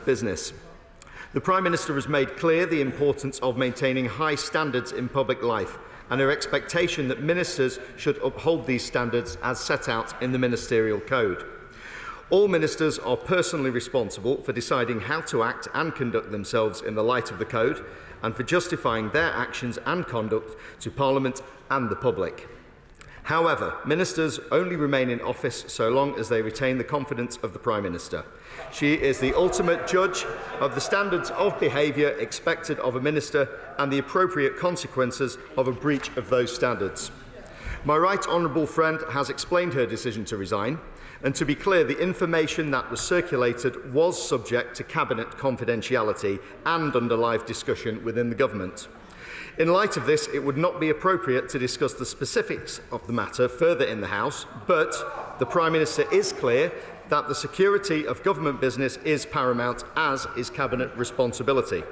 business. The Prime Minister has made clear the importance of maintaining high standards in public life and her expectation that ministers should uphold these standards as set out in the Ministerial Code. All ministers are personally responsible for deciding how to act and conduct themselves in the light of the Code and for justifying their actions and conduct to Parliament and the public. However, ministers only remain in office so long as they retain the confidence of the Prime Minister. She is the ultimate judge of the standards of behaviour expected of a minister and the appropriate consequences of a breach of those standards. My right honourable friend has explained her decision to resign, and to be clear, the information that was circulated was subject to Cabinet confidentiality and under live discussion within the Government. In light of this, it would not be appropriate to discuss the specifics of the matter further in the House, but the Prime Minister is clear that the security of government business is paramount, as is Cabinet responsibility.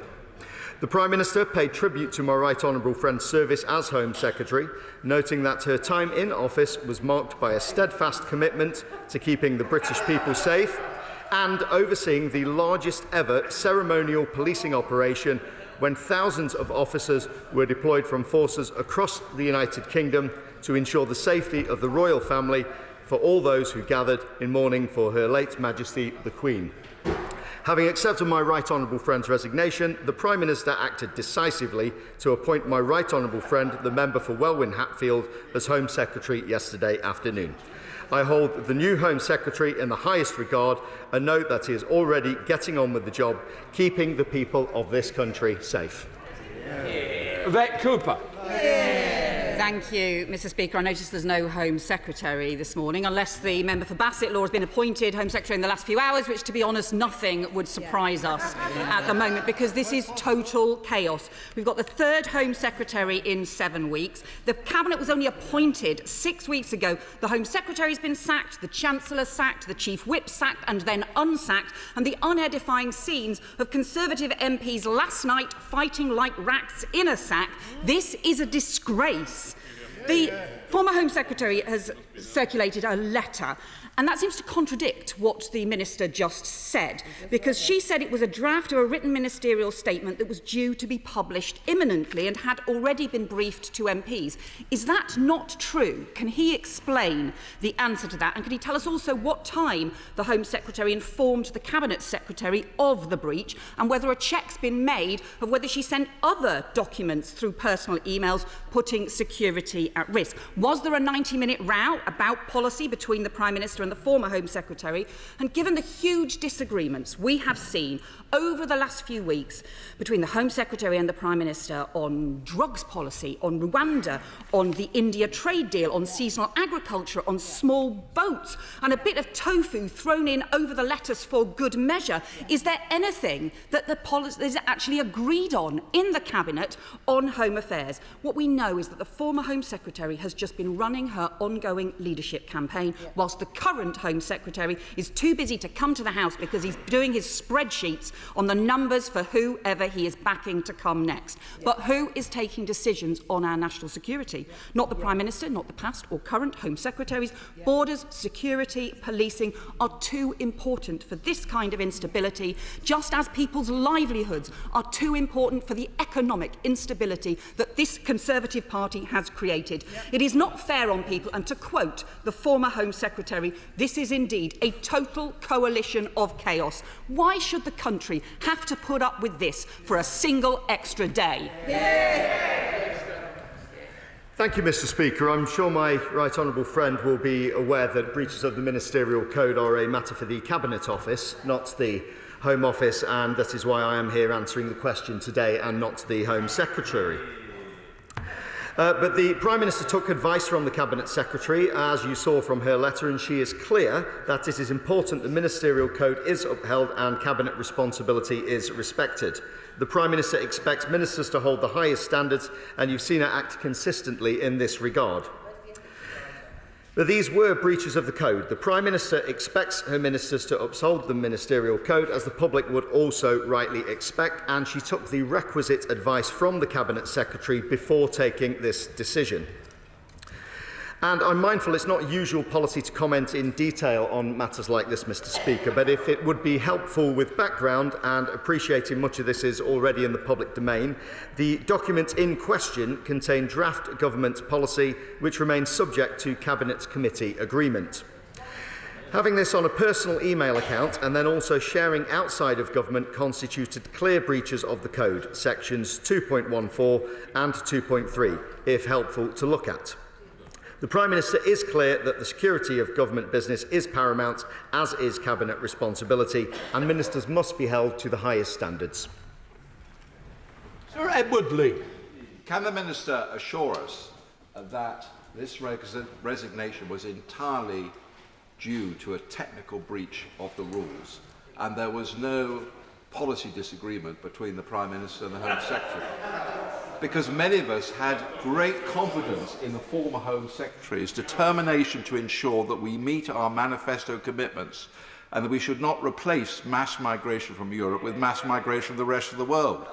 The Prime Minister paid tribute to my right honourable friend's service as Home Secretary, noting that her time in office was marked by a steadfast commitment to keeping the British people safe and overseeing the largest ever ceremonial policing operation when thousands of officers were deployed from forces across the United Kingdom to ensure the safety of the royal family for all those who gathered in mourning for Her late Majesty the Queen. Having accepted my right honourable friend's resignation, the Prime Minister acted decisively to appoint my right honourable friend, the member for Welwyn-Hatfield, as Home Secretary yesterday afternoon. I hold the new Home Secretary in the highest regard and note that he is already getting on with the job, keeping the people of this country safe. Yvette Cooper. Thank you, Mr Speaker. I notice there's no Home Secretary this morning, unless the member for Bassett Law has been appointed Home Secretary in the last few hours, which, to be honest, nothing would surprise us at the moment, because this is total chaos. We've got the third Home Secretary in 7 weeks. The Cabinet was only appointed 6 weeks ago. The Home Secretary has been sacked, the Chancellor sacked, the Chief Whip sacked and then unsacked, and the unedifying scenes of Conservative MPs last night fighting like rats in a sack. This is a disgrace. The former Home Secretary has circulated a letter, and that seems to contradict what the Minister just said, because she said it was a draft of a written ministerial statement that was due to be published imminently and had already been briefed to MPs. Is that not true? Can he explain the answer to that? And can he tell us also what time the Home Secretary informed the Cabinet Secretary of the breach, and whether a check's been made of whether she sent other documents through personal emails putting security at risk? Was there a 90-minute row about policy between the Prime Minister and the former Home Secretary? And given the huge disagreements we have seen over the last few weeks between the Home Secretary and the Prime Minister on drugs policy, on Rwanda, on the India trade deal, on seasonal agriculture, on small boats, and a bit of tofu thrown in over the lettuce for good measure, is there anything that the policy is actually agreed on in the Cabinet on home affairs? What we know is that the former Home Secretary has just been running her ongoing leadership campaign, whilst the current Home Secretary is too busy to come to the House because he's doing his spreadsheets on the numbers for whoever he is backing to come next. But who is taking decisions on our national security? Not the Prime Minister, not the past or current Home Secretaries. Borders, security, policing are too important for this kind of instability, just as people's livelihoods are too important for the economic instability that this Conservative Party has created. It is not fair on people, and to quote the former Home Secretary, this is indeed a total coalition of chaos. Why should the country have to put up with this for a single extra day? Thank you, Mr Speaker. I'm sure my right honourable friend will be aware that breaches of the Ministerial Code are a matter for the Cabinet Office, not the Home Office, and that is why I am here answering the question today and not the Home Secretary. But the Prime Minister took advice from the Cabinet Secretary, as you saw from her letter, and she is clear that it is important the Ministerial Code is upheld and Cabinet responsibility is respected. The Prime Minister expects ministers to hold the highest standards, and you've seen her act consistently in this regard. But these were breaches of the Code. The Prime Minister expects her ministers to uphold the Ministerial Code, as the public would also rightly expect, and she took the requisite advice from the Cabinet Secretary before taking this decision. And I'm mindful it's not usual policy to comment in detail on matters like this, Mr. Speaker, but if it would be helpful with background, and appreciating much of this is already in the public domain, the documents in question contain draft government policy which remains subject to Cabinet Committee agreement. Having this on a personal email account and then also sharing outside of government constituted clear breaches of the code, sections 2.14 and 2.3, if helpful to look at. The Prime Minister is clear that the security of government business is paramount, as is Cabinet responsibility, and ministers must be held to the highest standards. Sir Edward Lee. Can the Minister assure us that this resignation was entirely due to a technical breach of the rules and there was no policy disagreement between the Prime Minister and the Home Secretary? Because many of us had great confidence in the former Home Secretary's determination to ensure that we meet our manifesto commitments and that we should not replace mass migration from Europe with mass migration from the rest of the world.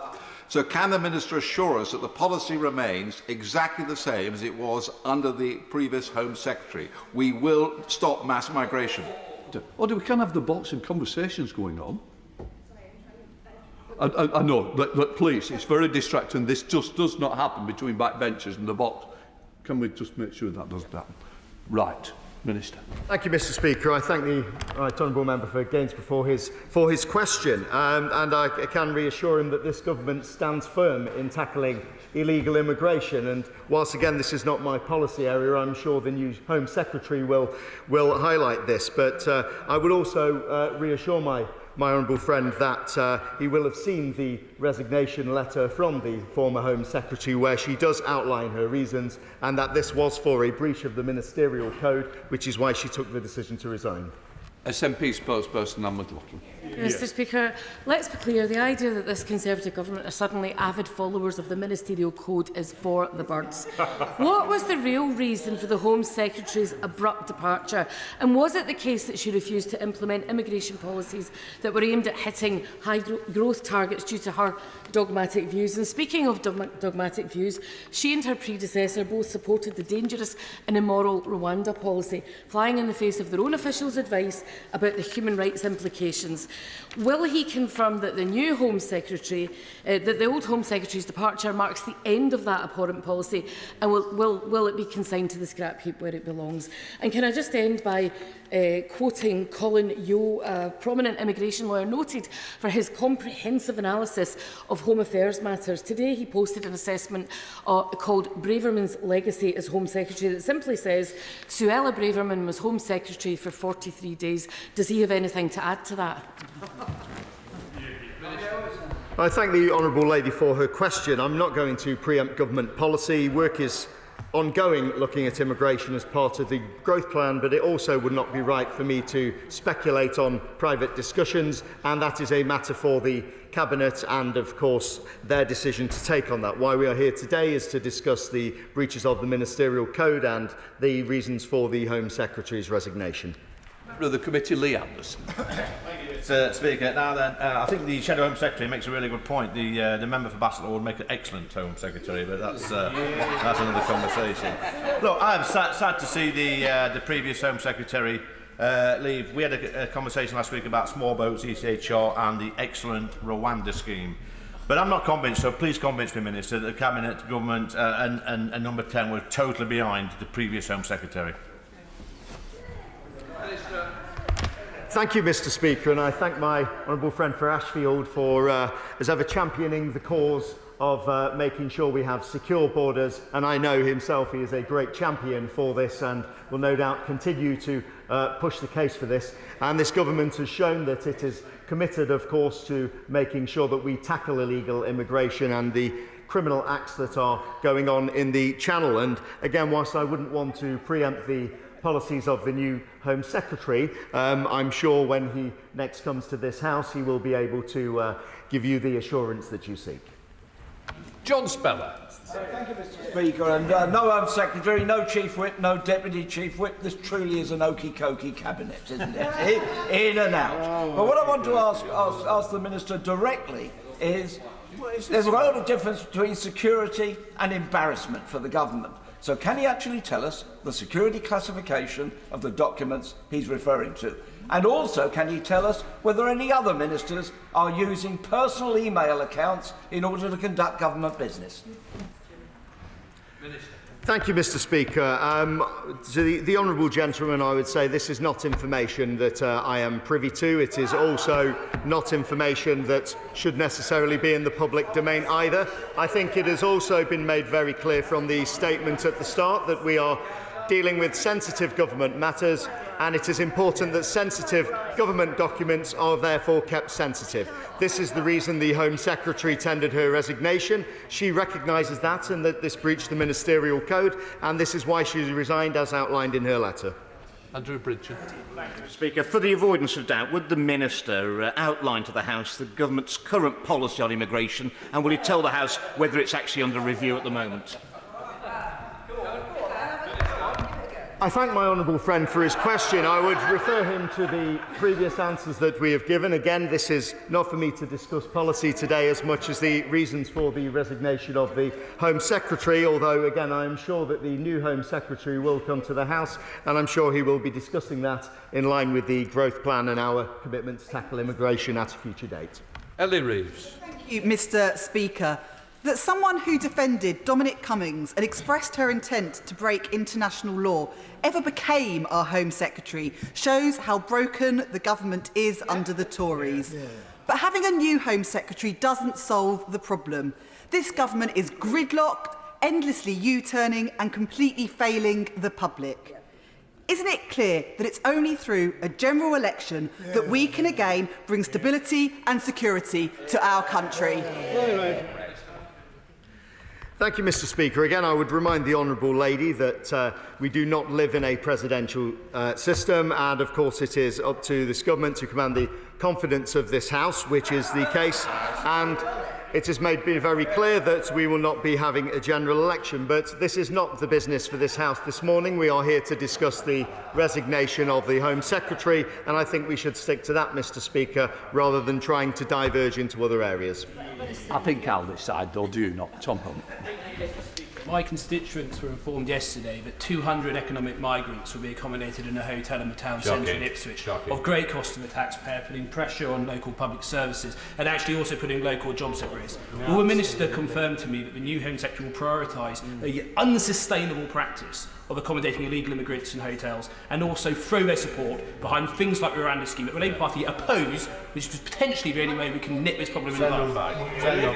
So can the Minister assure us that the policy remains exactly the same as it was under the previous Home Secretary? We will stop mass migration. We can have the boxing conversations going on. I know, but please, it's very distracting. This just does not happen between backbenchers and the box. Can we just make sure that doesn't happen? Right. Minister. Thank you, Mr. Speaker. I thank the Right Honourable Member for Gainsborough for his question, and I can reassure him that this government stands firm in tackling illegal immigration. And whilst again this is not my policy area, I'm sure the new Home Secretary will highlight this. But I would also reassure my honourable friend that he will have seen the resignation letter from the former Home Secretary where she does outline her reasons, and that this was for a breach of the Ministerial Code, which is why she took the decision to resign. SNP spokesperson Anne McLaughlin. Mr. Speaker, let's be clear, the idea that this Conservative government are suddenly avid followers of the Ministerial Code is for the birds. What was the real reason for the Home Secretary's abrupt departure? And was it the case that she refused to implement immigration policies that were aimed at hitting high growth targets due to her dogmatic views? And speaking of dogmatic views, she and her predecessor both supported the dangerous and immoral Rwanda policy, flying in the face of their own officials' advice about the human rights implications. Will he confirm that the new Home Secretary, that the old Home Secretary's departure marks the end of that abhorrent policy, and will it be consigned to the scrap heap where it belongs? And can I just end by quoting Colin Yeo, a prominent immigration lawyer noted for his comprehensive analysis of Home Affairs matters. Today he posted an assessment called Braverman's Legacy as Home Secretary that simply says, Suella Braverman was Home Secretary for 43 days. Does he have anything to add to that? I thank the honourable lady for her question. I'm not going to preempt government policy. Work is ongoing looking at immigration as part of the growth plan, but it also would not be right for me to speculate on private discussions, and that is a matter for the Cabinet and, of course, their decision to take on that. Why we are here today is to discuss the breaches of the Ministerial Code and the reasons for the Home Secretary's resignation. Member of the Committee, Lee Anderson. Mr. Speaker, now then, I think the Shadow Home Secretary makes a really good point. The member for Bassett would make an excellent Home Secretary, but that's another conversation. Look, I'm sad to see the previous Home Secretary leave. We had a conversation last week about small boats, ECHR, and the excellent Rwanda scheme. But I'm not convinced, so please convince me, Minister, that the Cabinet, Government and Number 10 were totally behind the previous Home Secretary. Thank you, Mr. Speaker, and I thank my honourable friend for Ashfield for, as ever, championing the cause of making sure we have secure borders, and I know himself he is a great champion for this and will no doubt continue to push the case for this. And this government has shown that it is committed, of course, to making sure that we tackle illegal immigration and the criminal acts that are going on in the Channel. And again, whilst I wouldn't want to preempt the policies of the new Home Secretary, I'm sure when he next comes to this House he will be able to give you the assurance that you seek. John Speller. Thank you, Mr. Speaker. And no Home Secretary, no Chief Whip, no Deputy Chief Whip. This truly is an okey-cokey cabinet, isn't it? In and out. But what I want to ask the Minister directly is, there's a lot of difference between security and embarrassment for the government. So can he actually tell us the security classification of the documents he's referring to? And also, can he tell us whether any other ministers are using personal email accounts in order to conduct government business? Minister. Thank you, Mr. Speaker. To the honourable gentleman, I would say this is not information that I am privy to. It is also not information that should necessarily be in the public domain either. I think it has also been made very clear from the statement at the start that we are dealing with sensitive government matters, and it is important that sensitive government documents are therefore kept sensitive. This is the reason the Home Secretary tendered her resignation. She recognises that and that this breached the Ministerial Code, and this is why she resigned as outlined in her letter. Andrew Bridger. Mr. Speaker, for the avoidance of doubt, would the Minister outline to the House the Government's current policy on immigration, and will he tell the House whether it's actually under review at the moment? I thank my honourable friend for his question. I would refer him to the previous answers that we have given. Again, this is not for me to discuss policy today as much as the reasons for the resignation of the Home Secretary, although, again, I am sure that the new Home Secretary will come to the House, and I'm sure he will be discussing that in line with the growth plan and our commitment to tackle immigration at a future date. Ellie Reeves. Thank you, Mr. Speaker. That someone who defended Dominic Cummings and expressed her intent to break international law ever became our Home Secretary shows how broken the government is under the Tories. But having a new Home Secretary doesn't solve the problem. This government is gridlocked, endlessly U-turning and completely failing the public. Isn't it clear that it's only through a general election that we can again bring stability and security to our country? Thank you, Mr. Speaker. Again, I would remind the honourable lady that we do not live in a presidential system, and of course it is up to this government to command the confidence of this House, which is the case, and it has been very clear that we will not be having a general election. But this is not the business for this House this morning. We are here to discuss the resignation of the Home Secretary, and I think we should stick to that, Mr. Speaker, rather than trying to diverge into other areas. I think I'll decide, though, do you not? Tom Hunt. My constituents were informed yesterday that 200 economic migrants will be accommodated in a hotel in the town centre in Ipswich, of great cost to the taxpayer, putting pressure on local public services and actually also putting local jobs at risk. Will the Minister confirm to me that the new Home Secretary will prioritise the unsustainable practice of accommodating illegal immigrants in hotels and also throw their support behind things like the Rwanda scheme that the Labour Party oppose, which is potentially the only way we can nip this problem in the bud?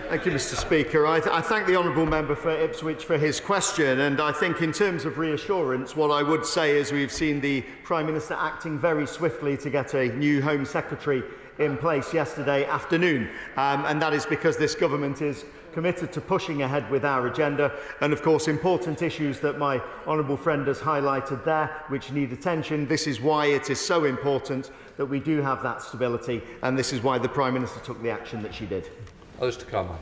Thank you, Mr. Speaker. I thank the honourable member for Ipswich for his question, and I think in terms of reassurance, what I would say is we've seen the Prime Minister acting very swiftly to get a new Home Secretary in place yesterday afternoon, and that is because this government is committed to pushing ahead with our agenda, and of course important issues that my honourable friend has highlighted there which need attention. This is why it is so important that we do have that stability, and this is why the Prime Minister took the action that she did. Mr. Cameron.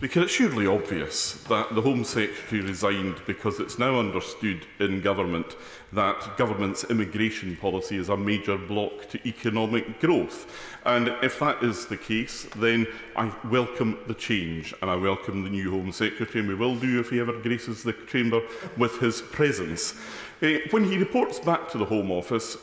Because it's surely obvious that the Home Secretary resigned because it's now understood in government that government's immigration policy is a major block to economic growth. And if that is the case, then I welcome the change and I welcome the new Home Secretary, and we will do if he ever graces the chamber with his presence. When he reports back to the Home Office,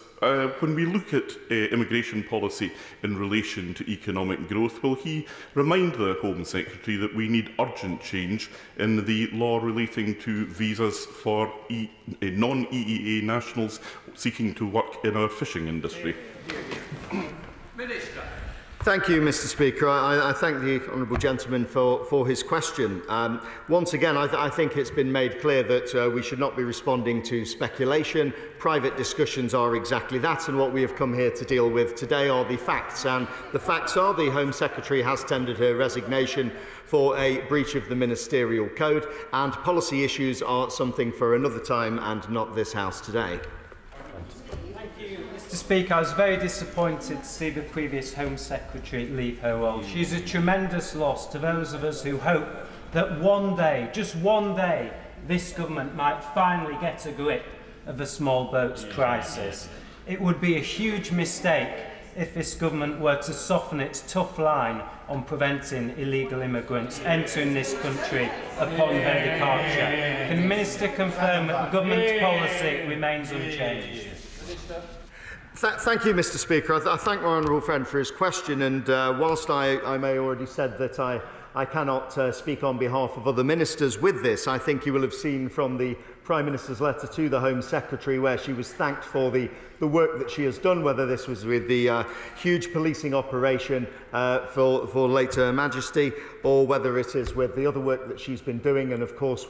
when we look at immigration policy in relation to economic growth, will he remind the Home Secretary that we need urgent change in the law relating to visas for non-EEA nationals seeking to work in our fishing industry? Minister. Thank you, Mr. Speaker. I thank the honourable gentleman for his question. Once again, I think it's been made clear that we should not be responding to speculation. Private discussions are exactly that, and what we have come here to deal with today are the facts. And the facts are the Home Secretary has tendered her resignation for a breach of the Ministerial Code, and policy issues are something for another time and not this House today. Mr. Speaker, I was very disappointed to see the previous Home Secretary leave her role. She's a tremendous loss to those of us who hope that one day, just one day, this government might finally get a grip of the small boats crisis. It would be a huge mistake if this government were to soften its tough line on preventing illegal immigrants entering this country upon their departure. Can the Minister confirm that the government's policy remains unchanged? Thank you, Mr. Speaker. I thank my honourable friend for his question, and whilst I may already said that I cannot speak on behalf of other ministers with this, I think you will have seen from the Prime Minister's letter to the Home Secretary where she was thanked for the work that she has done, whether this was with the huge policing operation for late Her Majesty, or whether it is with the other work that she's been doing, and of course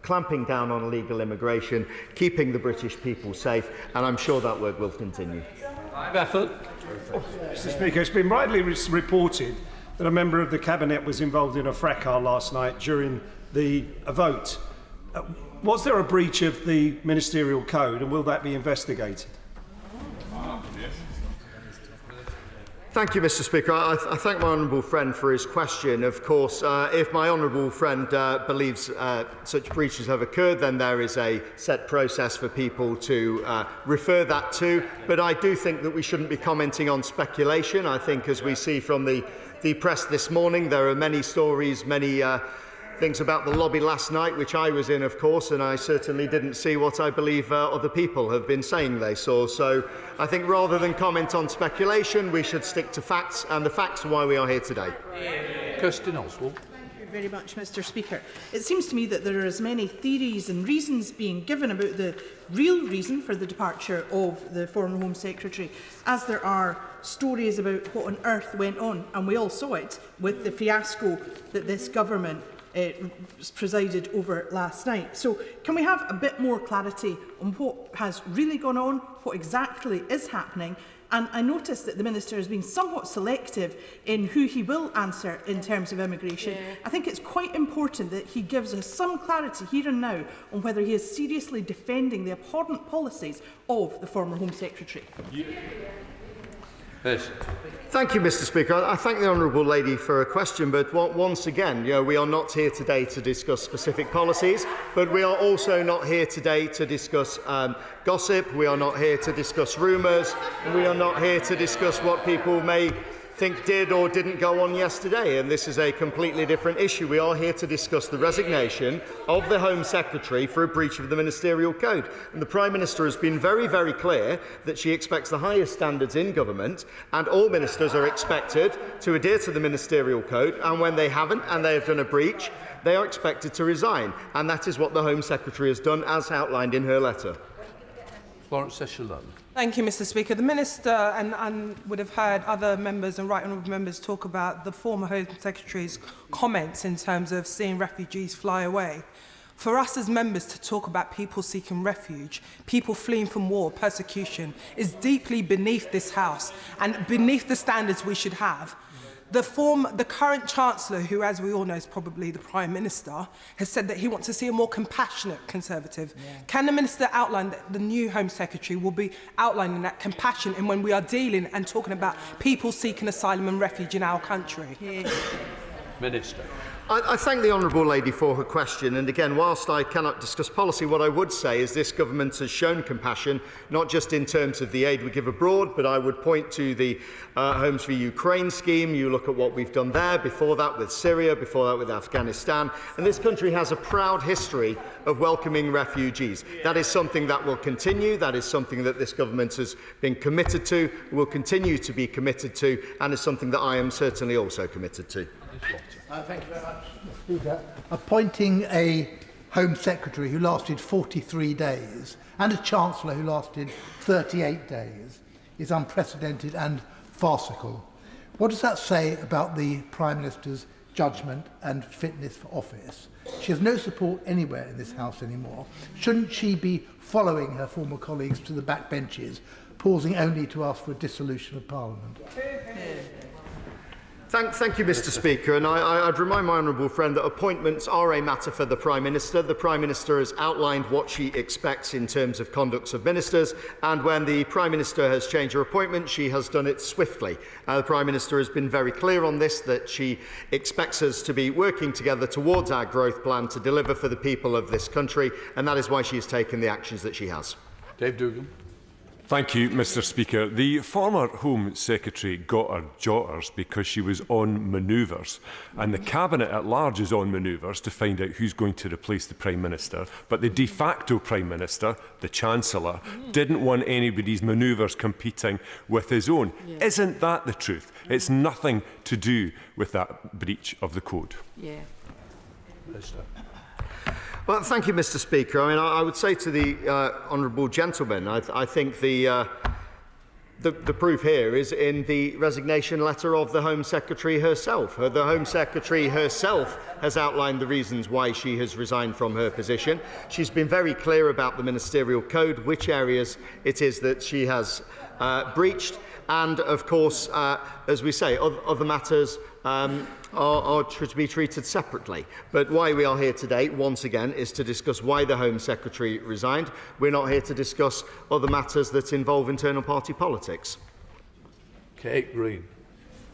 clamping down on illegal immigration, keeping the British people safe, and I'm sure that work will continue. Mr. Speaker, it's been widely reported that a member of the Cabinet was involved in a fracas last night during the vote. Was there a breach of the Ministerial Code, and will that be investigated? Thank you, Mr. Speaker. I thank my honourable friend for his question. Of course, if my honourable friend believes such breaches have occurred, then there is a set process for people to refer that to. But I do think that we shouldn't be commenting on speculation. I think, as we see from the press this morning, there are many stories, many things about the lobby last night, which I was in, of course, and I certainly didn't see what I believe other people have been saying they saw. So I think rather than comment on speculation, we should stick to facts, and the facts are why we are here today. Kirsten Oswald. Thank you very much, Mr. Speaker. It seems to me that there are as many theories and reasons being given about the real reason for the departure of the former Home Secretary as there are stories about what on earth went on, and we all saw it with the fiasco that this government presided over last night. So can we have a bit more clarity on what has really gone on, what exactly is happening? And I notice that the Minister has been somewhat selective in who he will answer in terms of immigration. I think it's quite important that he gives us some clarity here and now on whether he is seriously defending the abhorrent policies of the former Home Secretary. Yes. Thank you, Mr. Speaker. I thank the honourable lady for her question, but once again, we are not here today to discuss specific policies, but we are also not here today to discuss gossip. We are not here to discuss rumours. We are not here to discuss what people may think did or didn't go on yesterday, and this is a completely different issue. We are here to discuss the resignation of the Home Secretary for a breach of the Ministerial Code. And the Prime Minister has been very, very clear that she expects the highest standards in government, and all ministers are expected to adhere to the Ministerial Code, and when they haven't and they have done a breach, they are expected to resign. And that is what the Home Secretary has done, as outlined in her letter. Florence Eshelon. Thank you, Mr. Speaker. The Minister and would have heard other members and right honourable members talk about the former Home Secretary's comments in terms of seeing refugees fly away. For us as members to talk about people seeking refuge, people fleeing from war, persecution, is deeply beneath this House and beneath the standards we should have. The current Chancellor, who, as we all know, is probably the Prime Minister, has said that he wants to see a more compassionate Conservative. Yeah. Can the Minister outline that the new Home Secretary will be outlining that compassion in when we are dealing and talking about people seeking asylum and refuge in our country? Yeah. Minister. I thank the honourable lady for her question, and again, whilst I cannot discuss policy, what I would say is this government has shown compassion, not just in terms of the aid we give abroad, but I would point to the Homes for Ukraine scheme. You look at what we've done there, before that with Syria, before that with Afghanistan, and this country has a proud history of welcoming refugees. That is something that will continue, that is something that this government has been committed to, will continue to be committed to, and is something that I am certainly also committed to. Thank you very much, Mr. Speaker. Appointing a Home Secretary who lasted 43 days and a Chancellor who lasted 38 days is unprecedented and farcical. What does that say about the Prime Minister's judgment and fitness for office? She has no support anywhere in this House anymore. Shouldn't she be following her former colleagues to the back benches, pausing only to ask for a dissolution of Parliament? Thank you, Mr. Speaker, and I'd remind my honourable friend that appointments are a matter for the Prime Minister. The Prime Minister has outlined what she expects in terms of conducts of ministers, and when the Prime Minister has changed her appointment, she has done it swiftly. The Prime Minister has been very clear on this, that she expects us to be working together towards our growth plan to deliver for the people of this country, and that is why she has taken the actions that she has. Dave Dugan. Thank you, Mr Speaker. The former Home Secretary got her jotters because she was on manoeuvres, and the Cabinet at large is on manoeuvres to find out who's going to replace the Prime Minister. But the de facto Prime Minister, the Chancellor, didn't want anybody's manoeuvres competing with his own. Yeah. Isn't that the truth? It's nothing to do with that breach of the code. Yeah. Well, thank you, Mr Speaker. I mean, I would say to the honourable gentleman, I think the proof here is in the resignation letter of the Home Secretary herself. The Home Secretary herself has outlined the reasons why she has resigned from her position. She's been very clear about the Ministerial Code, which areas it is that she has breached, and, of course, as we say, other matters are to be treated separately. But why we are here today, once again, is to discuss why the Home Secretary resigned. We're not here to discuss other matters that involve internal party politics. Kate Green.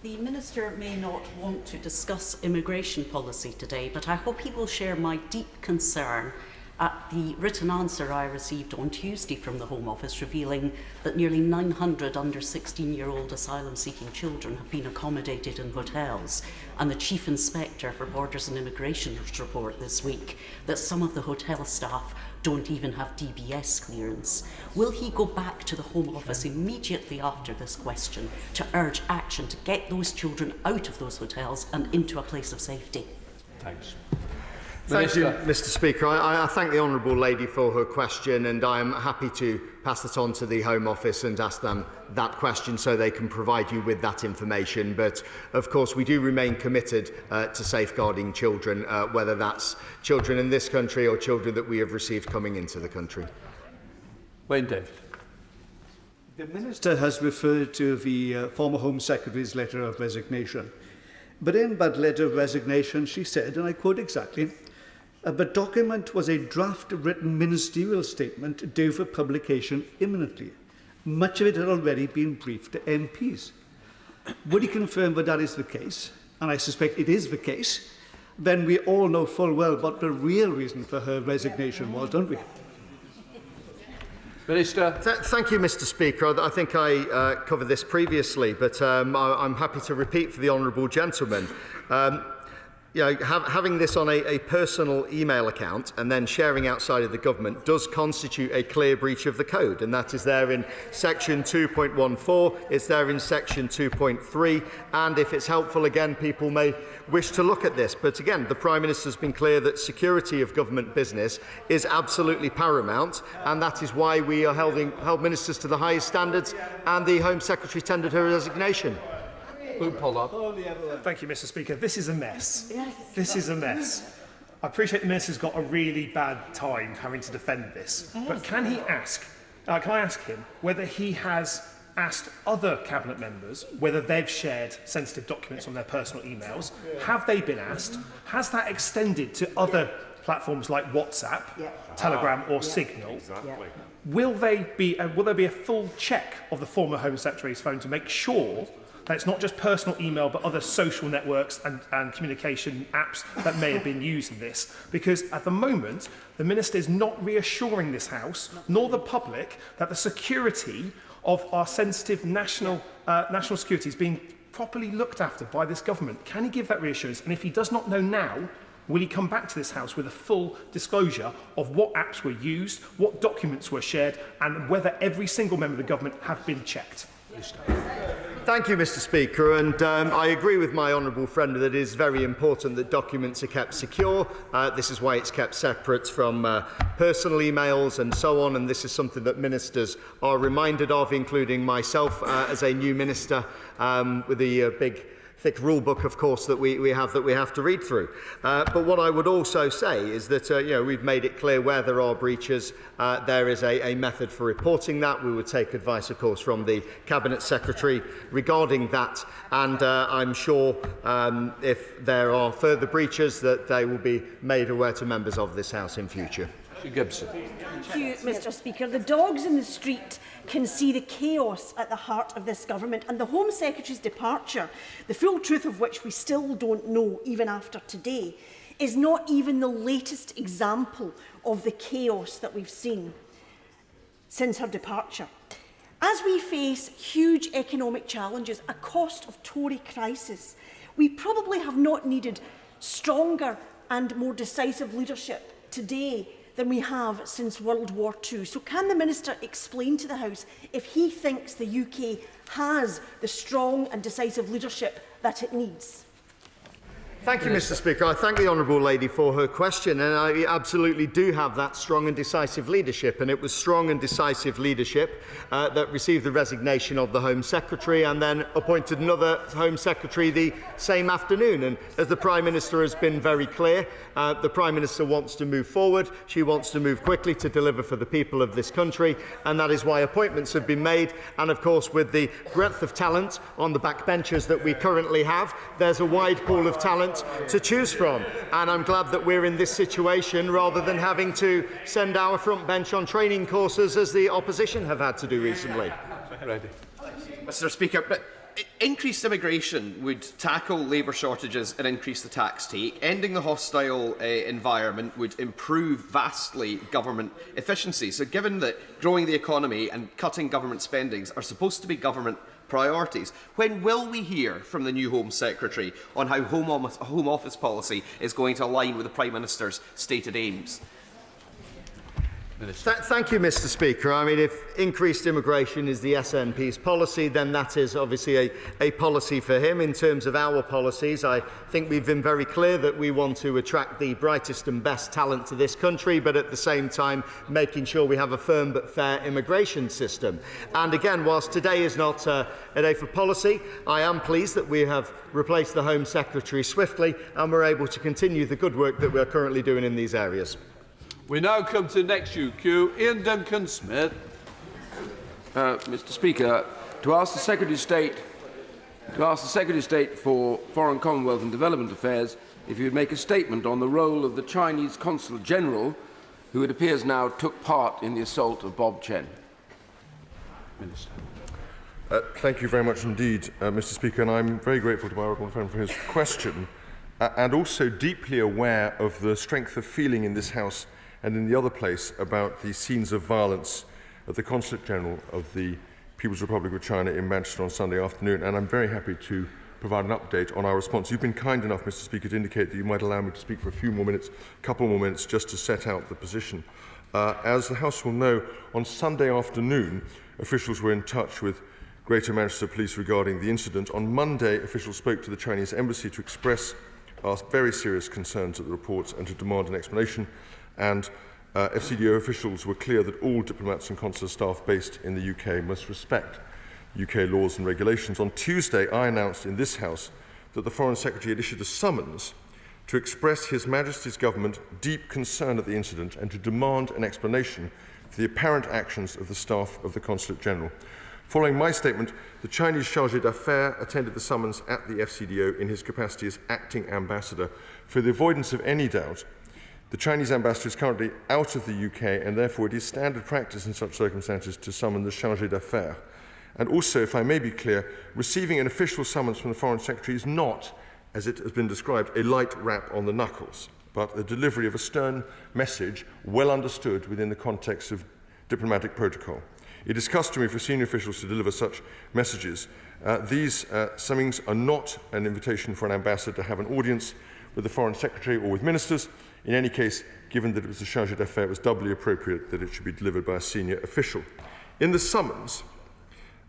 The Minister may not want to discuss immigration policy today, but I hope he will share my deep concern at the written answer I received on Tuesday from the Home Office revealing that nearly 900 under 16-year-old asylum-seeking children have been accommodated in hotels, and the Chief Inspector for Borders and Immigration's report this week that some of the hotel staff don't even have DBS clearance. Will he go back to the Home Office immediately after this question to urge action to get those children out of those hotels and into a place of safety? Thanks. Thank you, Mr Speaker. I thank the honourable lady for her question, and I am happy to pass it on to the Home Office and ask them that question so they can provide you with that information. But, of course, we do remain committed to safeguarding children, whether that's children in this country or children that we have received coming into the country. Wayne David. The Minister has referred to the former Home Secretary's letter of resignation. But in that letter of resignation, she said, and I quote exactly, the document was a draft written ministerial statement due for publication imminently. Much of it had already been briefed to MPs. Would he confirm that that is the case? And I suspect it is the case. Then we all know full well what the real reason for her resignation was, don't we? Minister. Thank you, Mr Speaker. I think I covered this previously, but I'm happy to repeat for the honourable gentleman. Having this on a personal email account and then sharing outside of the government does constitute a clear breach of the code, and that is there in section 2.14, it's there in section 2.3, and if it's helpful, again, people may wish to look at this. But again, the Prime Minister has been clear that security of government business is absolutely paramount, and that is why we are held ministers to the highest standards, and the Home Secretary tendered her resignation. Thank you, Mr Speaker. This is a mess. This is a mess. I appreciate the Minister's got a really bad time having to defend this, but can I ask him whether he has asked other Cabinet members whether they've shared sensitive documents on their personal emails? Have they been asked? Has that extended to other platforms like WhatsApp, Telegram or Signal? Exactly. Will there be a full check of the former Home Secretary's phone to make sure that it's not just personal email but other social networks and communication apps that may have been used in this? Because at the moment, the Minister is not reassuring this House nor the public that the security of our sensitive national security is being properly looked after by this government. Can he give that reassurance? And if he does not know now, will he come back to this House with a full disclosure of what apps were used, what documents were shared, and whether every single member of the government have been checked? Thank you, Mr Speaker, and I agree with my honourable friend that it is very important that documents are kept secure. This is why it's kept separate from personal emails and so on, and this is something that ministers are reminded of, including myself as a new minister with the big thick rule book, of course, that we have to read through. But what I would also say is that we've made it clear where there are breaches. There is a method for reporting that. We would take advice, of course, from the Cabinet Secretary regarding that. And I'm sure if there are further breaches, that they will be made aware to members of this House in future. Gibson. Thank you, Mr Speaker. The dogs in the street can see the chaos at the heart of this government, and the Home Secretary's departure, the full truth of which we still don't know even after today, is not even the latest example of the chaos that we've seen since her departure. As we face huge economic challenges, a cost of Tory crisis, we probably have not needed stronger and more decisive leadership today than we have since World War II. So can the Minister explain to the House if he thinks the UK has the strong and decisive leadership that it needs? Thank you, Mr. Speaker. I thank the honourable lady for her question, and I absolutely do have that strong and decisive leadership. And it was strong and decisive leadership that received the resignation of the Home Secretary and then appointed another Home Secretary the same afternoon. And as the Prime Minister has been very clear, the Prime Minister wants to move forward. She wants to move quickly to deliver for the people of this country, and that is why appointments have been made. And of course, with the breadth of talent on the backbenchers that we currently have, there's a wide pool of talent to choose from, and I'm glad that we're in this situation rather than having to send our front bench on training courses as the opposition have had to do recently. Mr. Speaker, but increased immigration would tackle labour shortages and increase the tax take. Ending the hostile environment would improve vastly government efficiency. So given that growing the economy and cutting government spendings are supposed to be government priorities, when will we hear from the new Home Secretary on how Home Office policy is going to align with the Prime Minister's stated aims? Thank you, Mr. Speaker. I mean, if increased immigration is the SNP's policy, then that is obviously a policy for him. In terms of our policies, I think we've been very clear that we want to attract the brightest and best talent to this country, but at the same time making sure we have a firm but fair immigration system. And again, whilst today is not a day for policy, I am pleased that we have replaced the Home Secretary swiftly and we're able to continue the good work that we're currently doing in these areas. We now come to the next queue. Ian Duncan-Smith. Mr. Speaker, to ask the Secretary of State for Foreign, Commonwealth and Development Affairs if he would make a statement on the role of the Chinese Consul General, who it appears now took part in the assault of Bob Chen. Minister. Thank you very much indeed, Mr. Speaker, and I'm very grateful to my honourable friend for his question, and also deeply aware of the strength of feeling in this House and in the other place about the scenes of violence at the Consulate General of the People's Republic of China in Manchester on Sunday afternoon, and I'm very happy to provide an update on our response. You've been kind enough, Mr. Speaker, to indicate that you might allow me to speak for a few more minutes, a couple more minutes, just to set out the position. As the House will know, on Sunday afternoon, officials were in touch with Greater Manchester Police regarding the incident. On Monday, officials spoke to the Chinese Embassy to express our very serious concerns at the reports and to demand an explanation. And FCDO officials were clear that all diplomats and consular staff based in the UK must respect UK laws and regulations. On Tuesday, I announced in this House that the Foreign Secretary had issued a summons to express His Majesty's Government deep concern at the incident and to demand an explanation for the apparent actions of the staff of the Consulate General. Following my statement, the Chinese chargé d'affaires attended the summons at the FCDO in his capacity as acting ambassador. For the avoidance of any doubt, the Chinese ambassador is currently out of the UK, and therefore it is standard practice in such circumstances to summon the chargé d'affaires. And also, if I may be clear, receiving an official summons from the Foreign Secretary is not, as it has been described, a light rap on the knuckles, but the delivery of a stern message well understood within the context of diplomatic protocol. It is customary for senior officials to deliver such messages. These summons are not an invitation for an ambassador to have an audience with the Foreign Secretary or with ministers. In any case, given that it was a chargé d'affaires, it was doubly appropriate that it should be delivered by a senior official. In the summons,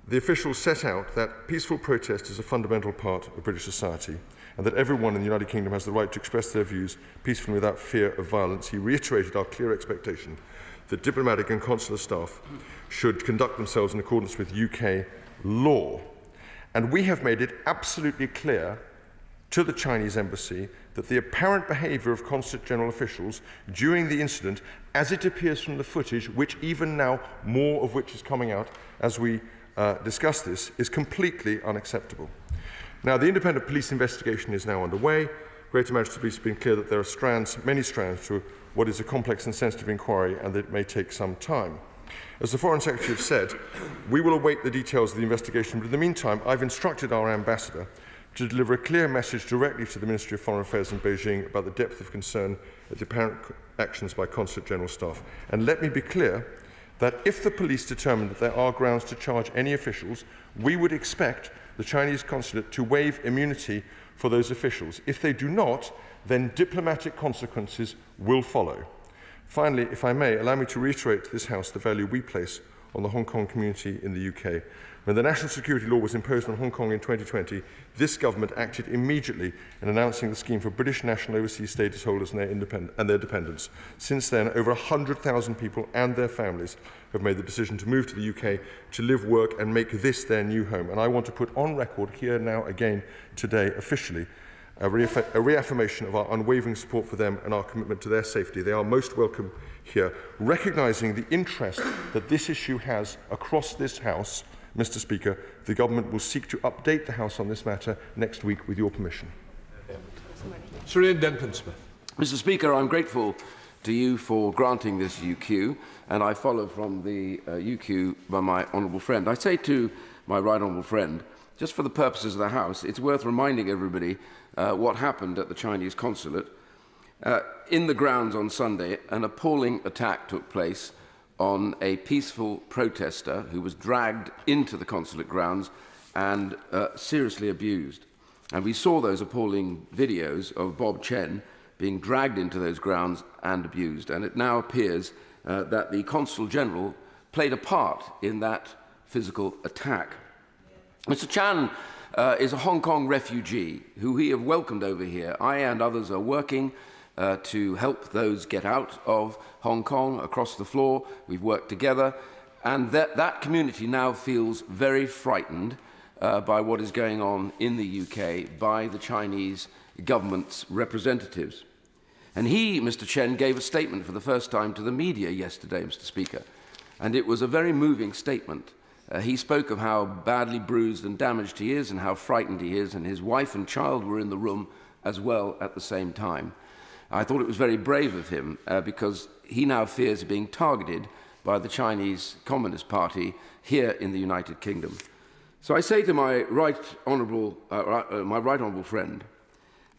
the officials set out that peaceful protest is a fundamental part of British society and that everyone in the United Kingdom has the right to express their views peacefully without fear of violence. He reiterated our clear expectation that diplomatic and consular staff should conduct themselves in accordance with UK law. And we have made it absolutely clear to the Chinese Embassy that the apparent behaviour of Consulate General officials during the incident, as it appears from the footage, which even now more of which is coming out as we discuss this, is completely unacceptable. Now, the independent police investigation is now underway. Greater Manchester Police have been clear that there are many strands to what is a complex and sensitive inquiry and that it may take some time. As the Foreign Secretary has said, we will await the details of the investigation, but in the meantime, I've instructed our ambassador to deliver a clear message directly to the Ministry of Foreign Affairs in Beijing about the depth of concern at the apparent actions by Consulate General staff. And let me be clear, that if the police determine that there are grounds to charge any officials, we would expect the Chinese consulate to waive immunity for those officials. If they do not, then diplomatic consequences will follow. Finally, if I may, allow me to reiterate to this House the value we place on the Hong Kong community in the UK. When the national security law was imposed on Hong Kong in 2020, this government acted immediately in announcing the scheme for British national overseas status holders and their dependents. Since then, over 100,000 people and their families have made the decision to move to the UK to live, work and make this their new home. And I want to put on record here now again today officially a reaffirmation of our unwavering support for them and our commitment to their safety. They are most welcome here, recognising the interest that this issue has across this House. Mr. Speaker, the government will seek to update the House on this matter next week with your permission. Sir Ian Denton-Smith. Mr. Speaker, I'm grateful to you for granting this UQ, and I follow from the UQ by my honourable friend. I say to my right honourable friend, just for the purposes of the House, it's worth reminding everybody what happened at the Chinese consulate. In the grounds on Sunday, an appalling attack took place on a peaceful protester who was dragged into the consulate grounds and seriously abused. And we saw those appalling videos of Bob Chen being dragged into those grounds and abused. And it now appears that the Consul General played a part in that physical attack. Mr. Chan is a Hong Kong refugee who we have welcomed over here. I and others are working to help those get out of Hong Kong across the floor. We've worked together, and that community now feels very frightened by what is going on in the UK by the Chinese government's representatives. And he, Mr. Chen, gave a statement for the first time to the media yesterday, Mr. Speaker, and it was a very moving statement. He spoke of how badly bruised and damaged he is and how frightened he is, and his wife and child were in the room as well at the same time. I thought it was very brave of him because he now fears being targeted by the Chinese Communist Party here in the United Kingdom. So I say to my right honourable friend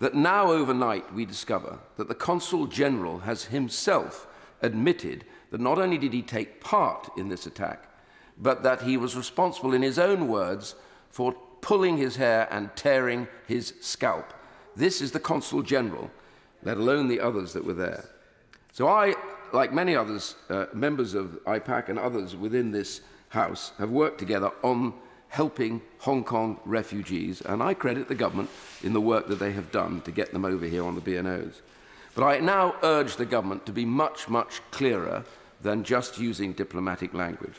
that now overnight we discover that the Consul General has himself admitted that not only did he take part in this attack, but that he was responsible, in his own words, for pulling his hair and tearing his scalp. This is the Consul General, let alone the others that were there. So I, like many others, members of IPAC and others within this House, have worked together on helping Hong Kong refugees, and I credit the government in the work that they have done to get them over here on the B&Os. But I now urge the government to be much, much clearer than just using diplomatic language.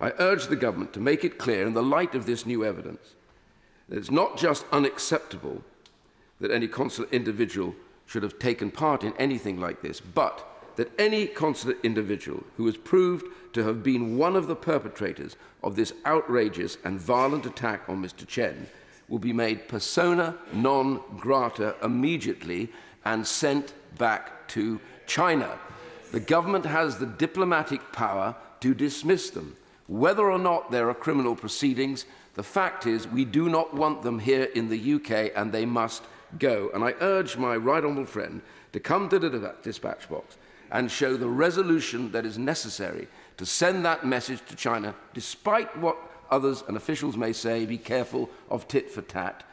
I urge the government to make it clear, in the light of this new evidence, that it's not just unacceptable that any consulate individual should have taken part in anything like this, but that any consulate individual who is proved to have been one of the perpetrators of this outrageous and violent attack on Mr. Chen will be made persona non grata immediately and sent back to China. The government has the diplomatic power to dismiss them. Whether or not there are criminal proceedings, the fact is we do not want them here in the UK and they must go. And I urge my right honourable friend to come to the dispatch box and show the resolution that is necessary to send that message to China, despite what others and officials may say, be careful of tit for tat.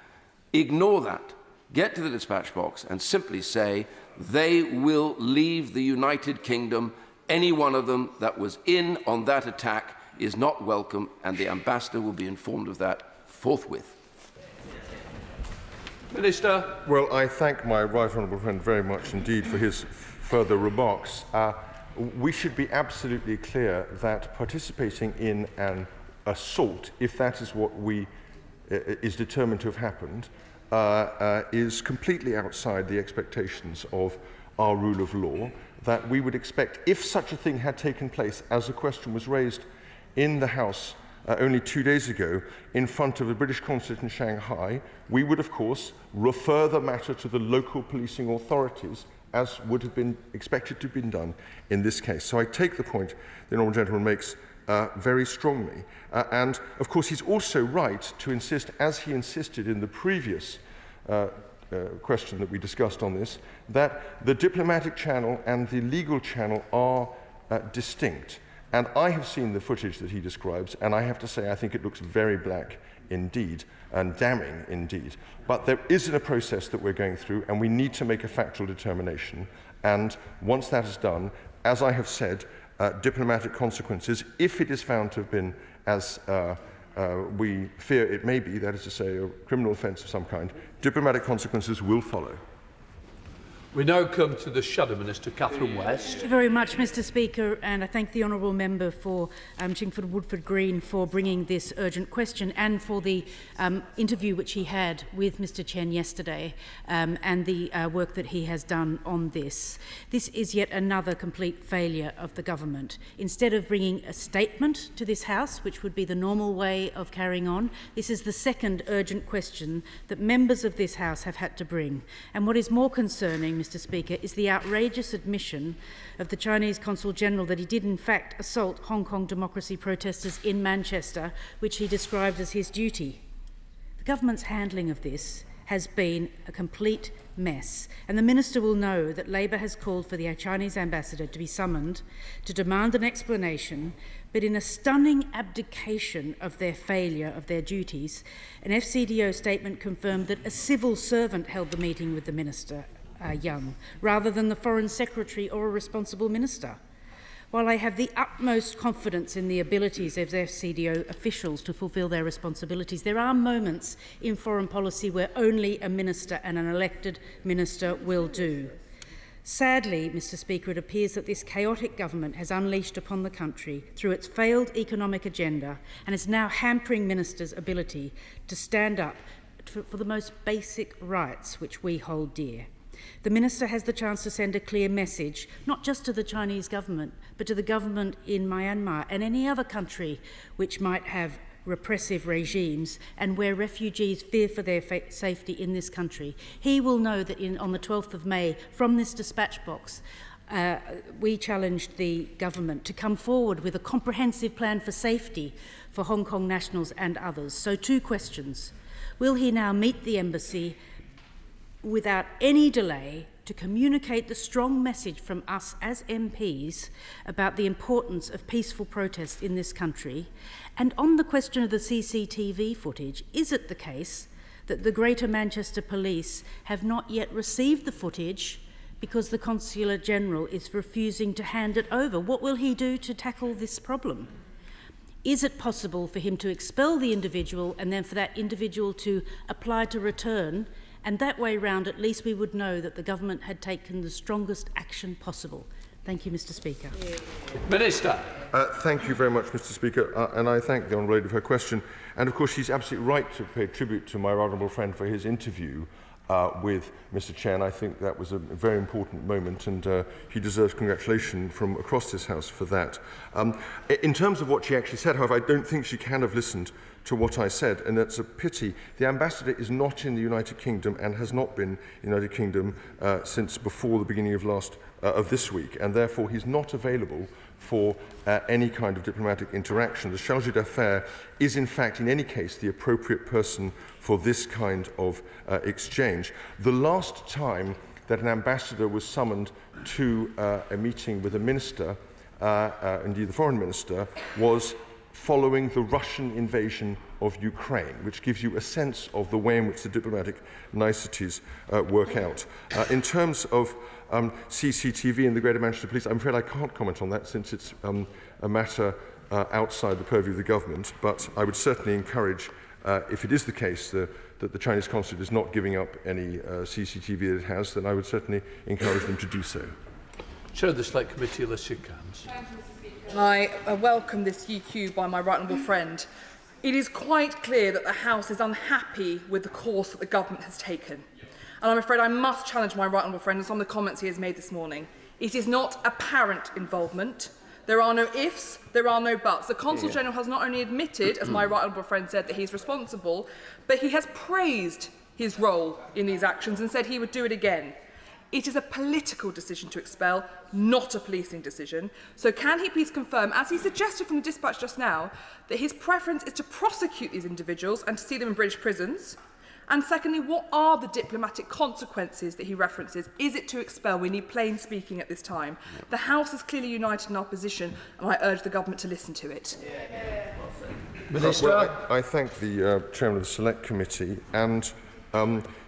Ignore that. Get to the dispatch box and simply say they will leave the United Kingdom. Any one of them that was in on that attack is not welcome, and the ambassador will be informed of that forthwith. Minister. Well, I thank my right honourable friend very much indeed for his further remarks. We should be absolutely clear that participating in an assault, if that is what is determined to have happened, is completely outside the expectations of our rule of law, that we would expect, if such a thing had taken place, as the question was raised in the House only 2 days ago in front of the British Consulate in Shanghai, we would, of course, refer the matter to the local policing authorities, as would have been expected to have been done in this case. So I take the point the honourable gentleman makes very strongly. And, of course, he's also right to insist, as he insisted in the previous question that we discussed on this, that the diplomatic channel and the legal channel are distinct. And I have seen the footage that he describes, and I have to say I think it looks very black indeed, and damning indeed. But there isn't a process that we're going through, and we need to make a factual determination. And once that is done, as I have said, diplomatic consequences, if it is found to have been as we fear it may be, that is to say, a criminal offence of some kind, diplomatic consequences will follow. We now come to the Shadow Minister, Catherine West. Thank you very much, Mr Speaker, and I thank the Honourable Member for Chingford-Woodford Green for bringing this urgent question and for the interview which he had with Mr Chen yesterday and the work that he has done on this. This is yet another complete failure of the government. Instead of bringing a statement to this House, which would be the normal way of carrying on, this is the second urgent question that members of this House have had to bring. And what is more concerning, Mr Speaker, is the outrageous admission of the Chinese Consul General that he did in fact assault Hong Kong democracy protesters in Manchester, which he described as his duty. The government's handling of this has been a complete mess, and the Minister will know that Labour has called for the Chinese ambassador to be summoned to demand an explanation, but in a stunning abdication of their failure of their duties, an FCDO statement confirmed that a civil servant held the meeting with the Minister, Young, rather than the Foreign Secretary or a responsible minister. While I have the utmost confidence in the abilities of FCDO officials to fulfil their responsibilities, there are moments in foreign policy where only a minister and an elected minister will do. Sadly, Mr Speaker, it appears that this chaotic government has unleashed upon the country through its failed economic agenda and is now hampering ministers' ability to stand up for the most basic rights which we hold dear. The Minister has the chance to send a clear message, not just to the Chinese government, but to the government in Myanmar and any other country which might have repressive regimes and where refugees fear for their safety in this country. He will know that on the 12th of May, from this dispatch box, we challenged the government to come forward with a comprehensive plan for safety for Hong Kong nationals and others. So 2 questions. Will he now meet the embassy without any delay to communicate the strong message from us as MPs about the importance of peaceful protest in this country? And on the question of the CCTV footage, is it the case that the Greater Manchester Police have not yet received the footage because the Consulate General is refusing to hand it over? What will he do to tackle this problem? Is it possible for him to expel the individual and then for that individual to apply to return? And that way round, at least we would know that the government had taken the strongest action possible. Thank you, Mr Speaker. Minister. Thank you very much, Mr Speaker, and I thank the Honourable Lady for her question. And of course, she's absolutely right to pay tribute to my honourable friend for his interview with Mr Chen. I think that was a very important moment, and he deserves congratulations from across this House for that. In terms of what she actually said, however, I don't think she can have listened to what I said, and that's a pity. The ambassador is not in the United Kingdom and has not been in the United Kingdom since before the beginning of this week, and therefore he's not available for any kind of diplomatic interaction. The chargé d'affaires is in fact in any case the appropriate person for this kind of exchange. The last time that an ambassador was summoned to a meeting with a minister, indeed the foreign minister, was following the Russian invasion of Ukraine, which gives you a sense of the way in which the diplomatic niceties work out. In terms of CCTV and the Greater Manchester Police, I'm afraid I can't comment on that since it's a matter outside the purview of the government, but I would certainly encourage, if it is the case that the Chinese consulate is not giving up any CCTV that it has, then I would certainly encourage them to do so. Chair of the Select Committee, Liz Truss. I welcome this UQ by my right honourable friend. It is quite clear that the House is unhappy with the course that the government has taken. And I'm afraid I must challenge my right honourable friend on some of the comments he has made this morning. It is not apparent involvement. There are no ifs, there are no buts. The Consul General has not only admitted, as my right honourable friend said, that he's responsible, but he has praised his role in these actions and said he would do it again. It is a political decision to expel, not a policing decision. So can he please confirm, as he suggested from the dispatch just now, that his preference is to prosecute these individuals and to see them in British prisons? And secondly, what are the diplomatic consequences that he references? Is it to expel? We need plain speaking at this time. The House is clearly united in our position, and I urge the government to listen to it. Minister? Well, I thank the Chairman of the Select Committee, and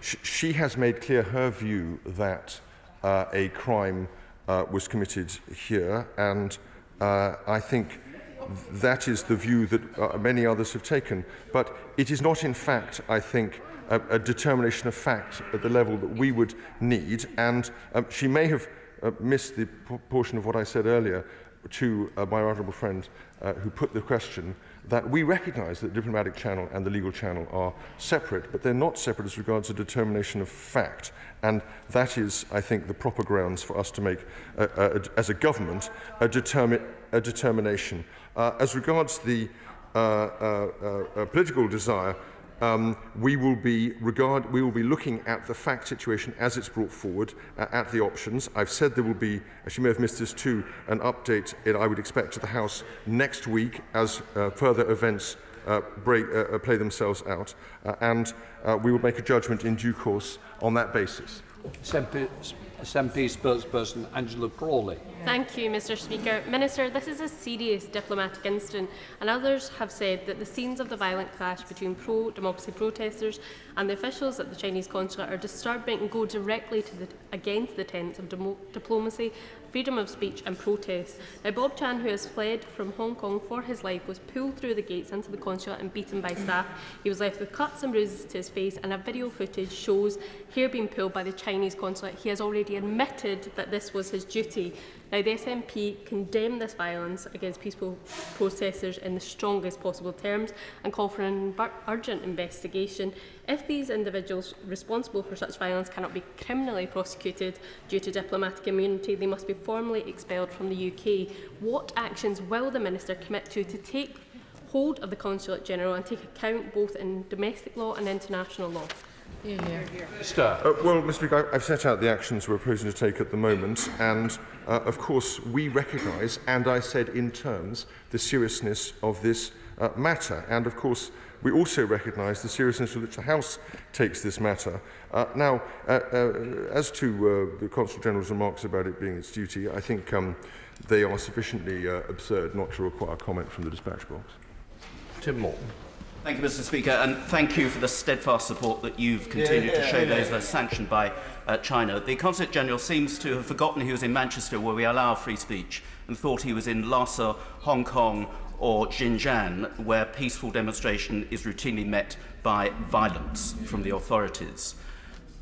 she has made clear her view that a crime was committed here, and I think that is the view that many others have taken. But it is not, in fact, I think, a determination of fact at the level that we would need, and she may have missed the portion of what I said earlier to my honourable friend who put the question, that we recognise that the diplomatic channel and the legal channel are separate, but they're not separate as regards a determination of fact. And that is, I think, the proper grounds for us to make, as a government, a determination. As regards the political desire, we will be looking at the fact situation as it's brought forward, at the options. I've said there will be, as you may have missed this too, an update I would expect to the House next week as further events play themselves out, and we will make a judgment in due course on that basis. SNP spokesperson Angela Crawley. Thank you, Mr. Speaker. Minister, this is a serious diplomatic incident, and others have said that the scenes of the violent clash between pro-democracy protesters and the officials at the Chinese consulate are disturbing and go directly to against the tenets of diplomacy, freedom of speech and protest. Now, Bob Chan, who has fled from Hong Kong for his life, was pulled through the gates into the consulate and beaten by staff. He was left with cuts and bruises to his face, and a video footage shows hair being pulled by the Chinese consulate. He has already admitted that this was his duty. Now, the SNP condemn this violence against peaceful protesters in the strongest possible terms and call for an urgent investigation. If these individuals responsible for such violence cannot be criminally prosecuted due to diplomatic immunity, they must be formally expelled from the UK. What actions will the Minister commit to take hold of the Consulate General and take account both in domestic law and international law? Well, Mr. Speaker, I've set out the actions we're proposing to take at the moment, and of course we recognise, and I said in terms, the seriousness of this matter, and of course we also recognise the seriousness with which the House takes this matter. Now, as to the Consul General's remarks about it being its duty, I think they are sufficiently absurd not to require comment from the dispatch box. Tim Morton. Thank you, Mr. Speaker, and thank you for the steadfast support that you've continued to show those that are sanctioned by China. The Consulate General seems to have forgotten he was in Manchester, where we allow free speech, and thought he was in Lhasa, Hong Kong or Xinjiang, where peaceful demonstration is routinely met by violence from the authorities.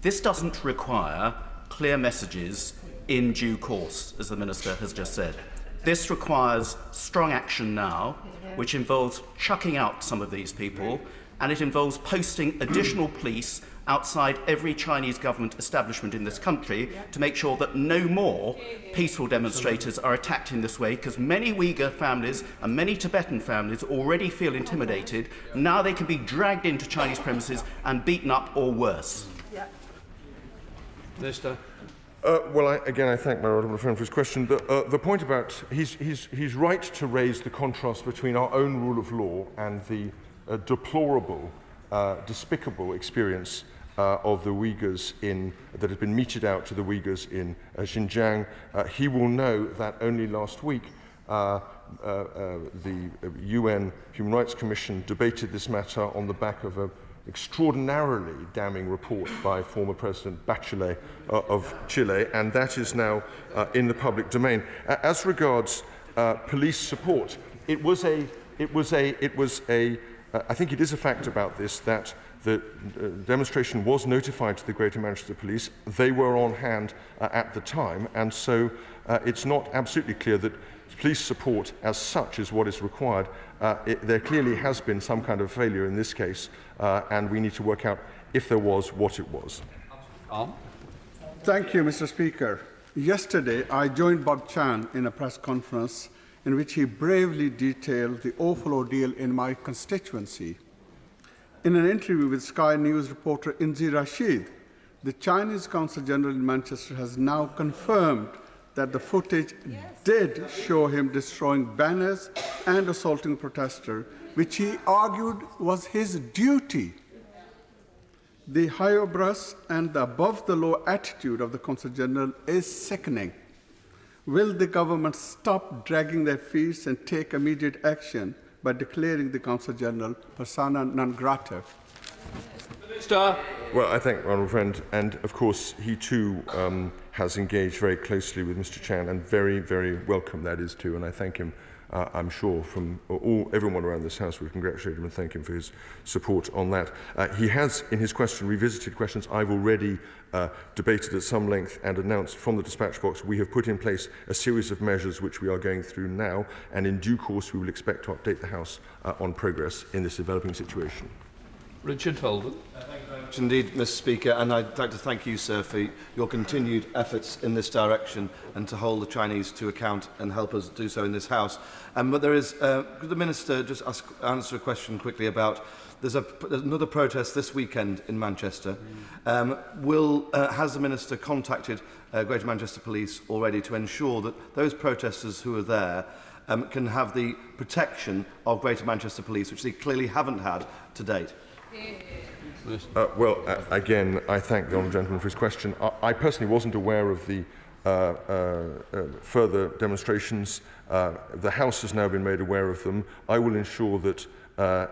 This doesn't require clear messages in due course, as the Minister has just said. This requires strong action now, which involves chucking out some of these people, and it involves posting additional police outside every Chinese government establishment in this country to make sure that no more peaceful demonstrators are attacked in this way, because many Uyghur families and many Tibetan families already feel intimidated. Now they can be dragged into Chinese premises and beaten up or worse. Minister. Well, again, I thank my honourable friend for his question. The point about he's right to raise the contrast between our own rule of law and the deplorable, despicable experience of the Uyghurs that has been meted out to the Uyghurs in Xinjiang. He will know that only last week the UN Human Rights Commission debated this matter on the back of an extraordinarily damning report by former President Bachelet of Chile, and that is now in the public domain. As regards police support, I think it is a fact about this that the demonstration was notified to the Greater Manchester Police. They were on hand at the time, and so it's not absolutely clear that police support as such is what is required. There clearly has been some kind of failure in this case, and we need to work out, if there was, what it was. Thank you, Mr. Speaker. Yesterday, I joined Bob Chan in a press conference in which he bravely detailed the awful ordeal in my constituency. In an interview with Sky News reporter Inzi Rashid, the Chinese Consul General in Manchester has now confirmed that the footage did show him destroying banners and assaulting a protester, which he argued was his duty. The high-brows and the above-the-law attitude of the Consul General is sickening. Will the government stop dragging their feet and take immediate action by declaring the Consul General persona non grata? Minister. Well, I thank my honourable friend, and of course he too has engaged very closely with Mr. Chan, and very, very welcome that is too, and I thank him. I'm sure from everyone around this House will congratulate him and thank him for his support on that. He has, in his question, revisited questions I've already debated at some length and announced from the dispatch box. We have put in place a series of measures which we are going through now, and in due course we will expect to update the House on progress in this developing situation. Richard Holden. Thank you very much indeed, Mr. Speaker, and I'd like to thank you, sir, for your continued efforts in this direction and to hold the Chinese to account and help us do so in this House. But there is, could the Minister just answer a question quickly about, there's another protest this weekend in Manchester. Has the Minister contacted Greater Manchester Police already to ensure that those protesters who are there can have the protection of Greater Manchester Police, which they clearly haven't had to date? Again, I thank the honourable gentleman for his question. I personally wasn't aware of the further demonstrations. The House has now been made aware of them. I will ensure that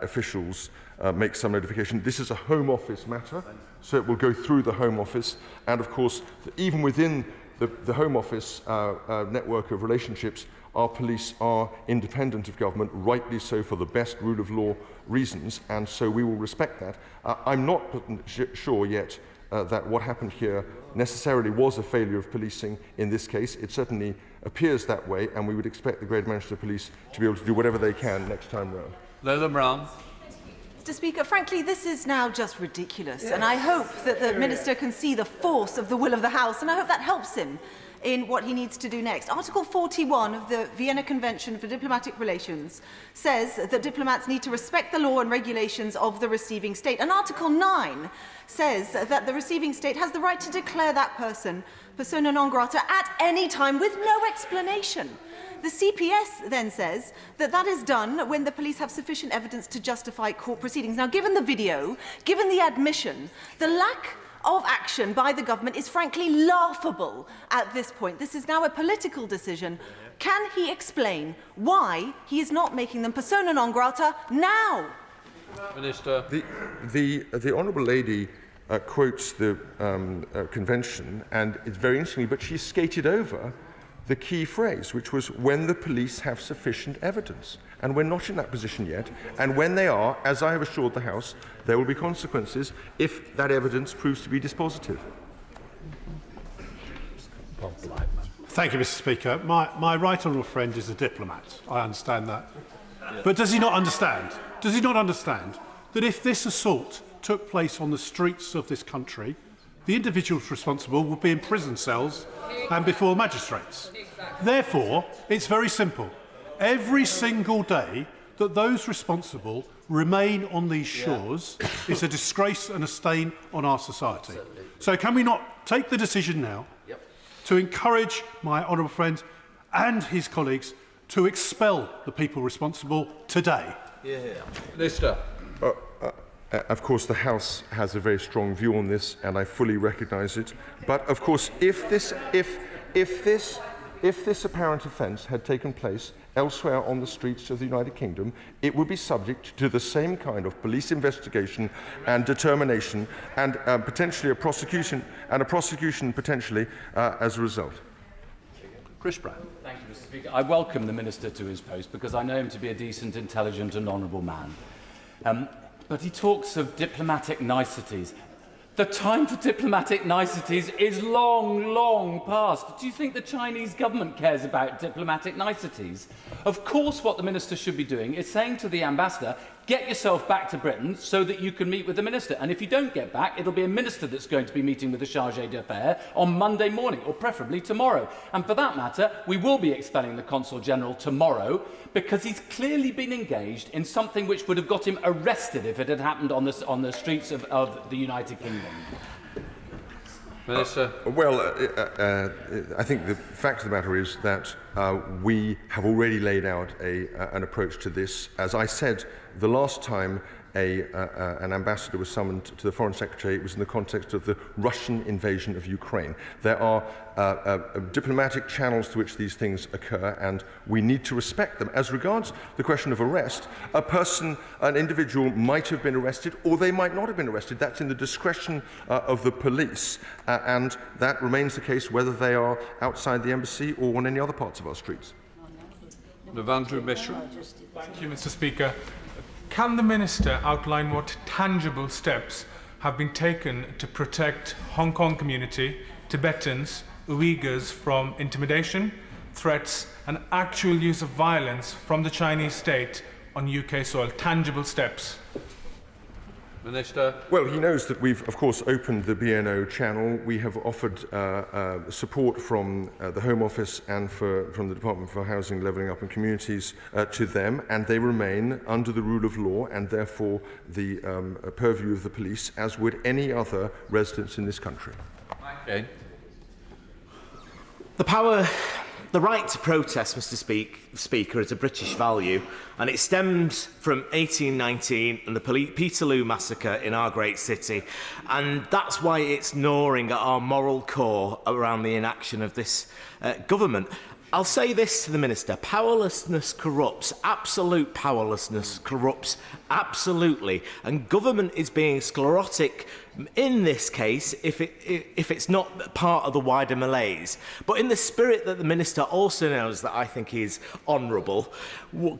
officials make some notification. This is a Home Office matter, so it will go through the Home Office. And of course, even within the Home Office network of relationships, our police are independent of government, rightly so, for the best rule of law reasons, and so we will respect that. I'm not sure yet that what happened here necessarily was a failure of policing in this case. It certainly appears that way, and we would expect the Greater Manchester Police to be able to do whatever they can next time round. Leila Brown. Mr. Speaker, frankly, this is now just ridiculous, and I hope that the Minister can see the force of the will of the House, and I hope that helps him in what he needs to do next. Article 41 of the Vienna Convention for Diplomatic Relations says that diplomats need to respect the law and regulations of the receiving state. And Article 9 says that the receiving state has the right to declare that person persona non grata at any time with no explanation. The CPS then says that that is done when the police have sufficient evidence to justify court proceedings. Now, given the video, given the admission, the lack of action by the government is frankly laughable at this point. This is now a political decision. Can he explain why he is not making them persona non grata now? Minister. The Honourable Lady quotes the convention, and it's very interesting, but she skated over the key phrase, which was when the police have sufficient evidence. And we're not in that position yet. And when they are, as I have assured the House, there will be consequences if that evidence proves to be dispositive. Thank you, Mr. Speaker. My right honourable friend is a diplomat. I understand that. But does he not understand? Does he not understand that if this assault took place on the streets of this country, the individuals responsible would be in prison cells and before magistrates? Therefore, it's very simple. Every single day that those responsible remain on these shores is a disgrace and a stain on our society. So can we not take the decision now to encourage my honourable friend and his colleagues to expel the people responsible today? Minister. Of course, the House has a very strong view on this, and I fully recognise it. But of course, if this apparent offence had taken place elsewhere on the streets of the United Kingdom, it would be subject to the same kind of police investigation and determination, and potentially a prosecution, potentially as a result. Chris Brown. Thank you, Mr. Speaker. I welcome the Minister to his post because I know him to be a decent, intelligent and honourable man. But he talks of diplomatic niceties. The time for diplomatic niceties is long, long past. Do you think the Chinese government cares about diplomatic niceties? Of course, what the Minister should be doing is saying to the ambassador, get yourself back to Britain so that you can meet with the Minister. And if you don't get back, it'll be a Minister that's going to be meeting with the Chargé d'Affaires on Monday morning, or preferably tomorrow. And for that matter, we will be expelling the Consul General tomorrow because he's clearly been engaged in something which would have got him arrested if it had happened on the streets of the United Kingdom. Minister. I think the fact of the matter is that we have already laid out an approach to this. As I said the last time, an ambassador was summoned to the Foreign Secretary, it was in the context of the Russian invasion of Ukraine. There are diplomatic channels to which these things occur, and we need to respect them. As regards the question of arrest, an individual might have been arrested, or they might not have been arrested. That's in the discretion of the police, and that remains the case whether they are outside the embassy or on any other parts of our streets. Thank you, Mr. Speaker. Can the Minister outline what tangible steps have been taken to protect Hong Kong community, Tibetans, Uyghurs from intimidation, threats and actual use of violence from the Chinese state on UK soil? Tangible steps. Minister. Well, he knows that we've, of course, opened the BNO channel. We have offered support from the Home Office and from the Department for Housing, Levelling Up and Communities to them, and they remain under the rule of law and therefore the purview of the police, as would any other residents in this country. Okay. The right to protest, Mr. Speaker, is a British value, and it stems from 1819 and the Peterloo massacre in our great city, and that's why it's gnawing at our moral core around the inaction of this government. I'll say this to the Minister: powerlessness corrupts. Absolute powerlessness corrupts absolutely, and government is being sclerotic in this case if it's not part of the wider malaise. But in the spirit that the Minister also knows that I think is honourable,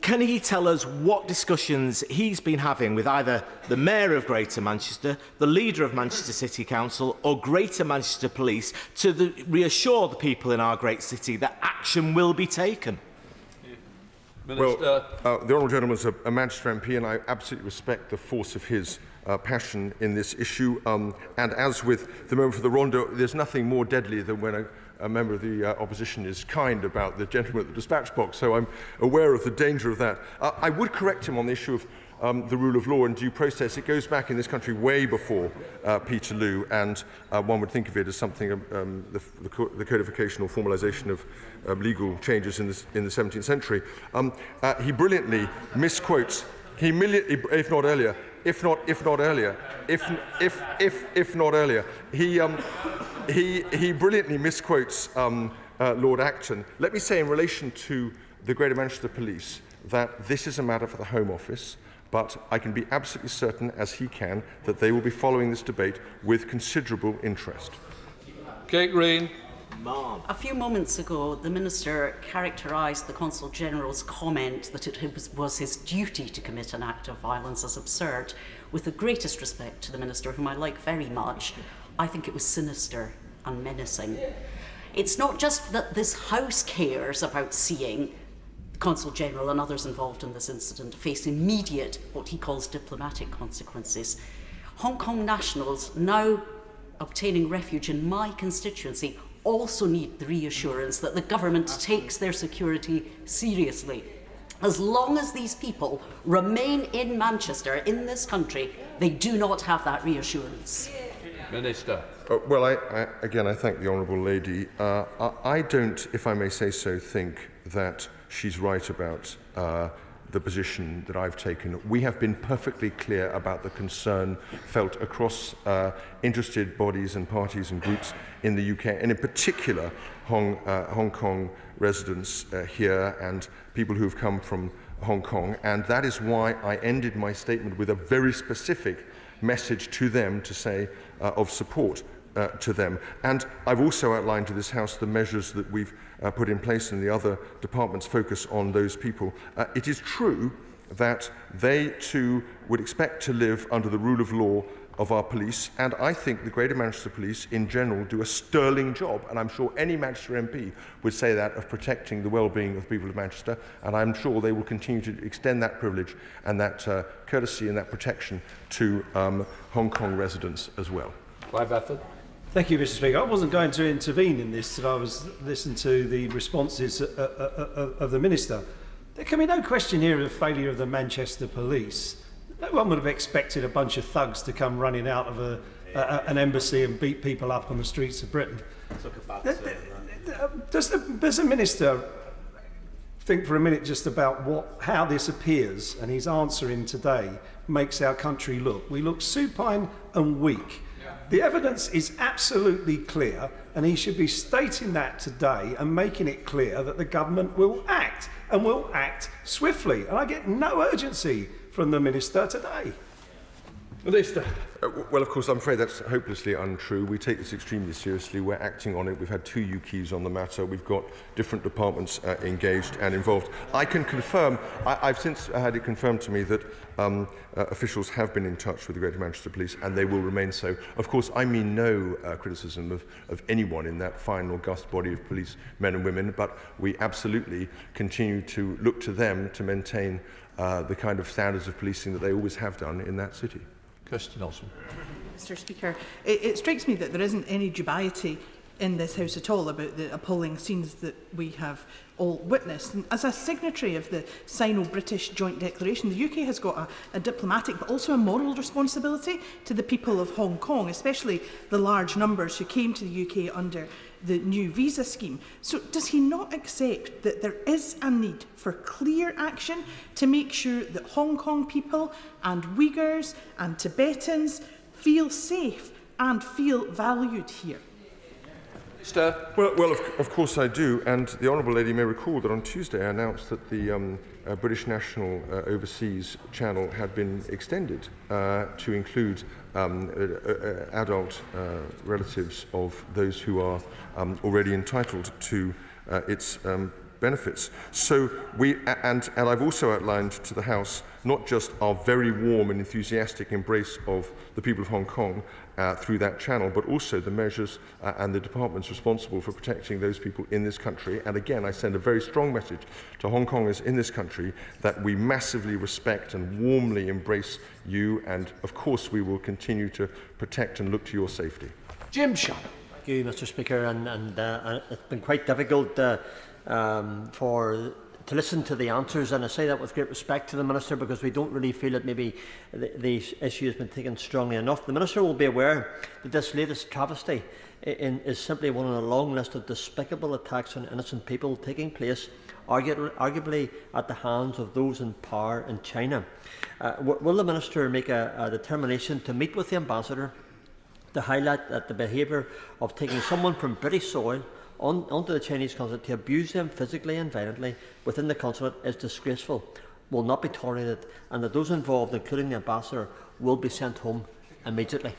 can he tell us what discussions he's been having with either the Mayor of Greater Manchester, the Leader of Manchester City Council or Greater Manchester Police to reassure the people in our great city that action will be taken? Minister. Well, the Honourable Gentleman is a Manchester MP, and I absolutely respect the force of his passion in this issue. And as with the member for the Rwanda, there's nothing more deadly than when a member of the opposition is kind about the gentleman at the dispatch box. So I'm aware of the danger of that. I would correct him on the issue of the rule of law and due process. It goes back in this country way before Peterloo, and one would think of it as something the codification or formalisation of legal changes in the 17th century. He brilliantly misquotes. If not earlier, he brilliantly misquotes Lord Acton. Let me say in relation to the Greater Manchester Police that this is a matter for the Home Office, but I can be absolutely certain, as he can, that they will be following this debate with considerable interest. Kate Green. A few moments ago, the Minister characterised the Consul General's comment that it was his duty to commit an act of violence as absurd. With the greatest respect to the Minister, whom I like very much, I think it was sinister and menacing. It's not just that this House cares about seeing the Consul General and others involved in this incident face immediate, what he calls diplomatic consequences. Hong Kong nationals now obtaining refuge in my constituency also need the reassurance that the government takes their security seriously. As long as these people remain in Manchester, in this country, they do not have that reassurance. Minister. Well, again, I thank the Honourable Lady. I don't, if I may say so, think that she's right about the position that I've taken. We have been perfectly clear about the concern felt across interested bodies and parties and groups in the UK, and in particular Hong Kong residents here and people who have come from Hong Kong, and that is why I ended my statement with a very specific message to them to say of support to them. And I've also outlined to this House the measures that we've put in place, and the other departments focus on those people. It is true that they too would expect to live under the rule of law of our police, and I think the Greater Manchester Police in general do a sterling job, and I'm sure any Manchester MP would say that, of protecting the well-being of the people of Manchester, and I'm sure they will continue to extend that privilege and that courtesy and that protection to Hong Kong residents as well. Thank you, Mr. Speaker. I wasn't going to intervene in this, but I was listening to the responses of the Minister. There can be no question here of the failure of the Manchester Police. No one would have expected a bunch of thugs to come running out of an embassy and beat people up on the streets of Britain. Does the Minister think for a minute just about how this appears, and his answer in today makes our country look. We look supine and weak. The evidence is absolutely clear, and he should be stating that today and making it clear that the government will act, and will act swiftly. And I get no urgency from the Minister today. Minister. Well, of course, I'm afraid that's hopelessly untrue. We take this extremely seriously. We're acting on it. We've had 2 UKs on the matter. We've got different departments engaged and involved. I can confirm, I've since had it confirmed to me that officials have been in touch with the Greater Manchester Police, and they will remain so. Of course, I mean no criticism of anyone in that fine, august body of police men and women, but we absolutely continue to look to them to maintain the kind of standards of policing that they always have done in that city. Kirsten Nelson. Mr. Speaker, it strikes me that there isn't any dubiety in this House at all about the appalling scenes that we have all witnessed. And as a signatory of the Sino-British Joint Declaration, the UK has got a diplomatic but also a moral responsibility to the people of Hong Kong, especially the large numbers who came to the UK under the new visa scheme. So does he not accept that there is a need for clear action to make sure that Hong Kong people and Uyghurs and Tibetans feel safe and feel valued here? Well, of course I do, and the Honourable Lady may recall that on Tuesday I announced that the British National Overseas Channel had been extended to include adult relatives of those who are already entitled to its benefits. So and I've also outlined to the House not just our very warm and enthusiastic embrace of the people of Hong Kong through that channel, but also the measures and the departments responsible for protecting those people in this country. And again, I send a very strong message to Hong Kongers in this country that we massively respect and warmly embrace you, and of course we will continue to protect and look to your safety. Jim Shannon. Thank you, Mr. Speaker, and it's been quite difficult to listen to the answers, and I say that with great respect to the Minister, because we don't really feel that maybe the issue has been taken strongly enough. The Minister will be aware that this latest travesty is simply one on a long list of despicable attacks on innocent people taking place, arguably at the hands of those in power in China. Will the Minister make a determination to meet with the Ambassador to highlight that the behaviour of taking someone from British soil onto the Chinese consulate to abuse them physically and violently within the consulate is disgraceful, will not be tolerated, and that those involved, including the Ambassador, will be sent home immediately?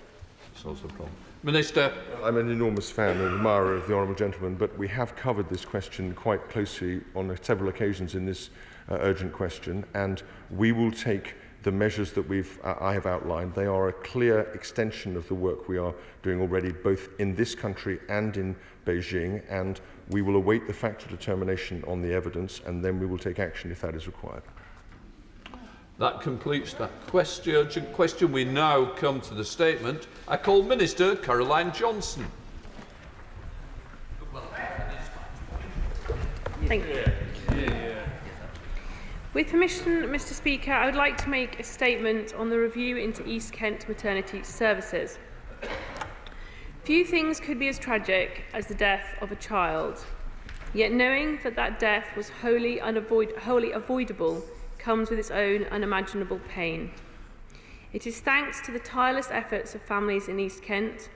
Minister. I'm an enormous fan and admirer of the Honourable Gentleman, but we have covered this question quite closely on several occasions in this urgent question, and we will take the measures that I have outlined. They are a clear extension of the work we are doing already, both in this country and in Beijing, and we will await the factual determination on the evidence, and then we will take action if that is required. That completes that urgent question. We now come to the statement. I call Minister Caroline Johnson. Thank you. With permission, Mr. Speaker, I would like to make a statement on the review into East Kent maternity services. Few things could be as tragic as the death of a child, yet knowing that that death was wholly avoidable comes with its own unimaginable pain. It is thanks to the tireless efforts of families in East Kent,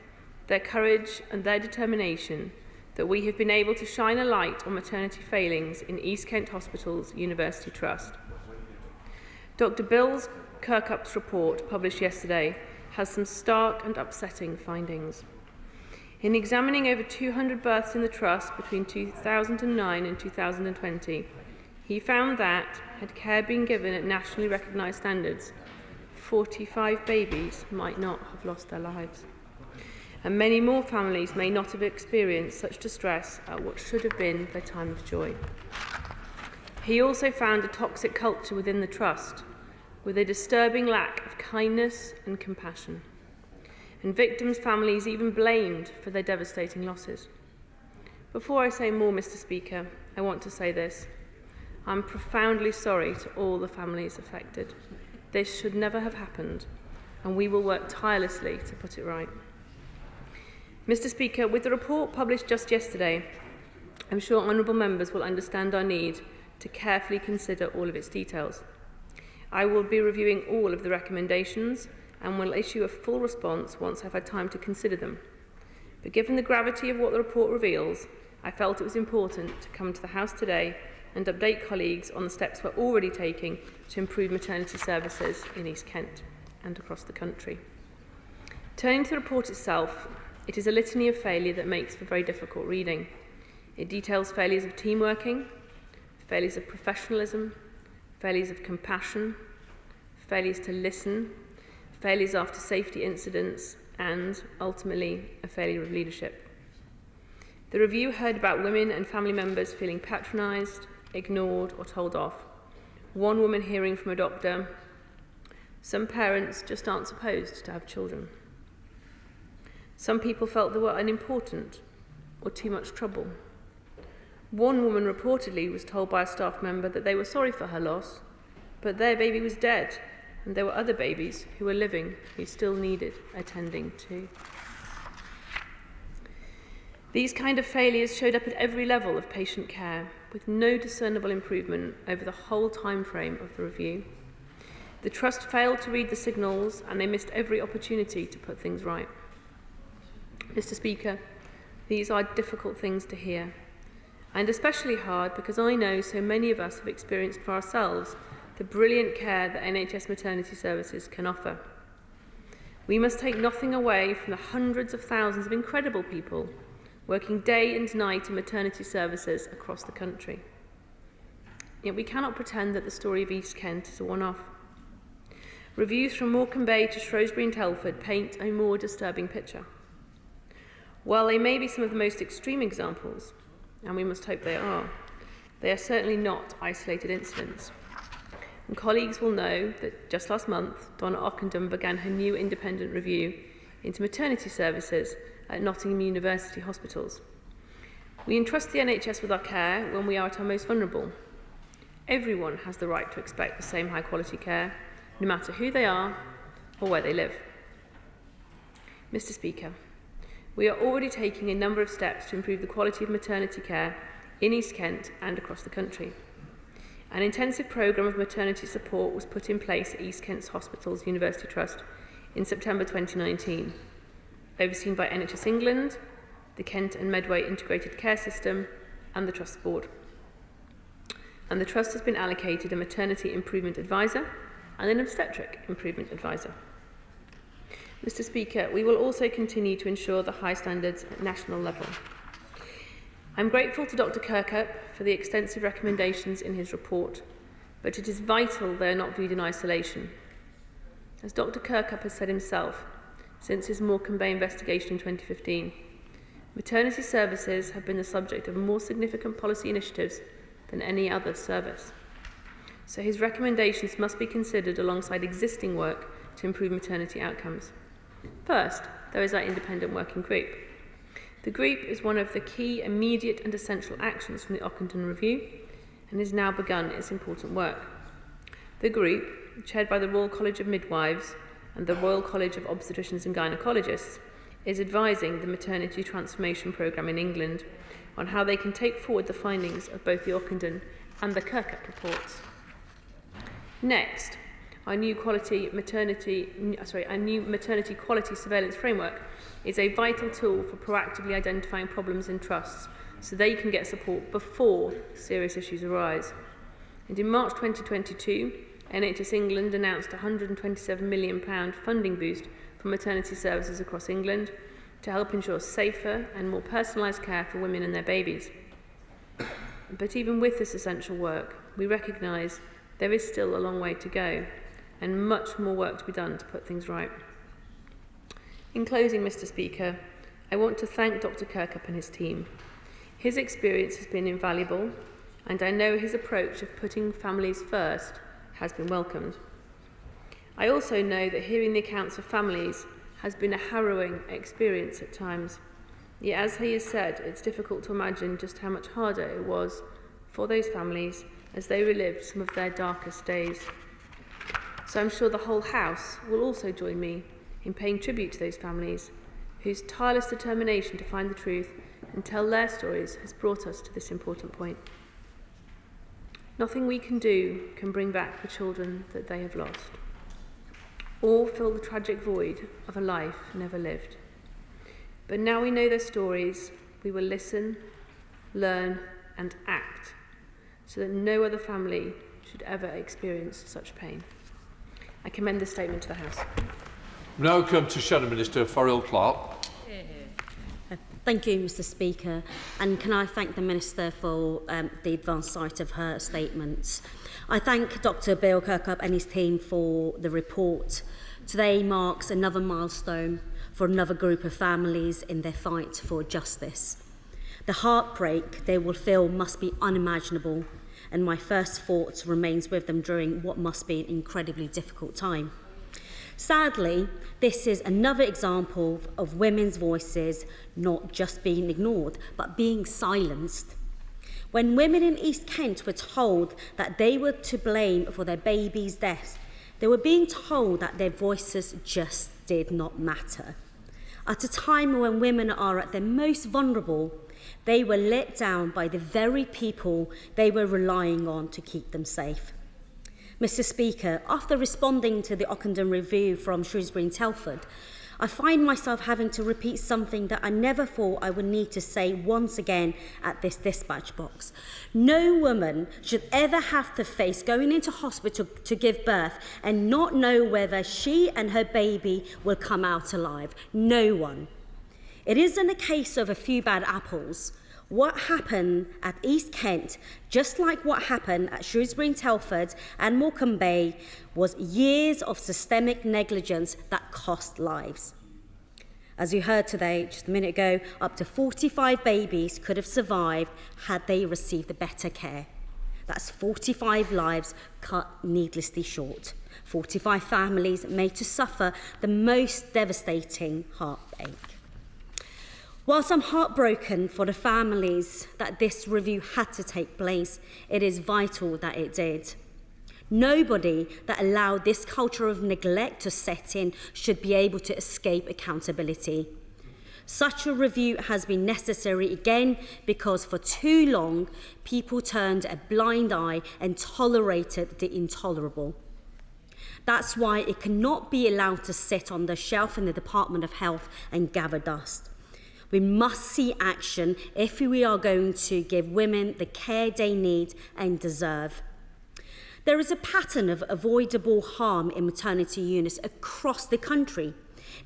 their courage and their determination, that we have been able to shine a light on maternity failings in East Kent Hospital's University Trust. Dr. Bill Kirkup's report, published yesterday, has some stark and upsetting findings. In examining over 200 births in the Trust between 2009 and 2020, he found that, had care been given at nationally recognised standards, 45 babies might not have lost their lives. And many more families may not have experienced such distress at what should have been their time of joy. He also found a toxic culture within the Trust, with a disturbing lack of kindness and compassion, and victims' families even blamed for their devastating losses. Before I say more, Mr. Speaker, I want to say this. I'm profoundly sorry to all the families affected. This should never have happened, and we will work tirelessly to put it right. Mr. Speaker, with the report published just yesterday, I'm sure honourable members will understand our need to carefully consider all of its details. I will be reviewing all of the recommendations and will issue a full response once I've had time to consider them. But given the gravity of what the report reveals, I felt it was important to come to the House today and update colleagues on the steps we're already taking to improve maternity services in East Kent and across the country. Turning to the report itself, it is a litany of failure that makes for very difficult reading. It details failures of team working, failures of professionalism, failures of compassion, failures to listen, failures after safety incidents, and, ultimately, a failure of leadership. The review heard about women and family members feeling patronised, ignored or told off. One woman hearing from a doctor, some parents just aren't supposed to have children. Some people felt they were unimportant or too much trouble. One woman reportedly was told by a staff member that they were sorry for her loss, but their baby was dead, and there were other babies who were living who still needed attending to. These kind of failures showed up at every level of patient care, with no discernible improvement over the whole time frame of the review. The Trust failed to read the signals, and they missed every opportunity to put things right. Mr. Speaker, these are difficult things to hear, and especially hard because I know so many of us have experienced for ourselves the brilliant care that NHS maternity services can offer. We must take nothing away from the hundreds of thousands of incredible people working day and night in maternity services across the country. Yet we cannot pretend that the story of East Kent is a one-off. Reviews from Morecambe Bay to Shrewsbury and Telford paint a more disturbing picture. While they may be some of the most extreme examples, and we must hope they are certainly not isolated incidents. And colleagues will know that just last month, Donna Ockendon began her new independent review into maternity services at Nottingham University hospitals. We entrust the NHS with our care when we are at our most vulnerable. Everyone has the right to expect the same high quality care, no matter who they are or where they live. Mr. Speaker, we are already taking a number of steps to improve the quality of maternity care in East Kent and across the country. An intensive programme of maternity support was put in place at East Kent's Hospitals University Trust in September 2019, overseen by NHS England, the Kent and Medway Integrated Care System and the Trust Board. And the Trust has been allocated a maternity improvement advisor and an obstetric improvement advisor. Mr. Speaker, we will also continue to ensure the high standards at national level. I'm grateful to Dr. Kirkup for the extensive recommendations in his report, but it is vital they are not viewed in isolation. As Dr. Kirkup has said himself, since his Morecambe Bay investigation in 2015, maternity services have been the subject of more significant policy initiatives than any other service. So his recommendations must be considered alongside existing work to improve maternity outcomes. First, there is our independent working group. The group is one of the key immediate and essential actions from the Ockendon Review and has now begun its important work. The group, chaired by the Royal College of Midwives and the Royal College of Obstetricians and Gynaecologists, is advising the Maternity Transformation Programme in England on how they can take forward the findings of both the Ockendon and the Kirkup reports. Next, our new maternity quality surveillance framework is a vital tool for proactively identifying problems in trusts so they can get support before serious issues arise. And in March 2022, NHS England announced a £127 million funding boost for maternity services across England to help ensure safer and more personalised care for women and their babies. But even with this essential work, we recognise there is still a long way to go and much more work to be done to put things right. In closing, Mr. Speaker, I want to thank Dr. Kirkup and his team. His experience has been invaluable, and I know his approach of putting families first has been welcomed. I also know that hearing the accounts of families has been a harrowing experience at times. Yet, as he has said, it's difficult to imagine just how much harder it was for those families as they relived some of their darkest days. So I'm sure the whole House will also join me in paying tribute to those families whose tireless determination to find the truth and tell their stories has brought us to this important point. Nothing we can do can bring back the children that they have lost. All fill the tragic void of a life never lived. But now we know their stories, we will listen, learn and act so that no other family should ever experience such pain. I commend this statement to the House. Now come to Shadow Minister Farrell Clark. Thank you, Mr Speaker, and can I thank the Minister for the advance sight of her statements. I thank Dr Bill Kirkup and his team for the report. Today marks another milestone for another group of families in their fight for justice. The heartbreak they will feel must be unimaginable, and my first thought remains with them during what must be an incredibly difficult time. Sadly, this is another example of women's voices not just being ignored, but being silenced. When women in East Kent were told that they were to blame for their baby's death, they were being told that their voices just did not matter. At a time when women are at their most vulnerable, they were let down by the very people they were relying on to keep them safe. Mr Speaker, after responding to the Ockenden review from Shrewsbury and Telford, I find myself having to repeat something that I never thought I would need to say once again at this dispatch box. No woman should ever have to face going into hospital to give birth and not know whether she and her baby will come out alive. No one. It isn't a case of a few bad apples. What happened at East Kent, just like what happened at Shrewsbury and Telford and Morecambe Bay, was years of systemic negligence that cost lives. As you heard today, just a minute ago, up to 45 babies could have survived had they received better care. That's 45 lives cut needlessly short. 45 families made to suffer the most devastating heartache. Whilst I'm heartbroken for the families that this review had to take place, it is vital that it did. Nobody that allowed this culture of neglect to set in should be able to escape accountability. Such a review has been necessary again because for too long people turned a blind eye and tolerated the intolerable. That's why it cannot be allowed to sit on the shelf in the Department of Health and gather dust. We must see action if we are going to give women the care they need and deserve. There is a pattern of avoidable harm in maternity units across the country.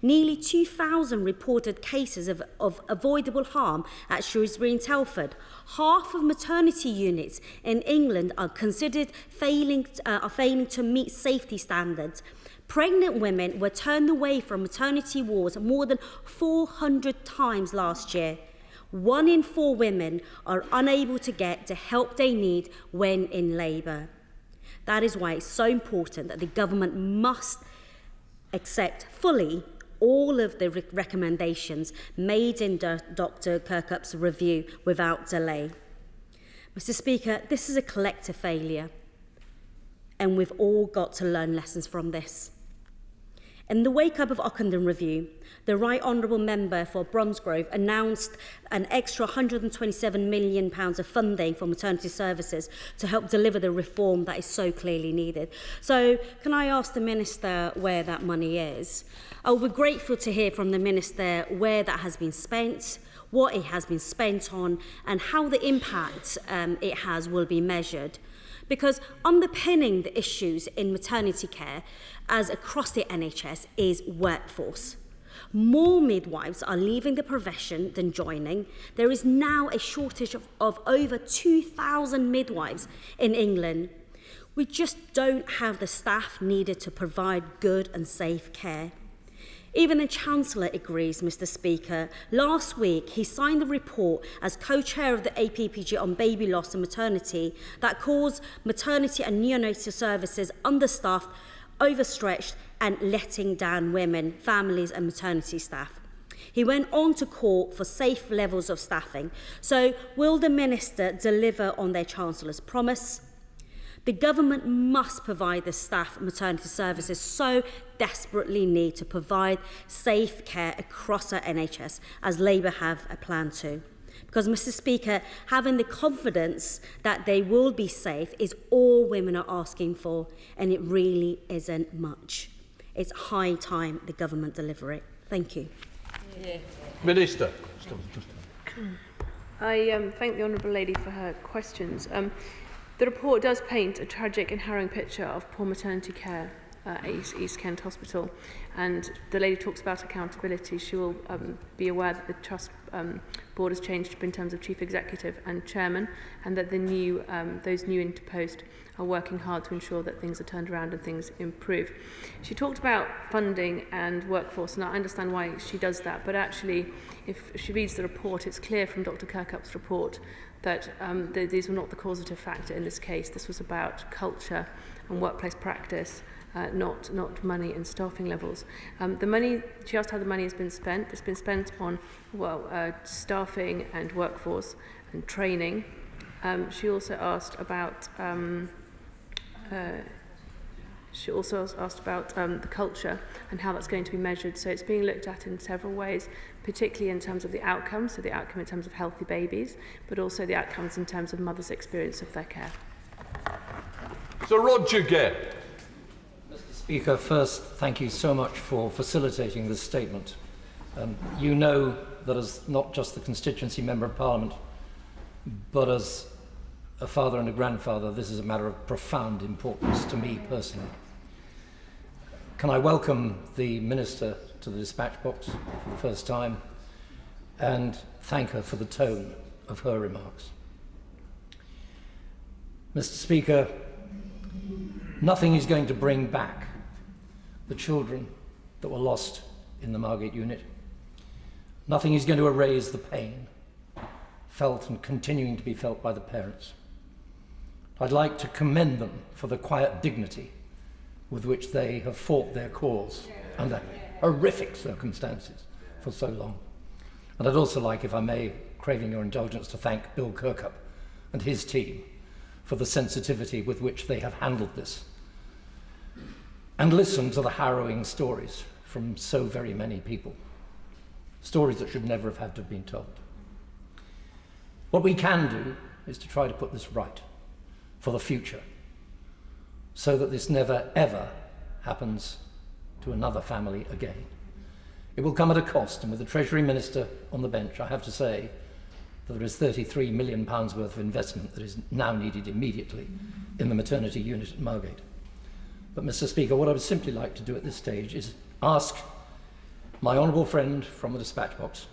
Nearly 2,000 reported cases of avoidable harm at Shrewsbury and Telford. Half of maternity units in England are considered failing to meet safety standards. Pregnant women were turned away from maternity wards more than 400 times last year. 1 in 4 women are unable to get the help they need when in labour. That is why it's so important that the government must accept fully all of the recommendations made in Dr. Kirkup's review without delay. Mr. Speaker, this is a collective failure, and we've all got to learn lessons from this. In the wake-up of Ockenden Review, the Right Honourable Member for Bromsgrove announced an extra £127 million of funding for maternity services to help deliver the reform that is so clearly needed. So, can I ask the Minister where that money is? We're grateful to hear from the Minister where that has been spent, what it has been spent on, and how the impact it has will be measured. Because underpinning the issues in maternity care as across the NHS is workforce. More midwives are leaving the profession than joining. There is now a shortage of over 2,000 midwives in England. We just don't have the staff needed to provide good and safe care. Even the Chancellor agrees, Mr. Speaker. Last week, he signed the report as co-chair of the APPG on baby loss and maternity that calls maternity and neonatal services understaffed, overstretched and letting down women, families and maternity staff. He went on to call for safe levels of staffing. So will the Minister deliver on their Chancellor's promise? The government must provide the staff maternity services so desperately need to provide safe care across our NHS, as Labour have a plan to. Because, Mr. Speaker, having the confidence that they will be safe is all women are asking for, and it really isn't much. It's high time the government deliver it. Thank you. Minister. I thank the Honourable Lady for her questions. The report does paint a tragic and harrowing picture of poor maternity care at East Kent Hospital, and the lady talks about accountability. She will be aware that the Trust board has changed in terms of chief executive and chairman, and that the new those new into post are working hard to ensure that things are turned around and things improve. She talked about funding and workforce, and I understand why she does that, but actually if she reads the report, it's clear from Dr. Kirkup's report that these were not the causative factor in this case. This was about culture and workplace practice, not money and staffing levels. The money, she asked how the money has been spent. It's been spent on, staffing and workforce and training. She also asked about the culture and how that's going to be measured. So it's being looked at in several ways, particularly in terms of the outcomes, so the outcome in terms of healthy babies, but also the outcomes in terms of mothers' experience of their care. So Roger Gay. Mr. Speaker, first, thank you so much for facilitating this statement. You know that as not just the constituency member of Parliament, but as a father and a grandfather, this is a matter of profound importance to me personally. Can I welcome the Minister to the dispatch box for the first time and thank her for the tone of her remarks. Mr. Speaker, nothing is going to bring back the children that were lost in the Margate unit. Nothing is going to erase the pain felt and continuing to be felt by the parents. I'd like to commend them for the quiet dignity with which they have fought their cause under horrific circumstances for so long. And I'd also like, if I may, craving your indulgence, to thank Bill Kirkup and his team for the sensitivity with which they have handled this and listened to the harrowing stories from so very many people, stories that should never have had to have been told. What we can do is to try to put this right for the future, so that this never ever happens to another family again. It will come at a cost, and with the Treasury Minister on the bench, I have to say that there is £33 million worth of investment that is now needed immediately in the maternity unit at Margate. But, Mr. Speaker, what I would simply like to do at this stage is ask my honourable friend from the dispatch box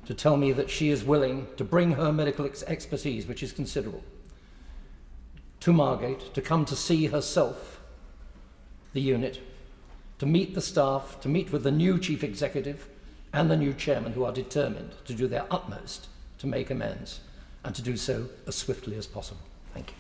to tell me that she is willing to bring her medical expertise, which is considerable, to Margate, to come to see herself the unit, to meet the staff, to meet with the new chief executive and the new chairman, who are determined to do their utmost to make amends and to do so as swiftly as possible. Thank you.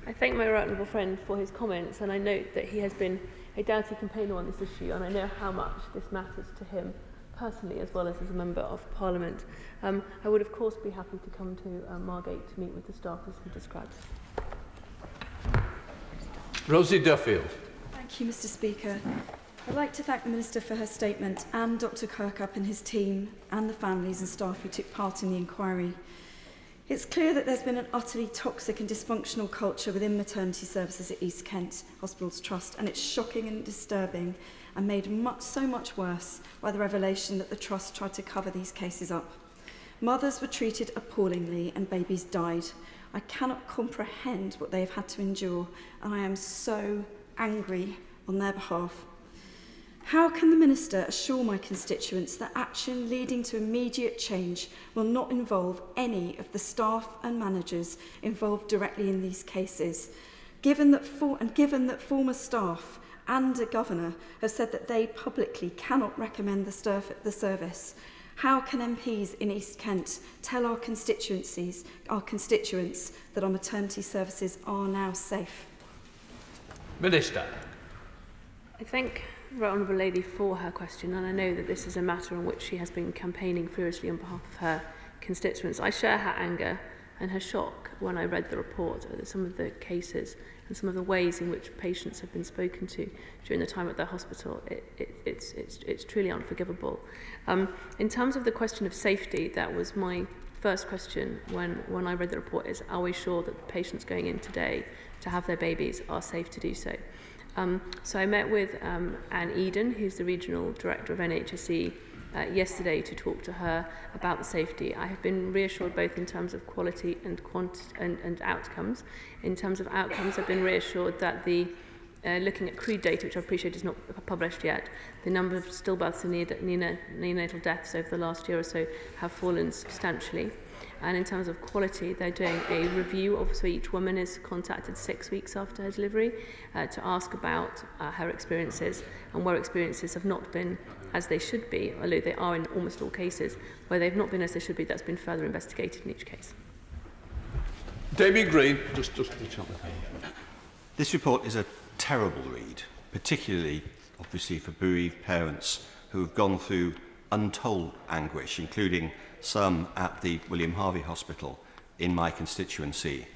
I thank my right honourable friend for his comments, and I note that he has been a doughty campaigner on this issue, and I know how much this matters to him personally as well as a member of Parliament. I would of course be happy to come to Margate to meet with the staff as he describes. Rosie Duffield. Thank you, Mr. Speaker. I'd like to thank the Minister for her statement, and Dr. Kirkup and his team and the families and staff who took part in the inquiry. It's clear that there's been an utterly toxic and dysfunctional culture within maternity services at East Kent Hospitals Trust, and it's shocking and disturbing and made so much worse by the revelation that the Trust tried to cover these cases up. Mothers were treated appallingly and babies died. I cannot comprehend what they have had to endure, and I am so angry on their behalf. How can the Minister assure my constituents that action leading to immediate change will not involve any of the staff and managers involved directly in these cases, given that former staff and a governor have said that they publicly cannot recommend the service? How can MPs in East Kent tell our constituents that our maternity services are now safe? Minister. I thank the Right Honourable Lady for her question, and I know that this is a matter on which she has been campaigning furiously on behalf of her constituents. I share her anger and her shock when I read the report at some of the cases and some of the ways in which patients have been spoken to during the time at their hospital, it's truly unforgivable. In terms of the question of safety, that was my first question when I read the report, is are we sure that the patients going in today to have their babies are safe to do so? So I met with Anne Eden, who's the Regional Director of NHSE, yesterday to talk to her about the safety. I have been reassured both in terms of quality and outcomes. In terms of outcomes, I've been reassured that the looking at crude data, which I appreciate is not published yet, the number of stillbirths and neonatal deaths over the last year or so have fallen substantially. And in terms of quality, they're doing a review of, so each woman is contacted 6 weeks after her delivery to ask about her experiences, and where experiences have not been as they should be, although they are in almost all cases, where they've not been as they should be, that's been further investigated in each case. Damien Green, just This report is a terrible read, particularly, obviously, for bereaved parents who have gone through untold anguish, including some at the William Harvey Hospital in my constituency.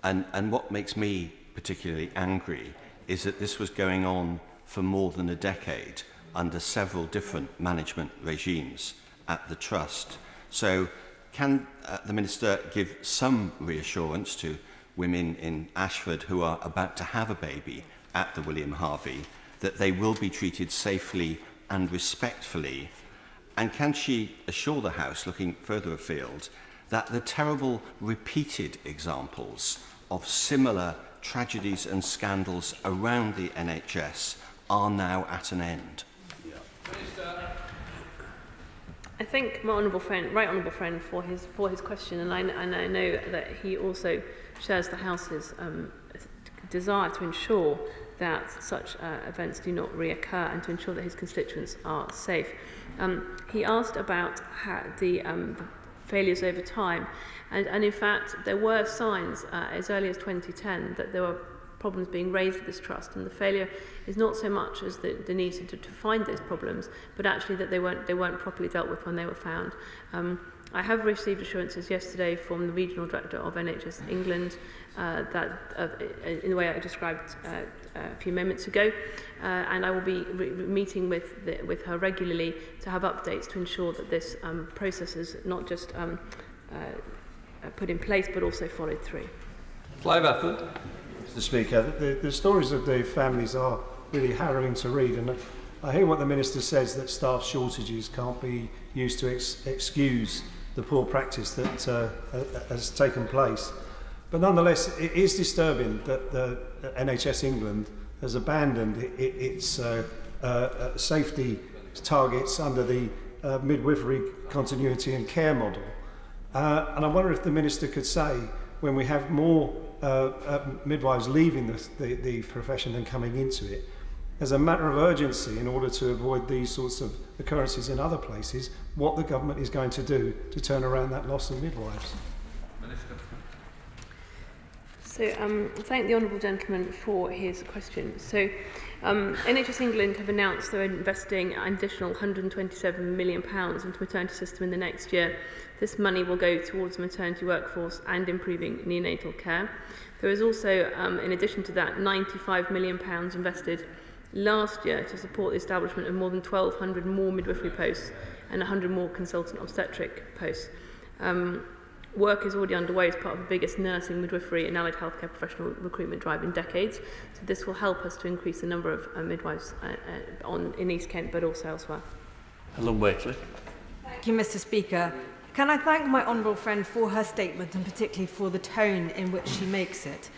And what makes me particularly angry is that this was going on for more than a decade under several different management regimes at the Trust. So can the Minister give some reassurance to women in Ashford who are about to have a baby at the William Harvey that they will be treated safely and respectfully? And can she assure the House, looking further afield, that the terrible repeated examples of similar tragedies and scandals around the NHS are now at an end? I thank my honourable friend, right honourable friend, for his question, and I know that he also shares the House's desire to ensure that such events do not reoccur and to ensure that his constituents are safe. He asked about the failures over time, and in fact there were signs as early as 2010 that there were problems being raised with this trust, and the failure is not so much as the need to find those problems, but actually that they weren't properly dealt with when they were found. I have received assurances yesterday from the Regional Director of NHS England that in the way I described a few moments ago, and I will be meeting with her regularly to have updates to ensure that this process is not just put in place but also followed through. Clive Efford. Mr. Speaker, the stories of the families are really harrowing to read, and I hear what the Minister says, that staff shortages can't be used to excuse the poor practice that has taken place. But nonetheless, it is disturbing that the NHS England has abandoned its safety targets under the midwifery continuity and care model. And I wonder if the Minister could say, when we have more midwives leaving the profession than coming into it, as a matter of urgency, in order to avoid these sorts of occurrences in other places, what the government is going to do to turn around that loss of midwives. So thank the honourable gentleman for his question. So NHS England have announced they're investing an additional £127 million into the maternity system in the next year. This money will go towards the maternity workforce and improving neonatal care. There is also, in addition to that, £95 million invested last year to support the establishment of more than 1,200 more midwifery posts and 100 more consultant obstetric posts. Work is already underway as part of the biggest nursing, midwifery and allied healthcare professional recruitment drive in decades. So this will help us to increase the number of midwives in East Kent, but also elsewhere. Helen Waitley. Thank you, Mr. Speaker. Can I thank my honourable friend for her statement, and particularly for the tone in which she makes it.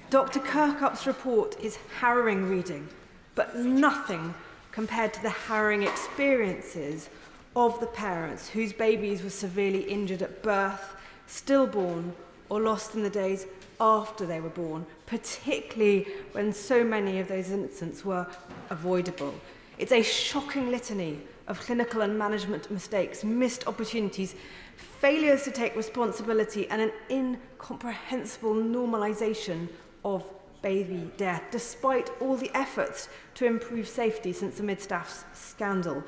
Dr. Kirkup's report is harrowing reading, but nothing compared to the harrowing experiences of the parents whose babies were severely injured at birth, stillborn, or lost in the days after they were born, particularly when so many of those incidents were avoidable. It's a shocking litany of clinical and management mistakes, missed opportunities, failures to take responsibility, and an incomprehensible normalisation of baby death, despite all the efforts to improve safety since the mid-staff's scandal.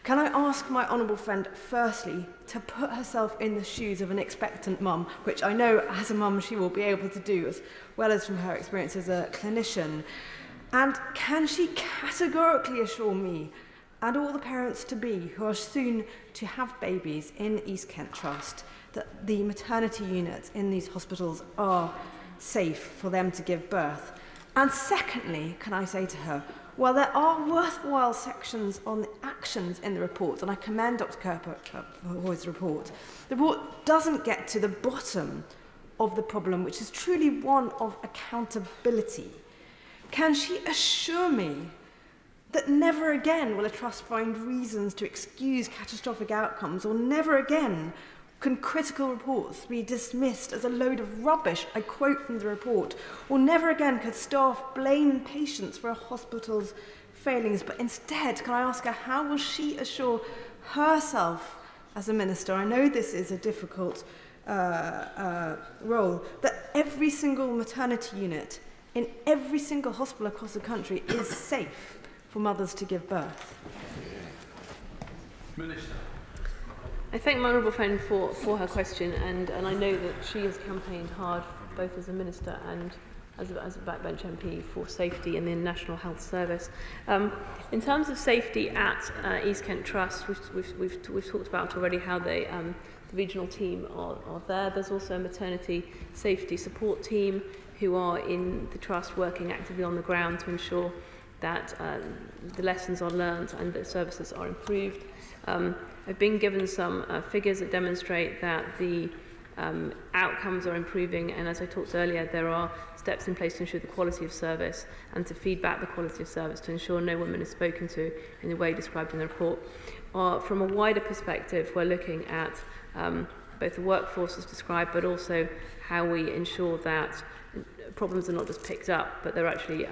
Can I ask my honourable friend, firstly, to put herself in the shoes of an expectant mum, which I know as a mum she will be able to do, as well as from her experience as a clinician. And can she categorically assure me and all the parents-to-be who are soon to have babies in East Kent Trust that the maternity units in these hospitals are safe for them to give birth? And secondly, can I say to her, well, there are worthwhile sections on the actions in the report, and I commend Dr. Kirkhope for his report. The report doesn't get to the bottom of the problem, which is truly one of accountability. Can she assure me that never again will a trust find reasons to excuse catastrophic outcomes, or never again can critical reports be dismissed as a load of rubbish, I quote from the report, or never again could staff blame patients for a hospital's failings, but instead, can I ask her, how will she assure herself as a minister, I know this is a difficult role, that every single maternity unit in every single hospital across the country is safe for mothers to give birth? Minister. I thank my honourable friend for her question, and I know that she has campaigned hard, both as a minister and as a backbench MP, for safety in the National Health Service. In terms of safety at East Kent Trust, we've talked about already how the regional team are there. There's also a maternity safety support team who are in the trust working actively on the ground to ensure that the lessons are learned and the services are improved. I've been given some figures that demonstrate that the outcomes are improving, and as I talked earlier, there are steps in place to ensure the quality of service and to feed back the quality of service to ensure no woman is spoken to in the way described in the report. From a wider perspective, we're looking at both the workforce as described, but also how we ensure that problems are not just picked up, but they're actually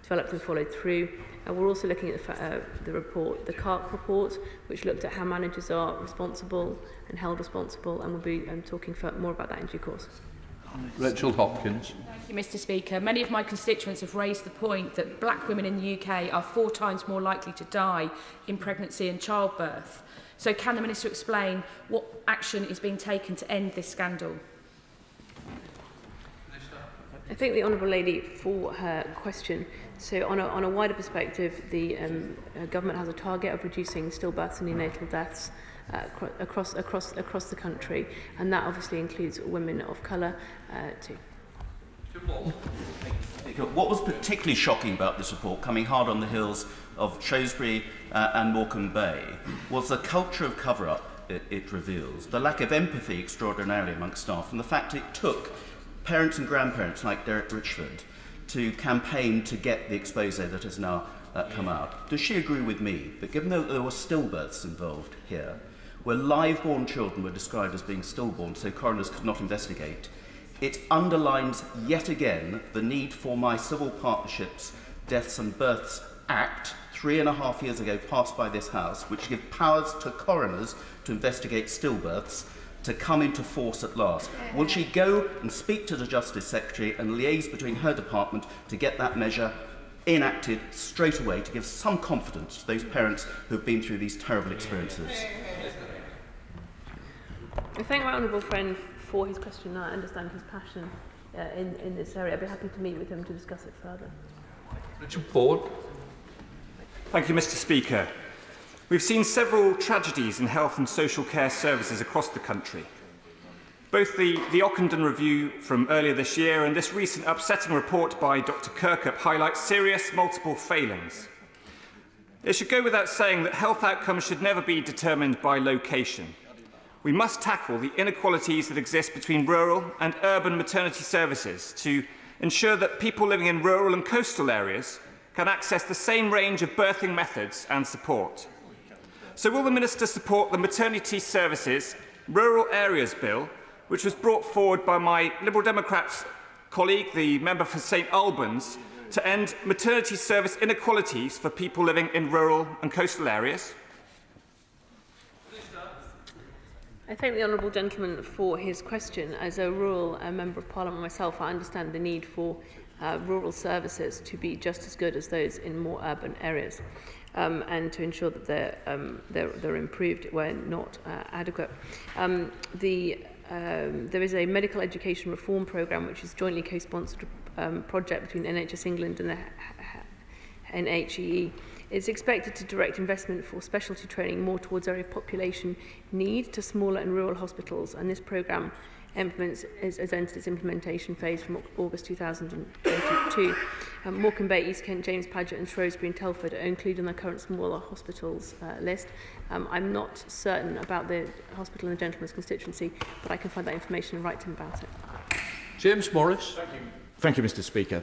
developed and followed through. We're also looking at the report, the CARC report, which looked at how managers are responsible and held responsible, and we'll be talking more about that in due course. Rachel Hopkins. Thank you, Mr. Speaker. Many of my constituents have raised the point that black women in the UK are 4 times more likely to die in pregnancy and childbirth. So can the Minister explain what action is being taken to end this scandal? I thank the Honourable Lady for her question. So on a wider perspective, the government has a target of reducing stillbirths and neonatal deaths across the country, and that obviously includes women of colour too. What was particularly shocking about this report, coming hard on the heels of Shrewsbury and Morecambe Bay, was the culture of cover-up it reveals, the lack of empathy extraordinarily amongst staff, and the fact it took parents and grandparents like Derek Richford to campaign to get the expose that has now come out. Does she agree with me that given that there were stillbirths involved here, where live-born children were described as being stillborn so coroners could not investigate, it underlines yet again the need for my Civil Partnerships, Deaths and Births Act, 3.5 years ago passed by this House, which give powers to coroners to investigate stillbirths, to come into force at last. Will she go and speak to the Justice Secretary and liaise between her department to get that measure enacted straight away to give some confidence to those parents who have been through these terrible experiences? I thank my honourable friend for his question. I understand his passion in this area. I'd be happy to meet with him to discuss it further. Richard Ford. Thank you, Mr. Speaker. We've seen several tragedies in health and social care services across the country. Both the Ockenden review from earlier this year and this recent upsetting report by Dr. Kirkhope highlight serious multiple failings. It should go without saying that health outcomes should never be determined by location. We must tackle the inequalities that exist between rural and urban maternity services to ensure that people living in rural and coastal areas can access the same range of birthing methods and support. So will the Minister support the Maternity Services Rural Areas Bill, which was brought forward by my Liberal Democrats colleague, the member for St Albans, to end maternity service inequalities for people living in rural and coastal areas? I thank the honourable gentleman for his question. As a rural member of Parliament myself, I understand the need for rural services to be just as good as those in more urban areas. and to ensure that they're improved where not adequate. There is a medical education reform programme which is jointly co-sponsored project between NHS England and the NHEE. It's expected to direct investment for specialty training more towards area of population need to smaller and rural hospitals, and this programme has entered its implementation phase from August 2022. Morecambe Bay, East Kent, James Paget and Shrewsbury and Telford are included in the current smaller hospitals list. I'm not certain about the hospital in the gentleman's constituency, but I can find that information and write to him about it. James Morris. Thank you, Mr. Speaker.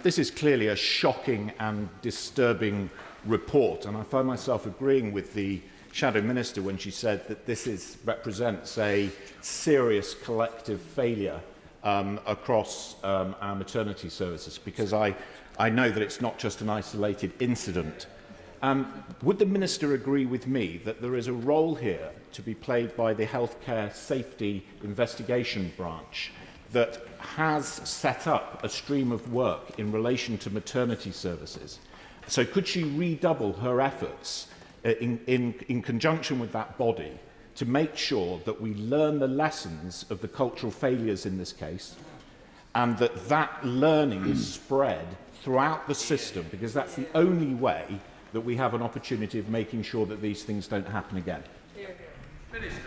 This is clearly a shocking and disturbing report, and I find myself agreeing with the Shadow Minister when she said that this represents a serious collective failure across our maternity services, because I know that it's not just an isolated incident. Would the Minister agree with me that there is a role here to be played by the Healthcare Safety Investigation Branch that has set up a stream of work in relation to maternity services? So could she redouble her efforts in conjunction with that body to make sure that we learn the lessons of the cultural failures in this case, and that learning is spread throughout the system, because that's the only way that we have an opportunity of making sure that these things don't happen again? Minister.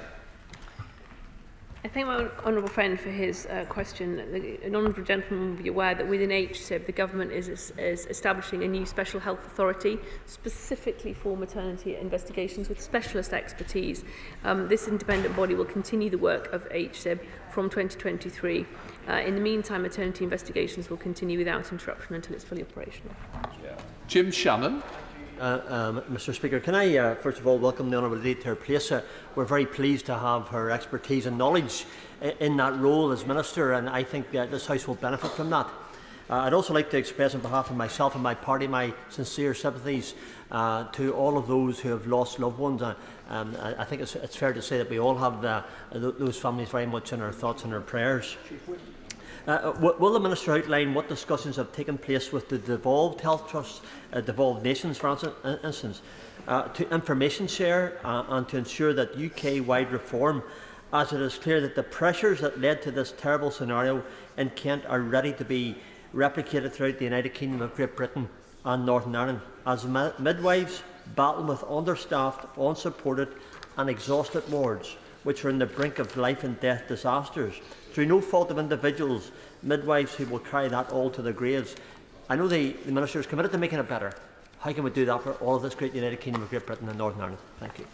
I thank my honourable friend for his question. An honourable gentleman will be aware that within HSIB, the government is establishing a new special health authority specifically for maternity investigations with specialist expertise. This independent body will continue the work of HSIB from 2023. In the meantime, maternity investigations will continue without interruption until it's fully operational. Jim Shannon. Mr. Speaker, can I first of all welcome the Honourable Lady to her place. We're very pleased to have her expertise and knowledge in that role as Minister, and I think this House will benefit from that. I'd also like to express on behalf of myself and my party my sincere sympathies to all of those who have lost loved ones. I think it's fair to say that we all have those families very much in our thoughts and our prayers. Will the Minister outline what discussions have taken place with the devolved health trusts, devolved nations for instance, to information share and to ensure that UK-wide reform, as it is clear that the pressures that led to this terrible scenario in Kent are ready to be replicated throughout the United Kingdom of Great Britain and Northern Ireland, as midwives battle with understaffed, unsupported and exhausted wards, which are on the brink of life and death disasters, through no fault of individuals, midwives who will carry that all to their graves. I know the Minister is committed to making it better. How can we do that for all of this great United Kingdom of Great Britain and Northern Ireland? Thank you.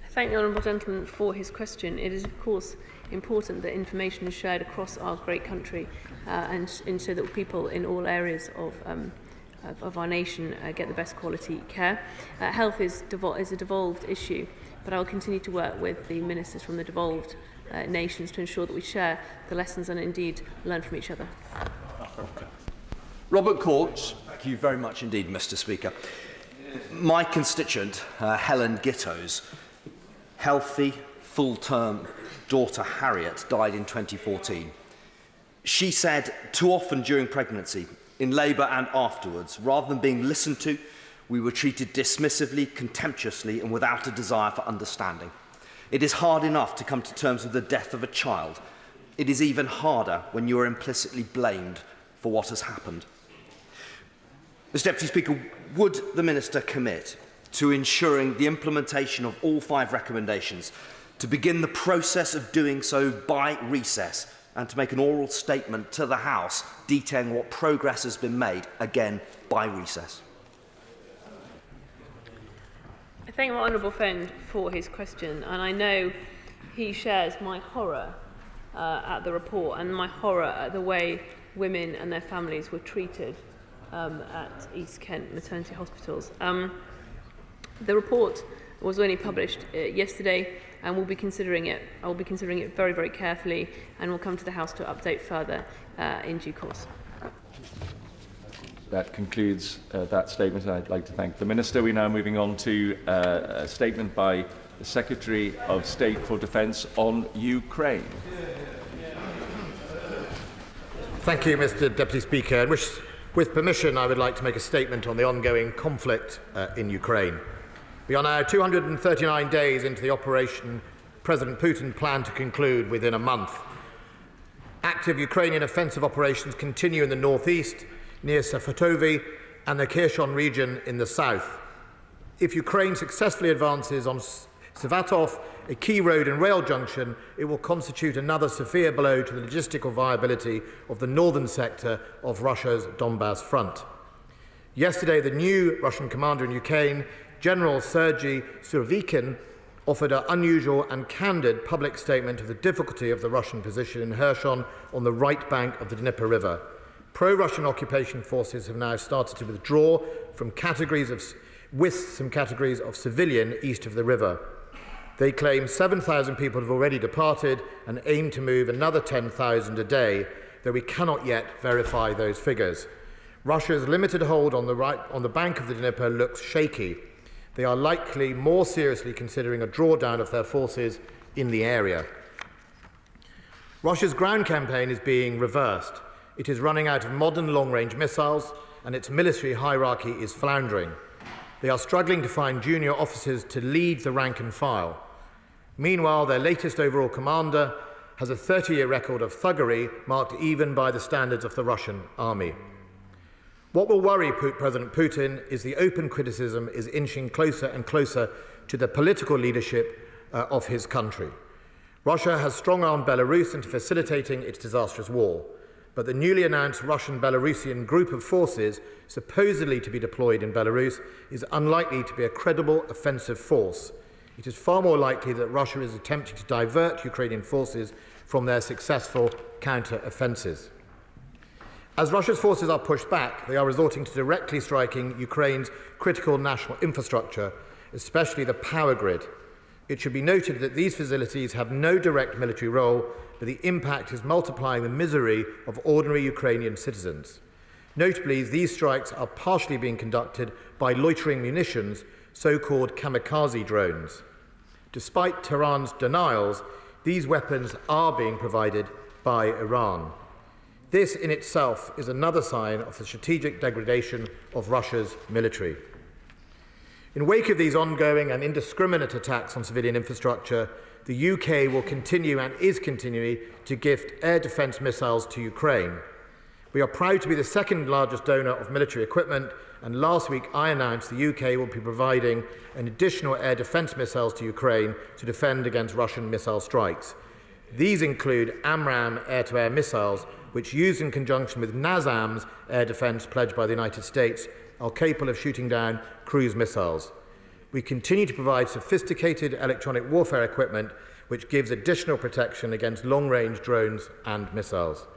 I thank the honourable gentleman for his question. It is, of course, important that information is shared across our great country and so that people in all areas of our nation get the best quality care. Health is a devolved issue, but I will continue to work with the ministers from the devolved nations to ensure that we share the lessons and indeed learn from each other. Robert Courts. Thank you very much indeed, Mr. Speaker. My constituent, Helen Gitto's healthy, full-term daughter Harriet died in 2014. She said too often during pregnancy, in labour and afterwards, rather than being listened to, we were treated dismissively, contemptuously and without a desire for understanding. It is hard enough to come to terms with the death of a child. It is even harder when you are implicitly blamed for what has happened. Mr. Deputy Speaker, would the Minister commit to ensuring the implementation of all 5 recommendations, to begin the process of doing so by recess, and to make an oral statement to the House detailing what progress has been made, again, by recess? I thank my honourable friend for his question, and I know he shares my horror at the report and my horror at the way women and their families were treated at East Kent maternity hospitals. The report was only published yesterday, and we'll be considering it. I will be considering it very, very carefully, and we'll come to the House to update further in due course. That concludes that statement, and I'd like to thank the Minister. We're now moving on to a statement by the Secretary of State for Defence on Ukraine. Thank you, Mr. Deputy Speaker. I wish With permission, I would like to make a statement on the ongoing conflict in Ukraine. We are now 239 days into the operation President Putin planned to conclude within a month. Active Ukrainian offensive operations continue in the northeast, near Sefatovi, and the Kherson region in the south. If Ukraine successfully advances on Svatov, a key road and rail junction, it will constitute another severe blow to the logistical viability of the northern sector of Russia's Donbas front. Yesterday, the new Russian commander in Ukraine, General Sergei Surovikin, offered an unusual and candid public statement of the difficulty of the Russian position in Kherson on the right bank of the Dnieper River. Pro-Russian occupation forces have now started to withdraw from with some categories of civilian east of the river. They claim 7,000 people have already departed and aim to move another 10,000 a day, though we cannot yet verify those figures. Russia's limited hold on the bank of the Dnieper looks shaky. They are likely more seriously considering a drawdown of their forces in the area. Russia's ground campaign is being reversed. It is running out of modern long-range missiles, and its military hierarchy is floundering. They are struggling to find junior officers to lead the rank and file. Meanwhile, their latest overall commander has a 30-year record of thuggery marked even by the standards of the Russian army. What will worry President Putin is the open criticism is inching closer and closer to the political leadership of his country. Russia has strong-armed Belarus into facilitating its disastrous war, but the newly announced Russian-Belarusian group of forces supposedly to be deployed in Belarus is unlikely to be a credible offensive force. It is far more likely that Russia is attempting to divert Ukrainian forces from their successful counter-offensives. As Russia's forces are pushed back, they are resorting to directly striking Ukraine's critical national infrastructure, especially the power grid. It should be noted that these facilities have no direct military role, but the impact is multiplying the misery of ordinary Ukrainian citizens. Notably, these strikes are partially being conducted by loitering munitions, so-called kamikaze drones. Despite Tehran's denials, these weapons are being provided by Iran. This in itself is another sign of the strategic degradation of Russia's military. In wake of these ongoing and indiscriminate attacks on civilian infrastructure, the UK will continue and is continuing to gift air defence missiles to Ukraine. We are proud to be the second largest donor of military equipment, and last week I announced the UK will be providing an additional air defence missiles to Ukraine to defend against Russian missile strikes. These include AMRAAM air-to-air missiles, which, used in conjunction with NASAM's air defence pledged by the United States, are capable of shooting down cruise missiles. We continue to provide sophisticated electronic warfare equipment, which gives additional protection against long-range drones and missiles.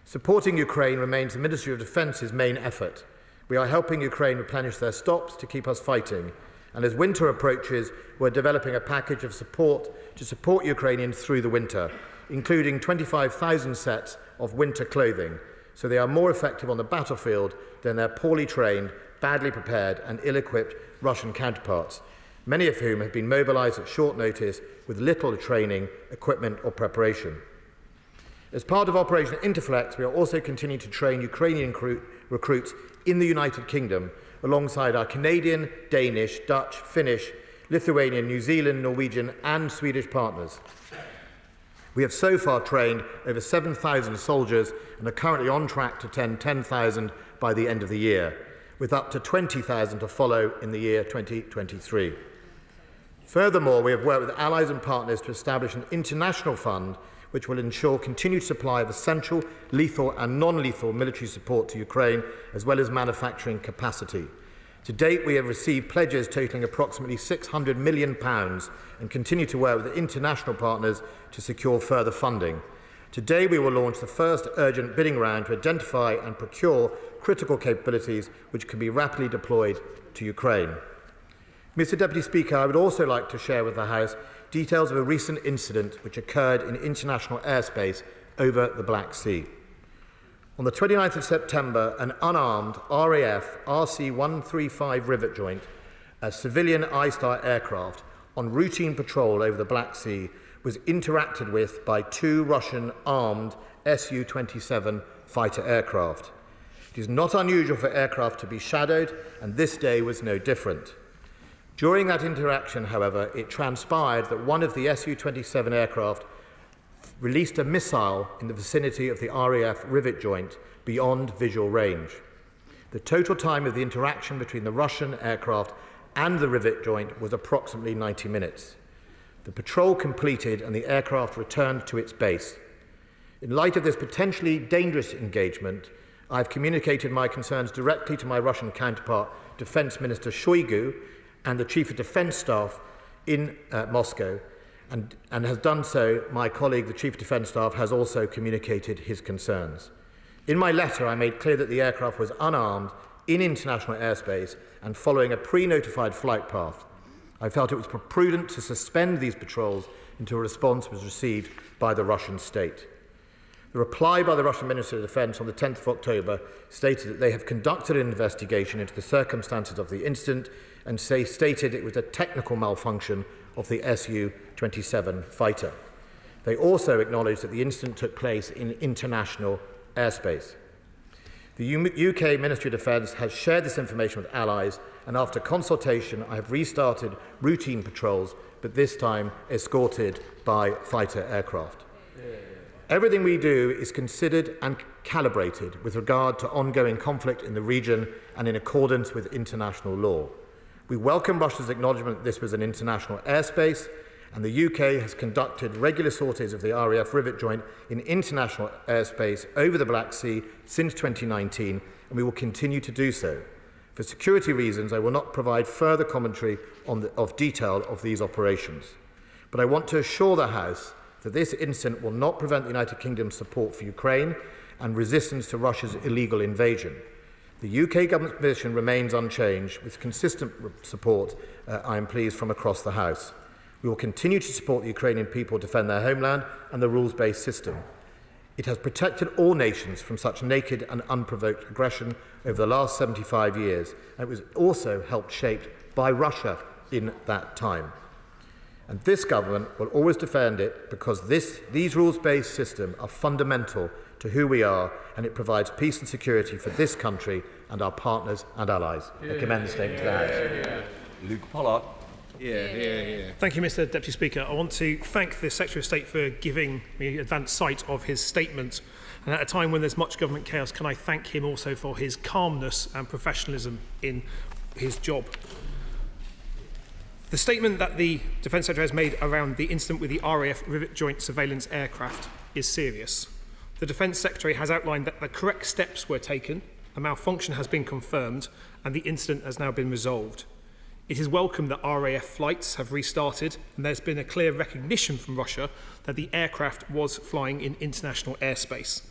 Supporting Ukraine remains the Ministry of Defence's main effort. We are helping Ukraine replenish their stocks to keep us fighting, and as winter approaches, we're developing a package of support to support Ukrainians through the winter, including 25,000 sets of winter clothing, so they are more effective on the battlefield than their poorly trained, badly prepared and ill-equipped Russian counterparts, many of whom have been mobilised at short notice with little training, equipment or preparation. As part of Operation Interflex, we are also continuing to train Ukrainian recruits in the United Kingdom alongside our Canadian, Danish, Dutch, Finnish, Lithuanian, New Zealand, Norwegian and Swedish partners. We have so far trained over 7,000 soldiers and are currently on track to 10,000 by the end of the year, with up to 20,000 to follow in the year 2023. Furthermore, we have worked with allies and partners to establish an international fund which will ensure continued supply of essential, lethal and non-lethal military support to Ukraine, as well as manufacturing capacity. To date, we have received pledges totaling approximately £600 million and continue to work with international partners to secure further funding. Today, we will launch the first urgent bidding round to identify and procure critical capabilities which can be rapidly deployed to Ukraine. Mr. Deputy Speaker, I would also like to share with the House details of a recent incident which occurred in international airspace over the Black Sea. On the 29th of September, an unarmed RAF RC-135 rivet joint, a civilian I-Star aircraft on routine patrol over the Black Sea, was interacted with by two Russian armed Su-27 fighter aircraft. It is not unusual for aircraft to be shadowed, and this day was no different. During that interaction, however, it transpired that one of the Su-27 aircraft released a missile in the vicinity of the RAF rivet joint beyond visual range. The total time of the interaction between the Russian aircraft and the rivet joint was approximately 90 minutes. The patrol completed and the aircraft returned to its base. In light of this potentially dangerous engagement, I have communicated my concerns directly to my Russian counterpart, Defence Minister Shoigu, and the Chief of Defence Staff in Moscow, and has done so. My colleague, the Chief of Defence Staff, has also communicated his concerns. In my letter, I made clear that the aircraft was unarmed in international airspace and following a pre-notified flight path. I felt it was prudent to suspend these patrols until a response was received by the Russian state. The reply by the Russian Ministry of Defence on the 10th of October stated that they have conducted an investigation into the circumstances of the incident and stated it was a technical malfunction of the Su-27 fighter. They also acknowledged that the incident took place in international airspace. The UK Ministry of Defence has shared this information with allies, and after consultation I have restarted routine patrols, but this time escorted by fighter aircraft. Everything we do is considered and calibrated with regard to ongoing conflict in the region and in accordance with international law. We welcome Russia's acknowledgement that this was an international airspace, and the UK has conducted regular sorties of the RAF rivet joint in international airspace over the Black Sea since 2019, and we will continue to do so. For security reasons, I will not provide further commentary of detail of these operations. But I want to assure the House that this incident will not prevent the United Kingdom's support for Ukraine and resistance to Russia's illegal invasion. The UK government's position remains unchanged, with consistent support, I am pleased, from across the House. We will continue to support the Ukrainian people defend their homeland and the rules-based system. It has protected all nations from such naked and unprovoked aggression over the last 75 years, and it was also helped shaped by Russia in that time. And this government will always defend it because these rules-based systems are fundamental to who we are, and it provides peace and security for this country and our partners and allies. I commend the statement to the House. Luke Pollard. Thank you, Mr. Deputy Speaker. I want to thank the Secretary of State for giving me advance sight of his statement. And at a time when there's much government chaos, can I thank him also for his calmness and professionalism in his job. The statement that the Defence Secretary has made around the incident with the RAF rivet joint surveillance aircraft is serious. The Defence Secretary has outlined that the correct steps were taken, a malfunction has been confirmed, and the incident has now been resolved. It is welcome that RAF flights have restarted, and there's been a clear recognition from Russia that the aircraft was flying in international airspace.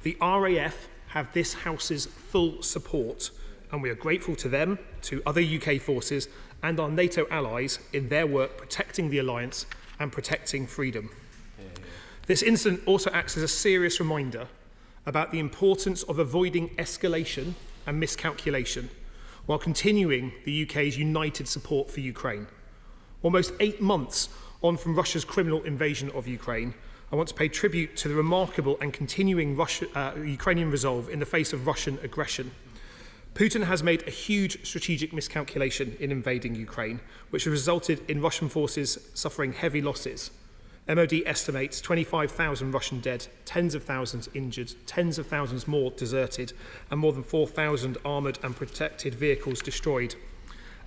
The RAF have this House's full support, and we are grateful to them, to other UK forces, and our NATO allies in their work protecting the alliance and protecting freedom. This incident also acts as a serious reminder about the importance of avoiding escalation and miscalculation while continuing the UK's united support for Ukraine. Almost 8 months on from Russia's criminal invasion of Ukraine, I want to pay tribute to the remarkable and continuing Ukrainian resolve in the face of Russian aggression. Putin has made a huge strategic miscalculation in invading Ukraine, which has resulted in Russian forces suffering heavy losses. MOD estimates 25,000 Russian dead, tens of thousands injured, tens of thousands more deserted, and more than 4,000 armoured and protected vehicles destroyed.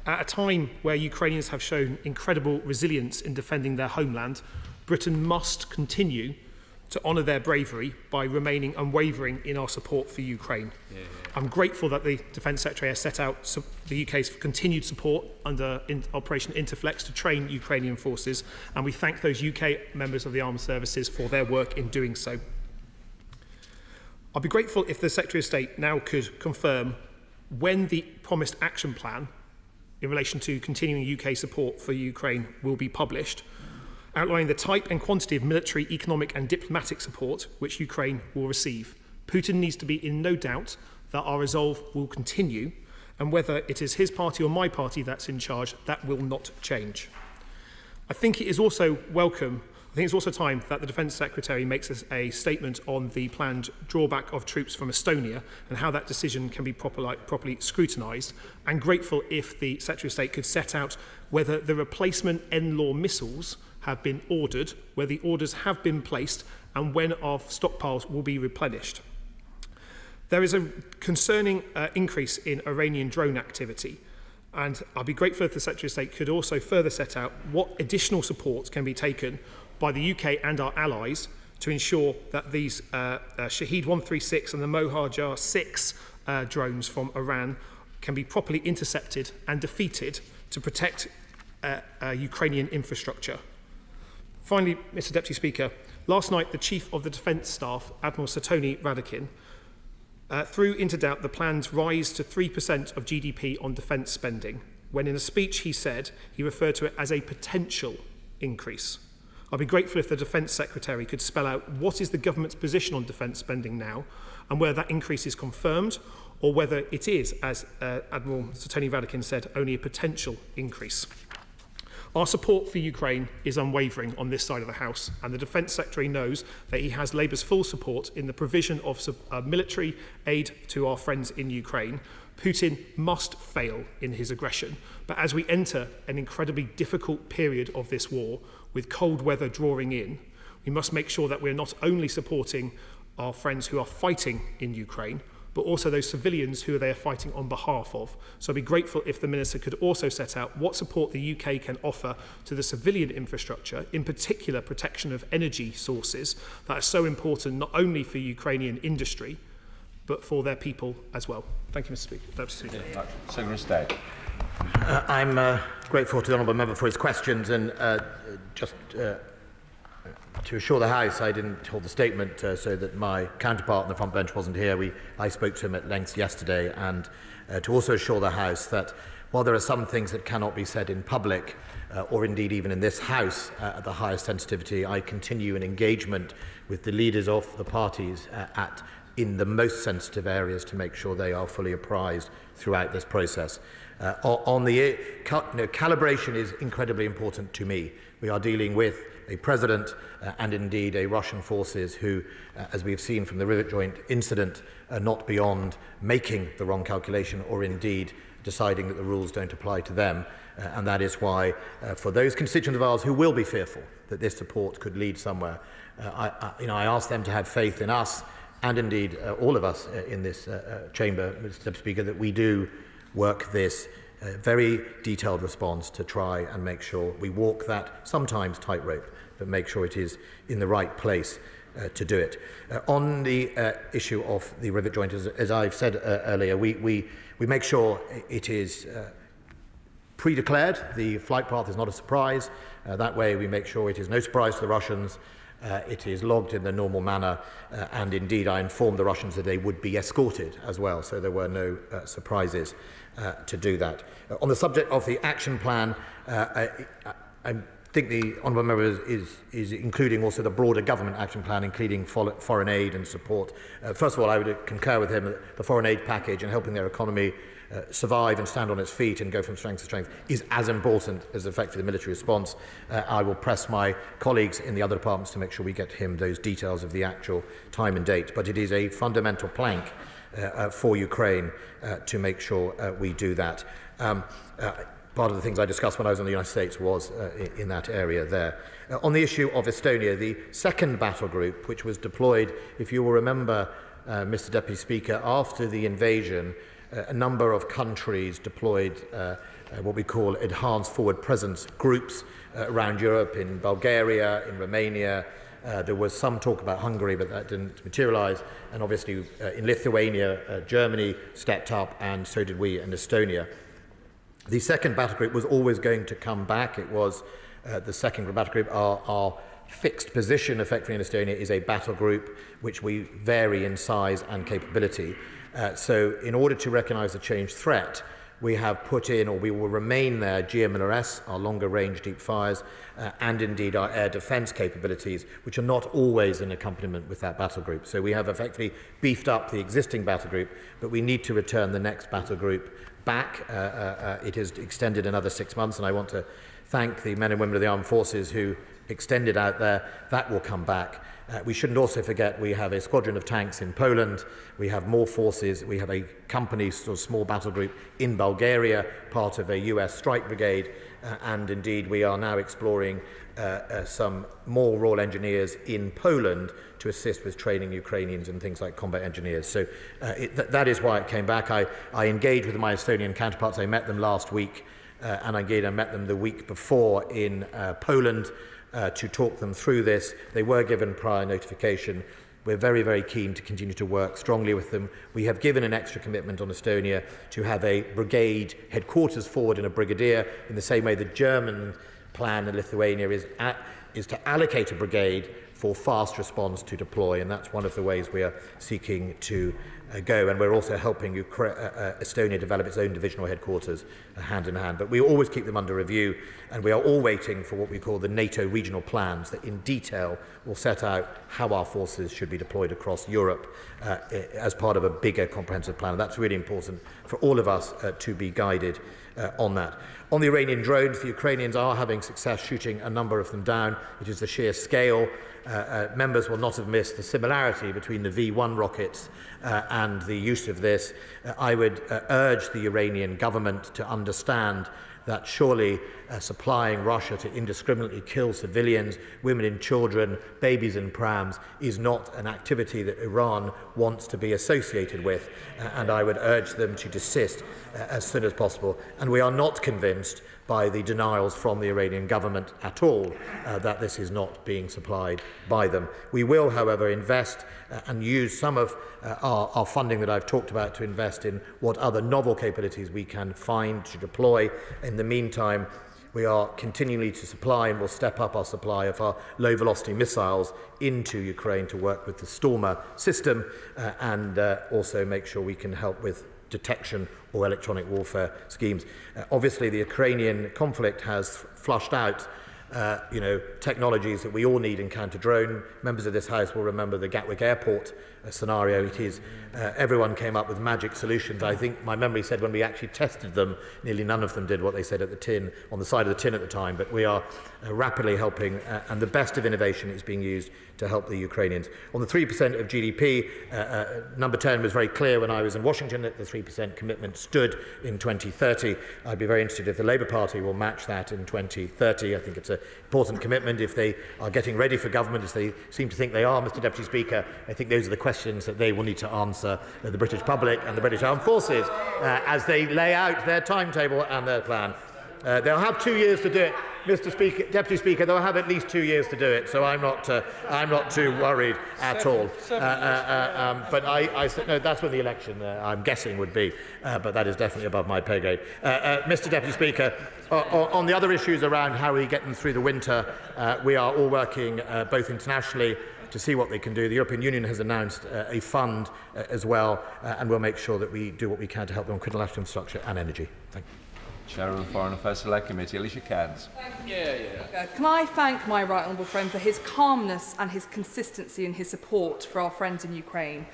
At a time where Ukrainians have shown incredible resilience in defending their homeland, Britain must continue to honour their bravery by remaining unwavering in our support for Ukraine. I'm grateful that the Defence Secretary has set out the UK's continued support under Operation Interflex to train Ukrainian forces, and we thank those UK members of the armed services for their work in doing so. I'd be grateful if the Secretary of State now could confirm when the promised action plan in relation to continuing UK support for Ukraine will be published, outlining the type and quantity of military, economic and diplomatic support which Ukraine will receive. Putin needs to be in no doubt that our resolve will continue, and whether it is his party or my party that's in charge, that will not change. I think it is also welcome I think it's also time that the Defence Secretary makes a statement on the planned drawback of troops from Estonia and how that decision can be properly scrutinised, and grateful if the Secretary of State could set out whether the replacement NLAW missiles have been ordered, where the orders have been placed, and when our stockpiles will be replenished. There is a concerning increase in Iranian drone activity, and I'd be grateful if the Secretary of State could also further set out what additional support can be taken by the UK and our allies to ensure that these Shaheed 136 and the Mohajar 6 drones from Iran can be properly intercepted and defeated to protect Ukrainian infrastructure. Finally, Mr Deputy Speaker, last night the Chief of the Defence Staff, Admiral Satoni Radakin, threw into doubt the plan's rise to 3% of GDP on defence spending, when in a speech he said he referred to it as a potential increase. I'd be grateful if the Defence Secretary could spell out what is the government's position on defence spending now, and whether that increase is confirmed, or whether it is, as Admiral Satoni Radakin said, only a potential increase. Our support for Ukraine is unwavering on this side of the House, and the Defence Secretary knows that he has Labour's full support in the provision of military aid to our friends in Ukraine. Putin must fail in his aggression, but as we enter an incredibly difficult period of this war, with cold weather drawing in, we must make sure that we're not only supporting our friends who are fighting in Ukraine, but also those civilians who they are fighting on behalf of. So I'd be grateful if the Minister could also set out what support the UK can offer to the civilian infrastructure, in particular protection of energy sources that are so important not only for Ukrainian industry, but for their people as well. Thank you, Mr. Speaker. Secretary. I'm grateful to the honourable member for his questions, and just to assure the House, I didn't hold the statement so that my counterpart on the front bench wasn't here. I spoke to him at length yesterday, and to also assure the House that while there are some things that cannot be said in public, or indeed even in this House at the highest sensitivity, I continue an engagement with the leaders of the parties in the most sensitive areas to make sure they are fully apprised throughout this process. Calibration is incredibly important to me. We are dealing with a president and indeed a Russian forces who, as we've seen from the Rivet Joint incident, are not beyond making the wrong calculation or indeed deciding that the rules don't apply to them. And that is why, for those constituents of ours who will be fearful that this support could lead somewhere, I ask them to have faith in us and indeed all of us in this chamber, Mr. Speaker, that we do work this very detailed response to try and make sure we walk that sometimes tightrope, but make sure it is in the right place to do it. On the issue of the Rivet Joint, as I've said earlier, we make sure it is pre-declared. The flight path is not a surprise. That way we make sure it is no surprise to the Russians. It is logged in the normal manner, and indeed I informed the Russians that they would be escorted as well, so there were no surprises to do that. On the subject of the action plan, I think the honourable member is including also the broader government action plan, including foreign aid and support. First of all, I would concur with him that the foreign aid package and helping their economy survive and stand on its feet and go from strength to strength is as important as effective the military response. I will press my colleagues in the other departments to make sure we get him those details of the actual time and date. But it is a fundamental plank for Ukraine to make sure we do that. Part of the things I discussed when I was in the United States was in that area there. On the issue of Estonia, the second battle group, which was deployed, if you will remember, Mr. Deputy Speaker, after the invasion, a number of countries deployed what we call enhanced forward presence groups around Europe, in Bulgaria, in Romania. There was some talk about Hungary, but that didn't materialise. And obviously in Lithuania, Germany stepped up, and so did we in Estonia. The second battle group was always going to come back. It was the second battle group. Our fixed position, effectively, in Estonia is a battle group which we vary in size and capability. So in order to recognise the changed threat, we have put in, or we will remain there, GMLRS, our longer range deep fires, and indeed our air defence capabilities, which are not always in accompaniment with that battle group. So we have effectively beefed up the existing battle group, but we need to return the next battle group back. It is extended another 6 months, and I want to thank the men and women of the armed forces who extended out there. That will come back. We shouldn't also forget we have a squadron of tanks in Poland, we have more forces, we have a company, sort of small battle group in Bulgaria, part of a US strike brigade, and indeed we are now exploring some more Royal Engineers in Poland to assist with training Ukrainians and things like combat engineers. So that is why it came back. I engaged with my Estonian counterparts. I met them last week, and again I met them the week before in Poland, to talk them through this. They were given prior notification. We're very, very keen to continue to work strongly with them. We have given an extra commitment on Estonia to have a brigade headquarters forward and a brigadier, in the same way the German plan in Lithuania is to allocate a brigade for fast response to deploy, and that's one of the ways we are seeking to go. And we're also helping Estonia develop its own divisional headquarters hand in hand. But we always keep them under review, and we are all waiting for what we call the NATO regional plans that in detail will set out how our forces should be deployed across Europe as part of a bigger comprehensive plan. And that's really important for all of us to be guided on that. On the Iranian drones, the Ukrainians are having success shooting a number of them down. It is the sheer scale. Members will not have missed the similarity between the V1 rockets and the use of this. I would urge the Iranian government to understand that surely supplying Russia to indiscriminately kill civilians, women and children, babies and prams, is not an activity that Iran wants to be associated with, and I would urge them to desist as soon as possible. And we are not convinced by the denials from the Iranian government at all that this is not being supplied by them. We will, however, invest and use some of our funding that I've talked about to invest in what other novel capabilities we can find to deploy. In the meantime, we are continually to supply and will step up our supply of our low-velocity missiles into Ukraine to work with the Stormer system and also make sure we can help with detection or electronic warfare schemes. Obviously, the Ukrainian conflict has flushed out technologies that we all need in counter-drone. Members of this House will remember the Gatwick Airport scenario. It is everyone came up with magic solutions. I think my memory said when we actually tested them, nearly none of them did what they said at the tin, on the side of the tin at the time, but we are rapidly helping, and the best of innovation is being used to help the Ukrainians. On the 3% of GDP, number 10 was very clear when I was in Washington that the 3% commitment stood in 2030. I'd be very interested if the Labour Party will match that in 2030. I think it's an important commitment. If they are getting ready for government, as they seem to think they are, Mr Deputy Speaker, I think those are the questions that they will need to answer the British public and the British Armed Forces as they lay out their timetable and their plan. They'll have 2 years to do it, Mr. Speaker, Deputy Speaker. They'll have at least 2 years to do it, so I'm not too worried at all. But I said no. That's when the election, I'm guessing, would be. But that is definitely above my pay grade. Mr. Deputy Speaker, on the other issues around how we get them through the winter, we are all working both internationally to see what they can do. The European Union has announced a fund as well, and we'll make sure that we do what we can to help them on critical national infrastructure and energy. Thank you. Chair of the Foreign Affairs Select Committee, Alicia Cairns. Can I thank my right honourable friend for his calmness and his consistency in his support for our friends in Ukraine.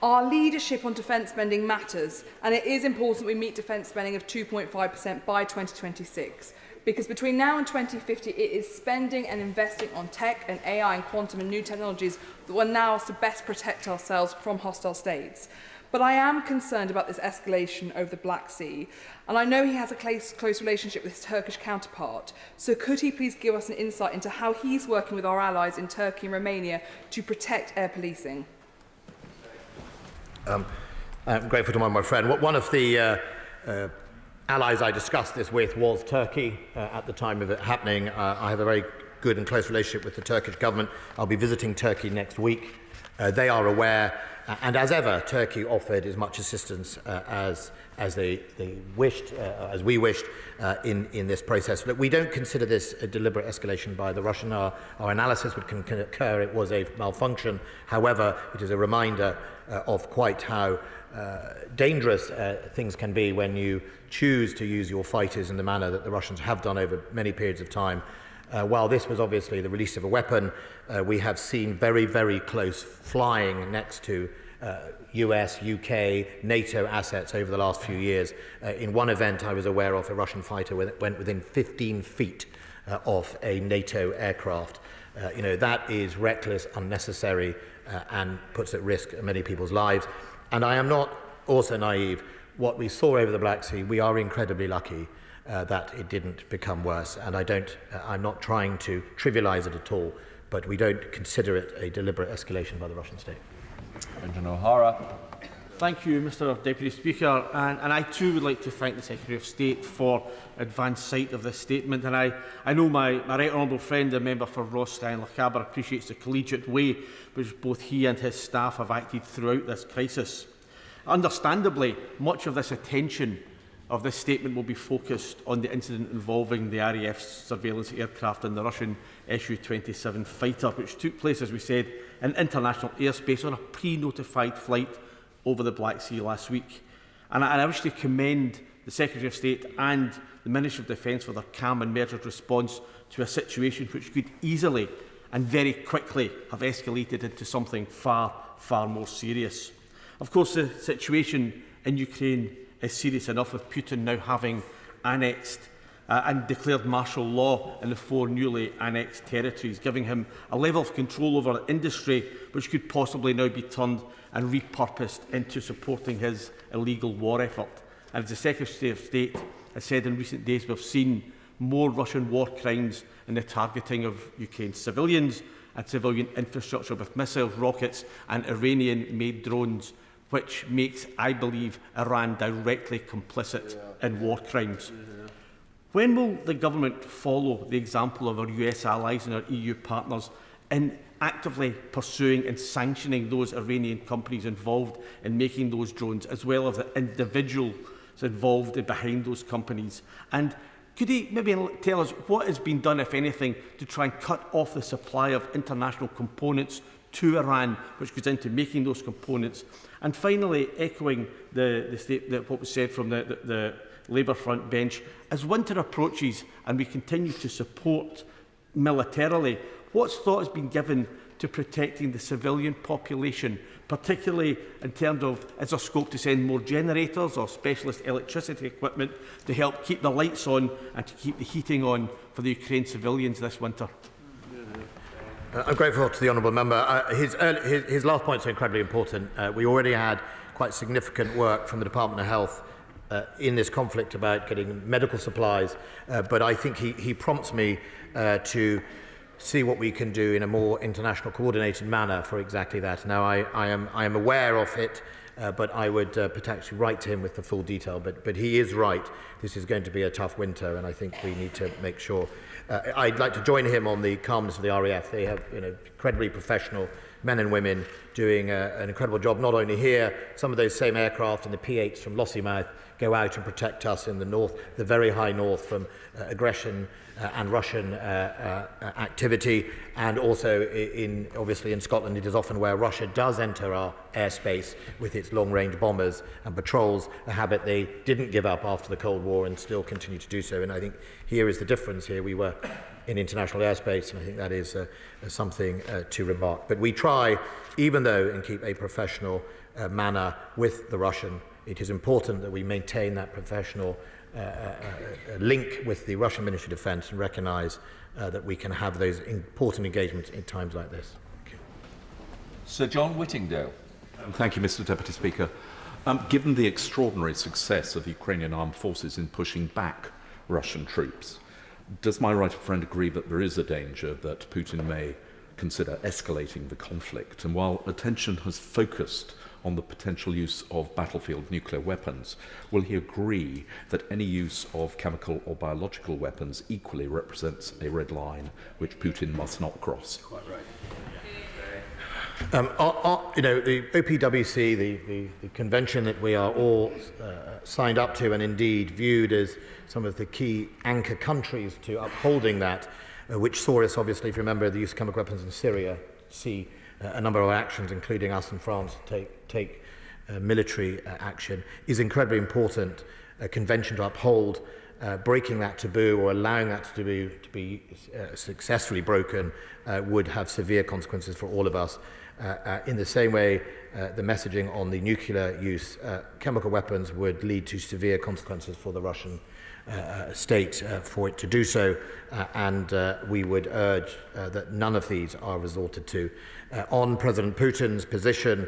Our leadership on defence spending matters, and it is important we meet defence spending of 2.5% by 2026. Because between now and 2050, it is spending and investing on tech and AI and quantum and new technologies that will allow us to best protect ourselves from hostile states. But I am concerned about this escalation over the Black Sea, and I know he has a close relationship with his Turkish counterpart. So could he please give us an insight into how he's working with our allies in Turkey and Romania to protect air policing? I'm grateful to my friend. One of the allies I discussed this with was Turkey at the time of it happening. I have a very good and close relationship with the Turkish government. I'll be visiting Turkey next week. They are aware, and as ever, Turkey offered as much assistance as they wished, as we wished, in this process. But we don't consider this a deliberate escalation by the Russian. Our analysis would concur it was a malfunction. However, it is a reminder of quite how dangerous things can be when you choose to use your fighters in the manner that the Russians have done over many periods of time. While this was obviously the release of a weapon, we have seen very, very close flying next to US, UK, NATO assets over the last few years. In one event I was aware of, a Russian fighter went within 15 feet of a NATO aircraft. That is reckless, unnecessary, and puts at risk many people's lives. And I am not also naive. What we saw over the Black Sea, we are incredibly lucky that it didn't become worse. And I'm not trying to trivialize it at all, but we don't consider it a deliberate escalation by the Russian state. Engineer O'Hara. Thank you, Mr Deputy Speaker, and I too would like to thank the Secretary of State for advance sight of this statement. And I know my right honourable friend, the member for Ross Lochaber, appreciates the collegiate way which both he and his staff have acted throughout this crisis. Understandably, much of this attention of this statement will be focused on the incident involving the RAF's surveillance aircraft and the Russian Su-27 fighter, which took place, as we said, in international airspace on a pre-notified flight over the Black Sea last week. And I wish to commend the Secretary of State and the Ministry of Defence for their calm and measured response to a situation which could easily and very quickly have escalated into something far, far more serious. Of course, the situation in Ukraine is serious enough, with Putin now having annexed and declared martial law in the 4 newly annexed territories, giving him a level of control over industry which could possibly now be turned and repurposed into supporting his illegal war effort. And as the Secretary of State has said in recent days, we've seen more Russian war crimes in the targeting of Ukraine's civilians and civilian infrastructure with missiles, rockets and Iranian-made drones, which makes, I believe, Iran directly complicit in war crimes. When will the government follow the example of our US allies and our EU partners in actively pursuing and sanctioning those Iranian companies involved in making those drones, as well as the individuals involved behind those companies? And could he maybe tell us what has been done, if anything, to try and cut off the supply of international components to Iran, which goes into making those components? And finally, echoing what was said from the Labour front bench, as winter approaches and we continue to support militarily, what thought has been given to protecting the civilian population, particularly in terms of, is there scope to send more generators or specialist electricity equipment to help keep the lights on and to keep the heating on for the Ukraine civilians this winter? I'm grateful to the honourable member. His last point is incredibly important. We already had quite significant work from the Department of Health in this conflict about getting medical supplies, but I think he prompts me to see what we can do in a more international coordinated manner for exactly that. Now, I am aware of it, but I would potentially write to him with the full detail. But he is right. This is going to be a tough winter, and I think we need to make sure. I'd like to join him on the calmness of the RAF. They have incredibly professional men and women doing an incredible job, not only here. Some of those same aircraft and the P-8s from Lossiemouth go out and protect us in the north, the very high north, from aggression and Russian activity, and also obviously in Scotland it is often where Russia does enter our airspace with its long-range bombers and patrols, a habit they didn't give up after the Cold War and still continue to do so. And I think here is the difference. Here we were in international airspace, and I think that is something to remark. But we try, even though, and keep a professional manner with the Russian. It is important that we maintain that professional link with the Russian Ministry of Defence and recognise that we can have those important engagements in times like this. Sir John Whittingdale. Thank you, Mr. Deputy Speaker. Given the extraordinary success of Ukrainian armed forces in pushing back Russian troops, does my right friend agree that there is a danger that Putin may consider escalating the conflict? And while attention has focused on the potential use of battlefield nuclear weapons, will he agree that any use of chemical or biological weapons equally represents a red line which Putin must not cross? Quite right. The OPWC, the convention that we are all signed up to and indeed viewed as some of the key anchor countries to upholding that, which saw us, obviously, if you remember, the use of chemical weapons in Syria, see a number of actions, including us and France, take military action, is incredibly important convention to uphold breaking that taboo or allowing that to be successfully broken would have severe consequences for all of us. In the same way, the messaging on the nuclear use, chemical weapons would lead to severe consequences for the Russian state for it to do so, and we would urge that none of these are resorted to. On President Putin's position,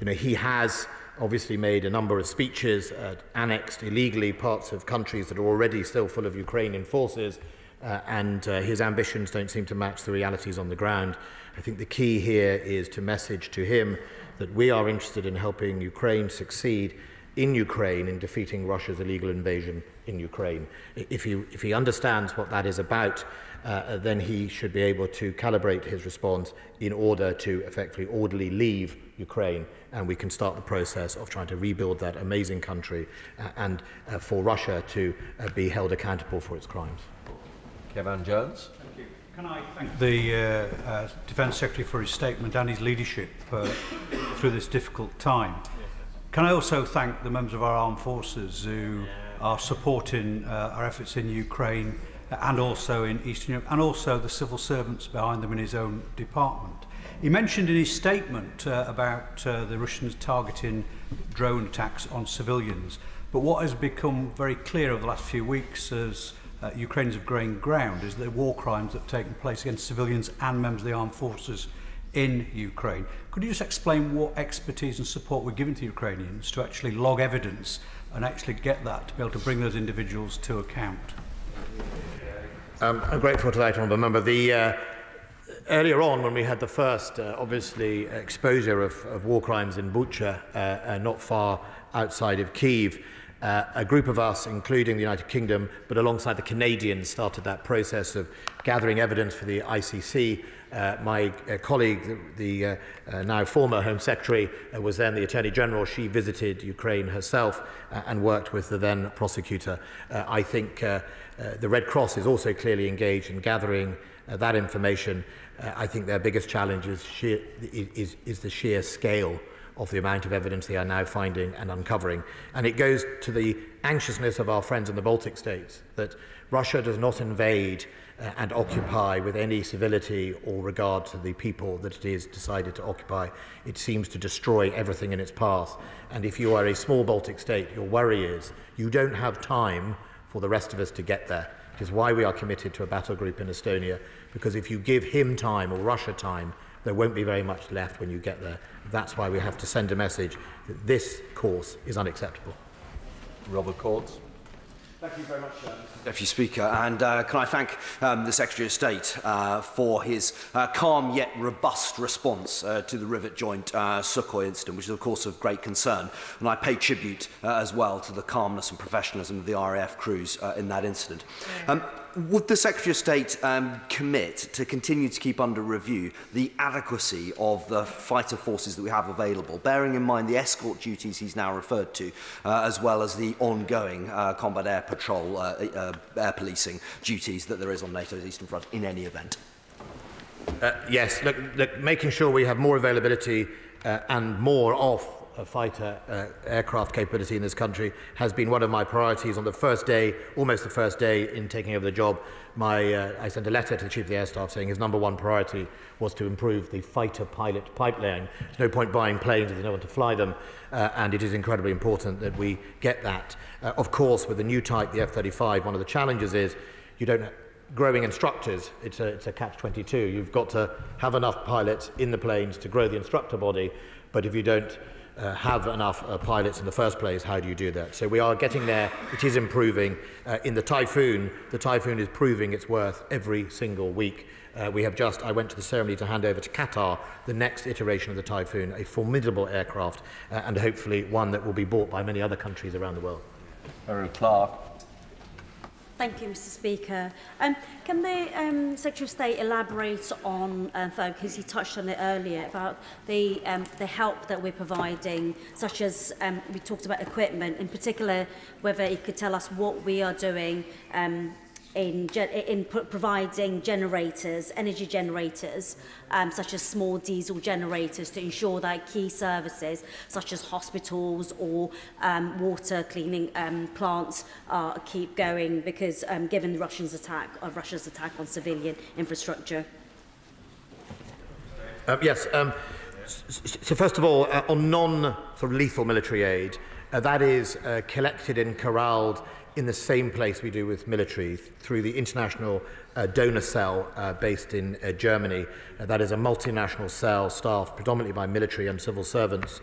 he has obviously made a number of speeches, annexed illegally parts of countries that are already still full of Ukrainian forces, and his ambitions don't seem to match the realities on the ground. I think the key here is to message to him that we are interested in helping Ukraine succeed in Ukraine in defeating Russia's illegal invasion in Ukraine. If he understands what that is about, then he should be able to calibrate his response in order to effectively orderly leave Ukraine, and we can start the process of trying to rebuild that amazing country and for Russia to be held accountable for its crimes. Kevin Jones. Thank you. Can I thank the Defence Secretary for his statement and his leadership through this difficult time. Can I also thank the members of our armed forces who are supporting our efforts in Ukraine and also in Eastern Europe, and also the civil servants behind them in his own department. He mentioned in his statement about the Russians targeting drone attacks on civilians, but what has become very clear over the last few weeks as Ukrainians have gained ground is the war crimes that have taken place against civilians and members of the armed forces in Ukraine. Could you just explain what expertise and support we're giving to Ukrainians to actually log evidence and actually get that to be able to bring those individuals to account? I'm grateful to that, honourable member. Earlier on, when we had the first, obviously, exposure of war crimes in Bucha, not far outside of Kyiv, a group of us, including the United Kingdom, but alongside the Canadians, started that process of gathering evidence for the ICC. My colleague, the now former Home Secretary, was then the Attorney General. She visited Ukraine herself and worked with the then prosecutor. I think the Red Cross is also clearly engaged in gathering that information. I think their biggest challenge is the sheer scale of the amount of evidence they are now finding and uncovering. And it goes to the anxiousness of our friends in the Baltic states that Russia does not invade and occupy with any civility or regard to the people that it is decided to occupy. It seems to destroy everything in its path. And if you are a small Baltic state, your worry is you don't have time for the rest of us to get there. It is why we are committed to a battle group in Estonia, because if you give him time or Russia time, there won't be very much left when you get there. That's why we have to send a message that this course is unacceptable. Robert Cords. Thank you very much, Mr. Deputy Speaker. And can I thank the Secretary of State for his calm yet robust response to the rivet joint Sukhoi incident, which is, of course, of great concern. And I pay tribute as well to the calmness and professionalism of the RAF crews in that incident. Would the Secretary of State commit to continue to keep under review the adequacy of the fighter forces that we have available, bearing in mind the escort duties he's now referred to, as well as the ongoing combat air patrol, air policing duties that there is on NATO's Eastern Front in any event? Yes, look, making sure we have more availability and more of fighter aircraft capability in this country has been one of my priorities on the first day, almost the first day in taking over the job. I sent a letter to the Chief of the Air Staff saying his number one priority was to improve the fighter pilot pipeline. There's no point buying planes if there's no one to fly them, and it is incredibly important that we get that. Of course, with the new type, the F-35, one of the challenges is you don't growing instructors, it's a catch-22. You've got to have enough pilots in the planes to grow the instructor body, but if you don't have enough pilots in the first place, how do you do that? So we are getting there. It is improving. In the Typhoon is proving its worth every single week. I went to the ceremony to hand over to Qatar the next iteration of the Typhoon, a formidable aircraft, and hopefully one that will be bought by many other countries around the world. Mary Clark. Thank you, Mr. Speaker. Can the Secretary of State elaborate on, because he touched on it earlier, about the help that we're providing, such as we talked about equipment, in particular, whether he could tell us what we are doing in providing generators, energy generators, such as small diesel generators, to ensure that key services such as hospitals or water cleaning plants keep going, because given Russia's attack on civilian infrastructure. Yes. So first of all, on non-lethal military aid, that is collected and corralled in the same place we do with military, through the international donor cell based in Germany. That is a multinational cell staffed predominantly by military and civil servants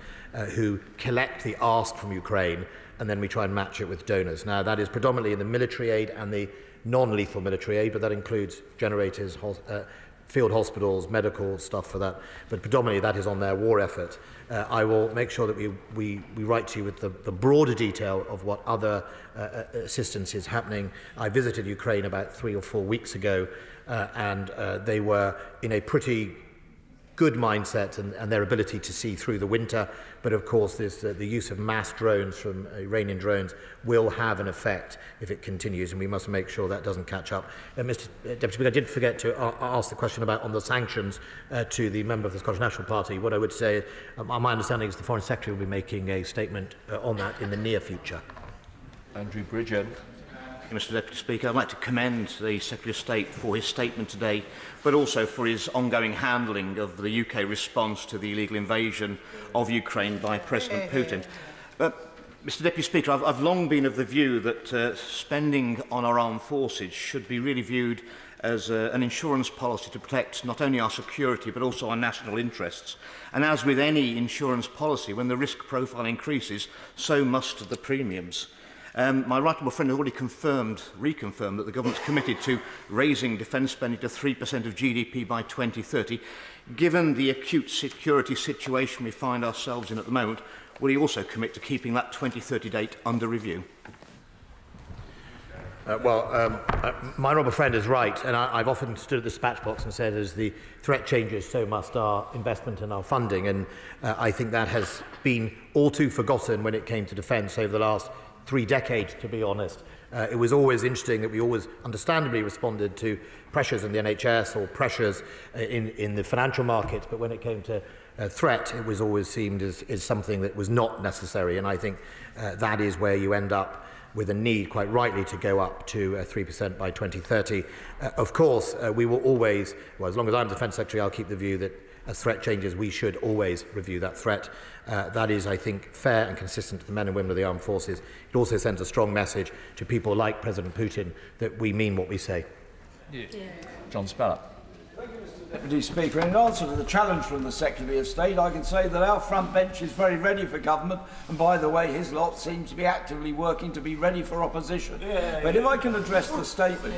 who collect the ask from Ukraine, and then we try and match it with donors. Now, that is predominantly in the military aid and the non-lethal military aid, but that includes generators, field hospitals, medical stuff for that, but predominantly that is on their war effort. I will make sure that we write to you with the broader detail of what other assistance is happening. I visited Ukraine about 3 or 4 weeks ago, and they were in a pretty good mindset and their ability to see through the winter. But of course, the use of mass drones from Iranian drones will have an effect if it continues, and we must make sure that doesn't catch up. Mr. Deputy Speaker, I did forget to ask the question on the sanctions to the member of the Scottish National Party. What I would say, my understanding is the Foreign Secretary will be making a statement on that in the near future. Andrew Bridgen. Mr. Deputy Speaker, I'd like to commend the Secretary of State for his statement today, but also for his ongoing handling of the UK response to the illegal invasion of Ukraine by President Putin. Mr. Deputy Speaker, I've long been of the view that spending on our armed forces should be really viewed as an insurance policy to protect not only our security but also our national interests. And as with any insurance policy, when the risk profile increases, so must the premiums. My right honourable friend has already reconfirmed that the government is committed to raising defence spending to 3% of GDP by 2030. Given the acute security situation we find ourselves in at the moment, will he also commit to keeping that 2030 date under review? My honourable friend is right, and I've often stood at the dispatch box and said, as the threat changes, so must our investment and our funding, and I think that has been all too forgotten when it came to defence over the last 3 decades, to be honest. It was always interesting that we always understandably responded to pressures in the NHS or pressures in the financial markets, but when it came to threat, it was always seemed as something that was not necessary, and I think that is where you end up with a need, quite rightly, to go up to 3% by 2030. Of course, we will always, well, as long as I'm Defence Secretary, I'll keep the view that as threat changes, we should always review that threat. That is, I think, fair and consistent to the men and women of the armed forces. It also sends a strong message to people like President Putin that we mean what we say. Yeah. John Speller. Deputy Speaker, in answer to the challenge from the Secretary of State, I can say that our front bench is very ready for government, and by the way, his lot seems to be actively working to be ready for opposition. But if I can address the statement,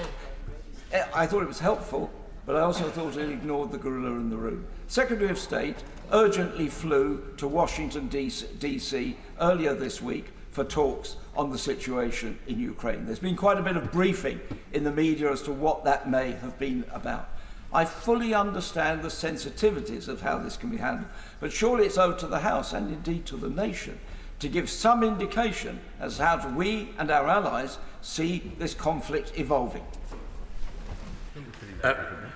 I thought it was helpful, but I also thought it ignored the gorilla in the room. Secretary of State urgently flew to Washington, D.C. earlier this week for talks on the situation in Ukraine. There's been quite a bit of briefing in the media as to what that may have been about. I fully understand the sensitivities of how this can be handled, but surely it's owed to the House and indeed to the nation to give some indication as to how we and our allies see this conflict evolving.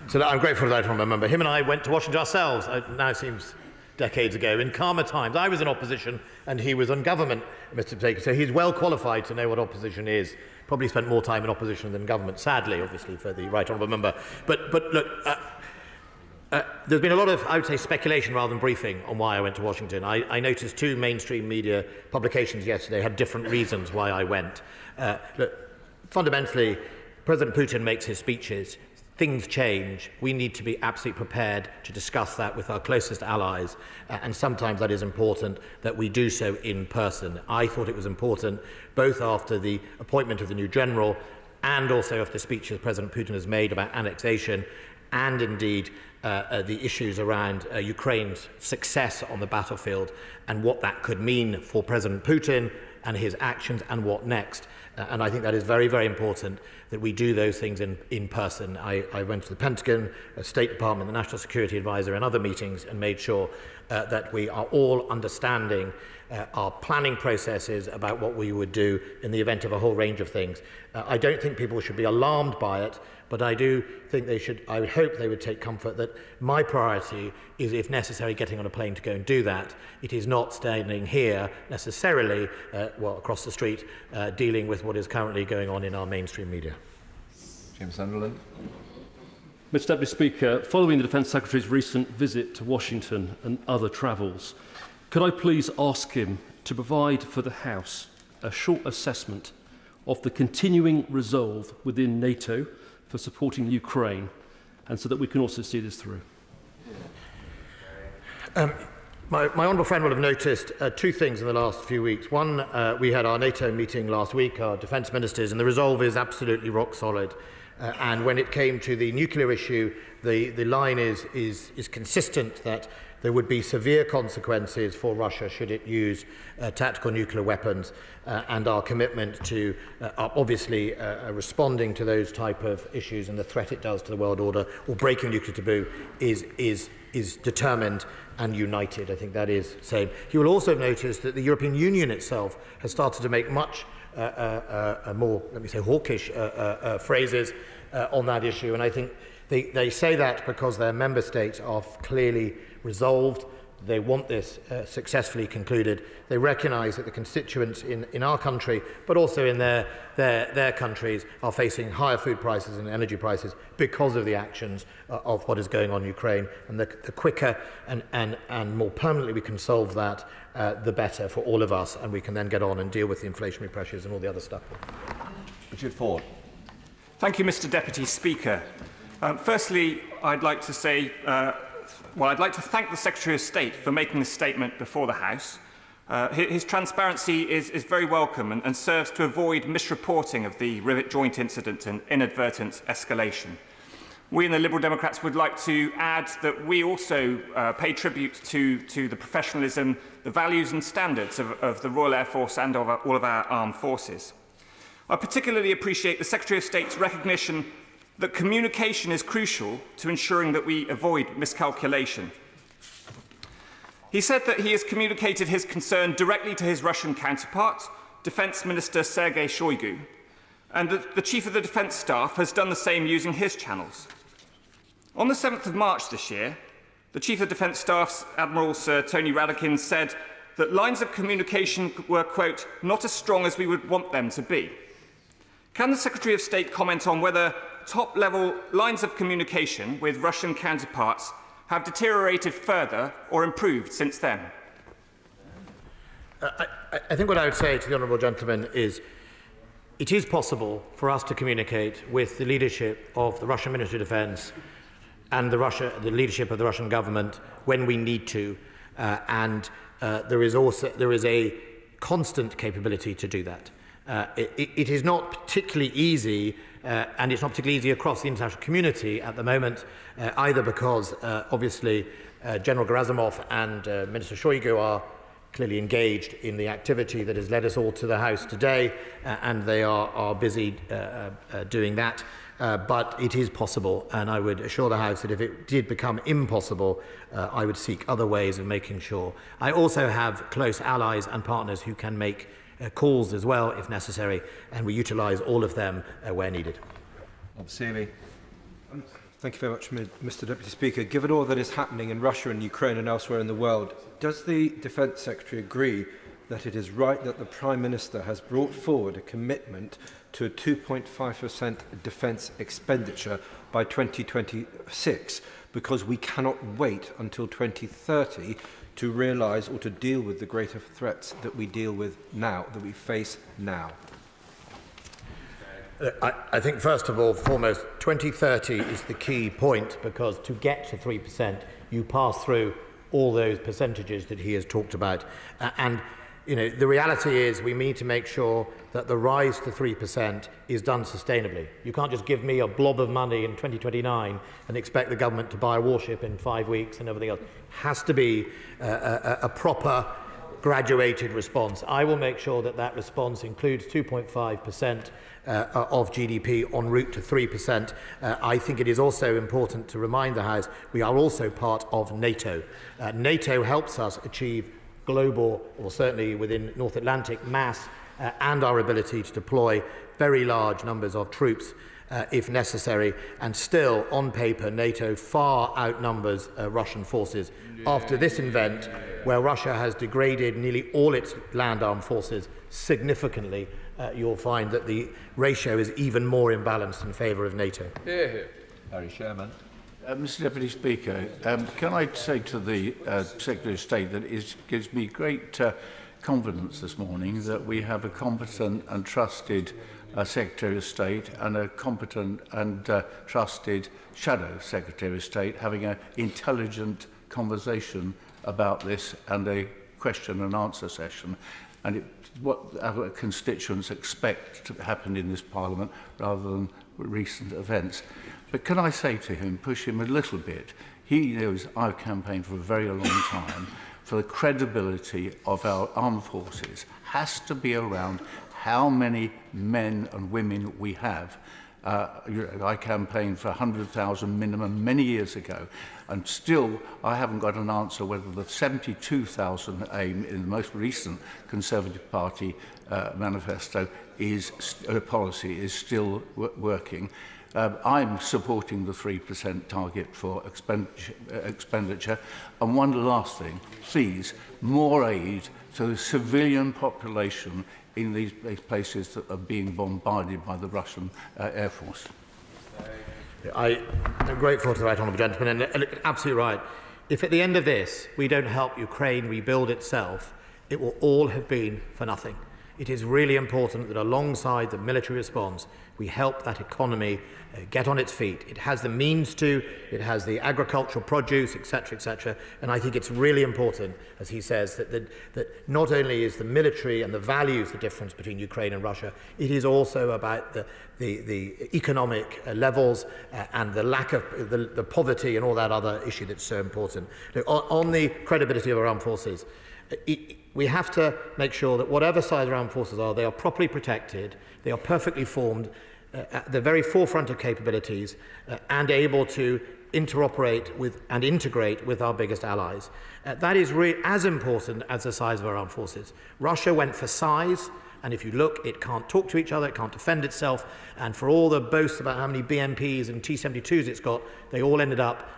So I'm grateful that I remember. Him and I went to Washington ourselves, now seems decades ago, in calmer times. I was in opposition and he was on government, Mr. Speaker, so he's well qualified to know what opposition is. Probably spent more time in opposition than government, sadly, obviously, for the right honourable member. But look, there's been a lot of, I would say, speculation rather than briefing on why I went to Washington. I noticed 2 mainstream media publications yesterday had different reasons why I went. Look, fundamentally, President Putin makes his speeches. Things change. We need to be absolutely prepared to discuss that with our closest allies, and sometimes that is important that we do so in person. I thought it was important, both after the appointment of the new general and also after the speeches President Putin has made about annexation and indeed the issues around Ukraine's success on the battlefield and what that could mean for President Putin and his actions and what next. And I think that is very, very important that we do those things in person. I went to the Pentagon, the State Department, the National Security Advisor and other meetings and made sure that we are all understanding our planning processes about what we would do in the event of a whole range of things. I don't think people should be alarmed by it, but I do think I would hope they would take comfort that my priority is, if necessary, getting on a plane to go and do that. It is not standing here necessarily, across the street, dealing with what is currently going on in our mainstream media. James Sunderland. Mr Deputy Speaker, following the Defence Secretary's recent visit to Washington and other travels, could I please ask him to provide for the House a short assessment of the continuing resolve within NATO for supporting Ukraine, and so that we can also see this through? My honourable friend will have noticed two things in the last few weeks. One, we had our NATO meeting last week, our defence ministers, and the resolve is absolutely rock solid. And when it came to the nuclear issue, the line is consistent that there would be severe consequences for Russia should it use tactical nuclear weapons, and our commitment to obviously responding to those type of issues and the threat it does to the world order or breaking nuclear taboo is determined and united. I think that is same. You will also have noticed that the European Union itself has started to make much more, let me say, hawkish phrases on that issue, and I think they say that because their member states are clearly resolved. They want this successfully concluded. They recognise that the constituents in our country, but also in their countries, are facing higher food prices and energy prices because of the actions of what is going on in Ukraine. And the quicker and more permanently we can solve that, the better for all of us, and we can then get on and deal with the inflationary pressures and all the other stuff. Richard Ford. Thank you, Mr Deputy Speaker. Firstly, I'd like to say I'd like to thank the Secretary of State for making this statement before the House. His transparency is very welcome and serves to avoid misreporting of the rivet joint incident and inadvertent escalation. We in the Liberal Democrats would like to add that we also pay tribute to the professionalism, the values and standards of the Royal Air Force and of all of our armed forces. I particularly appreciate the Secretary of State's recognition that communication is crucial to ensuring that we avoid miscalculation. He said that he has communicated his concern directly to his Russian counterpart, Defence Minister Sergei Shoigu, and that the Chief of the Defence Staff has done the same using his channels. On the 7th of March this year, the Chief of Defence Staff's Admiral Sir Tony Radakin said that lines of communication were, quote, not as strong as we would want them to be. Can the Secretary of State comment on whether top-level lines of communication with Russian counterparts have deteriorated further or improved since then? I think what I would say to the honourable gentleman is it is possible for us to communicate with the leadership of the Russian Ministry of Defence and the leadership of the Russian government when we need to, and there is a constant capability to do that. It is not particularly easy, and it's not particularly easy across the international community at the moment, either because obviously General Gerasimov and Minister Shoigu are clearly engaged in the activity that has led us all to the House today, and they are busy doing that. But it is possible, and I would assure the House that if it did become impossible, I would seek other ways of making sure. I also have close allies and partners who can make calls as well, if necessary, and we utilise all of them where needed. Thank you very much, Mr Deputy Speaker. Given all that is happening in Russia and Ukraine and elsewhere in the world, does the Defence Secretary agree that it is right that the Prime Minister has brought forward a commitment to a 2.5% defence expenditure by 2026, because we cannot wait until 2030 to realise or to deal with the greater threats that we deal with now, that we face now? I think, first of all, foremost, 2030 is the key point, because to get to 3%, you pass through all those percentages that he has talked about. And you know, the reality is we need to make sure that the rise to 3% is done sustainably. You can't just give me a blob of money in 2029 and expect the government to buy a warship in 5 weeks and everything else. It has to be a proper, graduated response. I will make sure that that response includes 2.5% of GDP en route to 3%. I think it is also important to remind the House we are also part of NATO. NATO helps us achieve global, or certainly within North Atlantic, mass and our ability to deploy very large numbers of troops if necessary, and still, on paper, NATO far outnumbers Russian forces. After this event, where Russia has degraded nearly all its land armed forces significantly, you'll find that the ratio is even more imbalanced in favour of NATO. Harry Sherman. Mr Deputy Speaker, can I say to the Secretary of State that it gives me great confidence this morning that we have a competent and trusted Secretary of State and a competent and trusted Shadow Secretary of State having an intelligent conversation about this and a question and answer session. And it's what our constituents expect to happen in this Parliament rather than recent events. But can I say to him, push him a little bit, he knows I've campaigned for a very long time for the credibility of our armed forces has to be around how many men and women we have. I campaigned for 100,000 minimum many years ago, and still I haven't got an answer whether the 72,000 aim in the most recent Conservative Party manifesto policy is still working. I'm supporting the 3% target for expenditure. And one last thing, please, more aid to the civilian population in these places that are being bombarded by the Russian Air Force. I'm grateful to the right honourable gentleman, and absolutely right. If at the end of this we don't help Ukraine rebuild itself, it will all have been for nothing. It is really important that alongside the military response, we help that economy get on its feet. It has the means to, it has the agricultural produce, etc., and I think it's really important, as he says, that not only is the military and the values the difference between Ukraine and Russia, it is also about the economic levels and the lack of the poverty and all that other issue that's so important. Look, on the credibility of our armed forces, we have to make sure that whatever size our armed forces are, they are properly protected, they are perfectly formed, at the very forefront of capabilities, and able to interoperate with and integrate with our biggest allies. That is as important as the size of our armed forces. Russia went for size, and if you look, it can't talk to each other, it can't defend itself, and for all the boasts about how many BMPs and T-72s it's got, they all ended up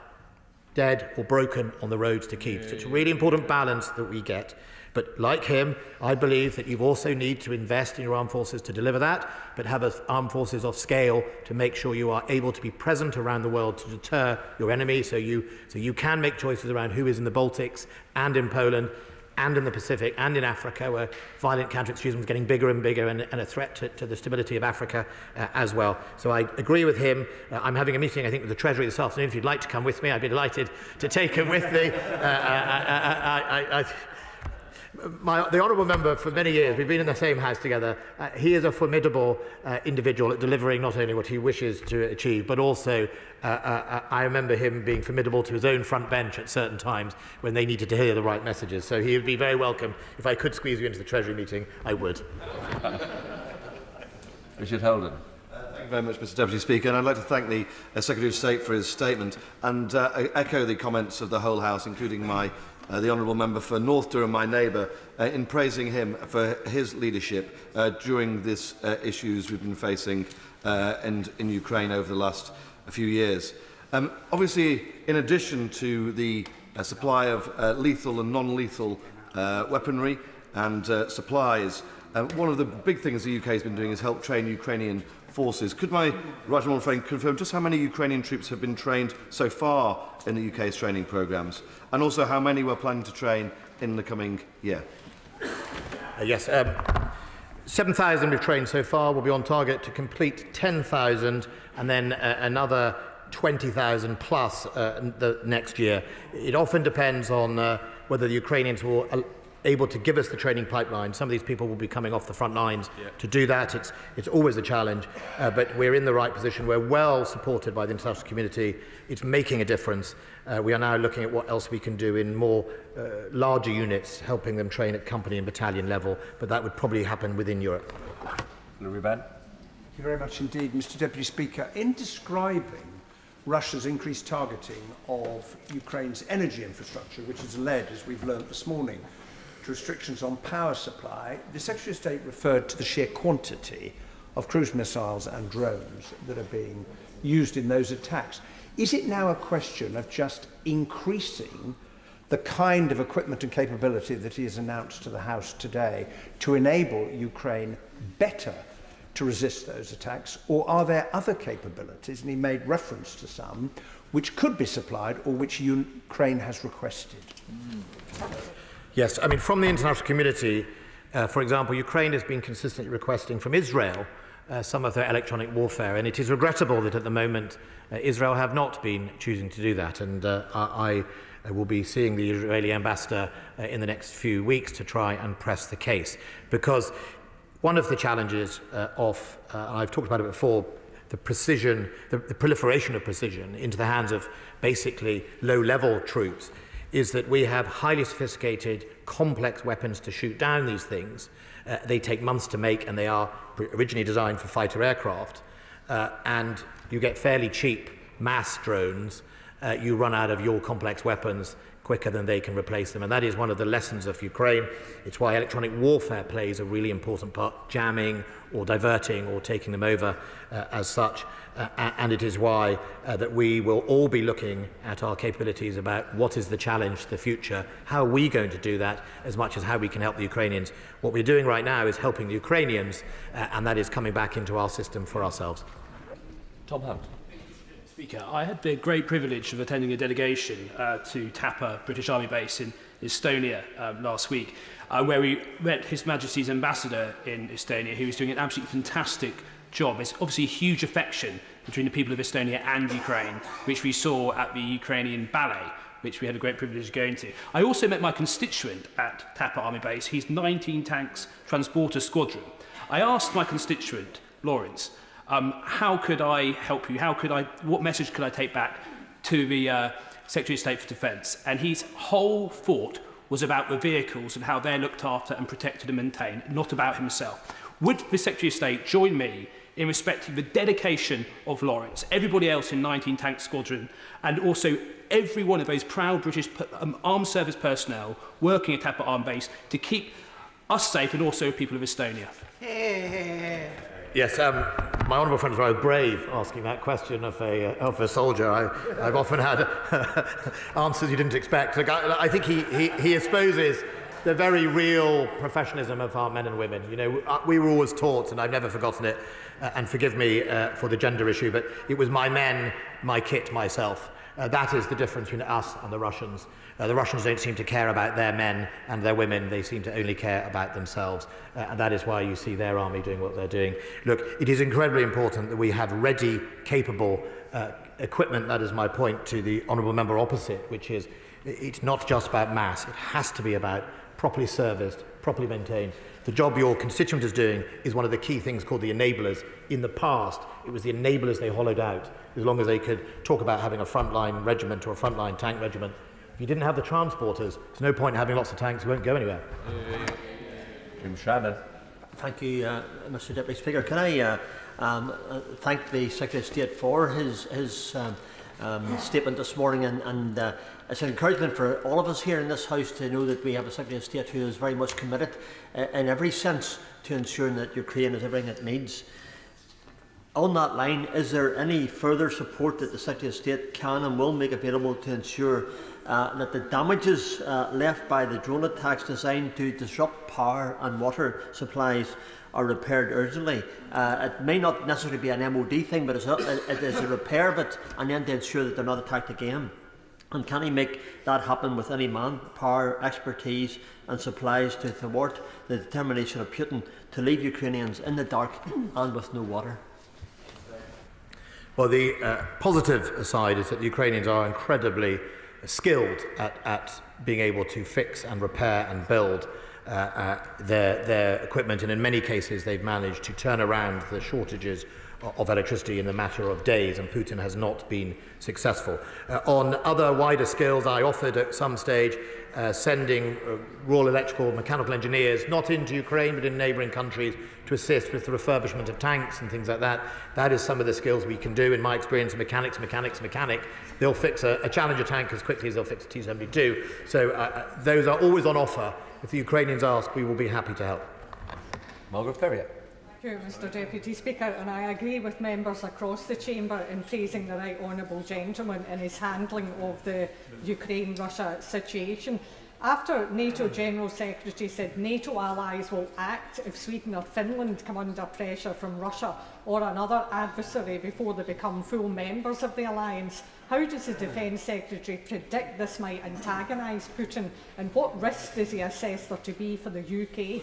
dead or broken on the roads to Kyiv. So it's a really important balance that we get. But like him, I believe that you also need to invest in your armed forces to deliver that, but have armed forces of scale to make sure you are able to be present around the world to deter your enemy, so you can make choices around who is in the Baltics and in Poland and in the Pacific and in Africa, where violent counter-extremism is getting bigger and bigger and a threat to the stability of Africa as well. So I agree with him. I'm having a meeting, I think, with the Treasury this afternoon. If you'd like to come with me, I'd be delighted to take him with me. The honourable member, for many years, we've been in the same house together. He is a formidable individual at delivering not only what he wishes to achieve, but also I remember him being formidable to his own front bench at certain times when they needed to hear the right messages. So he would be very welcome. If I could squeeze you into the Treasury meeting, I would. Richard Holden. Thank you very much, Mr Deputy Speaker, and I'd like to thank the Secretary of State for his statement and echo the comments of the whole House, including the Honourable Member for North Durham, my neighbour, in praising him for his leadership during these issues we've been facing in Ukraine over the last few years. Obviously, in addition to the supply of lethal and non-lethal weaponry and supplies, one of the big things the UK has been doing is help train Ukrainian forces. Could my right honourable friend confirm just how many Ukrainian troops have been trained so far in the UK's training programmes, and also how many we're planning to train in the coming year? Yes, 7,000 we've trained so far. We'll be on target to complete 10,000 and then another 20,000 plus the next year. It often depends on whether the Ukrainians will able to give us the training pipeline. Some of these people will be coming off the front lines to do that. It's always a challenge, but we're in the right position. We're well supported by the international community. It's making a difference. We are now looking at what else we can do in more larger units, helping them train at company and battalion level, but that would probably happen within Europe. Thank you very much indeed, Mr. Deputy Speaker. In describing Russia's increased targeting of Ukraine's energy infrastructure, which has led, as we've learned this morning, to restrictions on power supply, the Secretary of State referred to the sheer quantity of cruise missiles and drones that are being used in those attacks. Is it now a question of just increasing the kind of equipment and capability that he has announced to the House today to enable Ukraine better to resist those attacks, or are there other capabilities, and he made reference to some, which could be supplied or which Ukraine has requested? Yes, I mean, from the international community, for example, Ukraine has been consistently requesting from Israel some of their electronic warfare, and it is regrettable that at the moment Israel have not been choosing to do that, and I will be seeing the Israeli ambassador in the next few weeks to try and press the case, because one of the challenges I've talked about it before, the precision, the proliferation of precision into the hands of basically low-level troops, is that we have highly sophisticated, complex weapons to shoot down these things. They take months to make, and they are originally designed for fighter aircraft. And you get fairly cheap mass drones. You run out of your complex weapons quicker than they can replace them. And that is one of the lessons of Ukraine. It's why electronic warfare plays a really important part, jamming or diverting or taking them over as such. And it is why that we will all be looking at our capabilities about what is the challenge, the future, how are we going to do that, as much as how we can help the Ukrainians. What we're doing right now is helping the Ukrainians, and that is coming back into our system for ourselves. Tom Hunt. Speaker, I had the great privilege of attending a delegation to Tapa, British Army base in Estonia last week, where we met His Majesty's ambassador in Estonia, who was doing an absolutely fantastic job. There's obviously a huge affection between the people of Estonia and Ukraine, which we saw at the Ukrainian ballet, which we had a great privilege of going to. I also met my constituent at Tapa Army Base. He's 19 Tanks Transporter Squadron. I asked my constituent, Lawrence, how could I help you? What message could I take back to the Secretary of State for Defence? And his whole thought was about the vehicles and how they're looked after and protected and maintained, not about himself. Would the Secretary of State join me in respecting the dedication of Lawrence, everybody else in 19 Tank Squadron, and also every one of those proud British armed service personnel working at Tapa Armed Base to keep us safe and also people of Estonia? Yes, my honourable friend was very brave asking that question of a soldier. I've often had answers you didn't expect. I think he exposes the very real professionalism of our men and women. You know, we were always taught, and I've never forgotten it, and forgive me for the gender issue, but it was my men, my kit, myself. That is the difference between us and the Russians. The Russians don't seem to care about their men and their women. They seem to only care about themselves. And that is why you see their army doing what they're doing. Look, it is incredibly important that we have ready, capable equipment. That is my point to the honourable member opposite, which is it's not just about mass. It has to be about properly serviced, properly maintained. The job your constituent is doing is one of the key things called the enablers. In the past, it was the enablers they hollowed out, as long as they could talk about having a frontline regiment or a frontline tank regiment. If you didn't have the transporters, there's no point in having lots of tanks, you won't go anywhere. Jim Shannon. Thank you, Mr Deputy Speaker. Can I thank the Secretary of State for his statement this morning, and it's an encouragement for all of us here in this House to know that we have a Secretary of State who is very much committed in every sense to ensuring that Ukraine has everything it needs. On that line, is there any further support that the Secretary of State can and will make available to ensure that the damages left by the drone attacks designed to disrupt power and water supplies are repaired urgently? It may not necessarily be an MOD thing, but it is a repair of it, and then to ensure that they're not attacked again. And can he make that happen with any manpower, expertise and supplies to thwart the determination of Putin to leave Ukrainians in the dark and with no water? Well, the positive side is that the Ukrainians are incredibly skilled at being able to fix and repair and build their equipment, and in many cases they've managed to turn around the shortages of electricity in the matter of days, and Putin has not been successful. On other wider skills, I offered at some stage sending Royal Electrical Mechanical Engineers, not into Ukraine but in neighbouring countries, to assist with the refurbishment of tanks and things like that. That is some of the skills we can do. In my experience, mechanic. They'll fix a Challenger tank as quickly as they'll fix a T-72. So those are always on offer. If the Ukrainians ask, we will be happy to help. Margaret Ferrier. Thank you, Mr Deputy Speaker, and I agree with members across the chamber in praising the right honourable gentleman in his handling of the Ukraine-Russia situation. After NATO General Secretary said NATO allies will act if Sweden or Finland come under pressure from Russia or another adversary before they become full members of the alliance, how does the Defence Secretary predict this might antagonise Putin, and what risk does he assess there to be for the UK?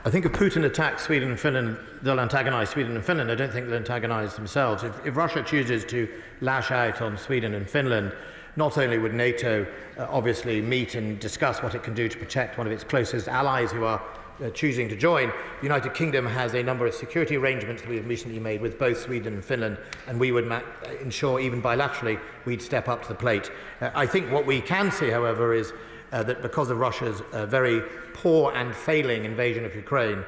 I think if Putin attacks Sweden and Finland, they'll antagonise Sweden and Finland. I don't think they'll antagonise themselves. If Russia chooses to lash out on Sweden and Finland, not only would NATO obviously meet and discuss what it can do to protect one of its closest allies who are choosing to join, the United Kingdom has a number of security arrangements that we have recently made with both Sweden and Finland, and we would ensure, even bilaterally, we'd step up to the plate. I think what we can see, however, is that because of Russia's very poor and failing invasion of Ukraine,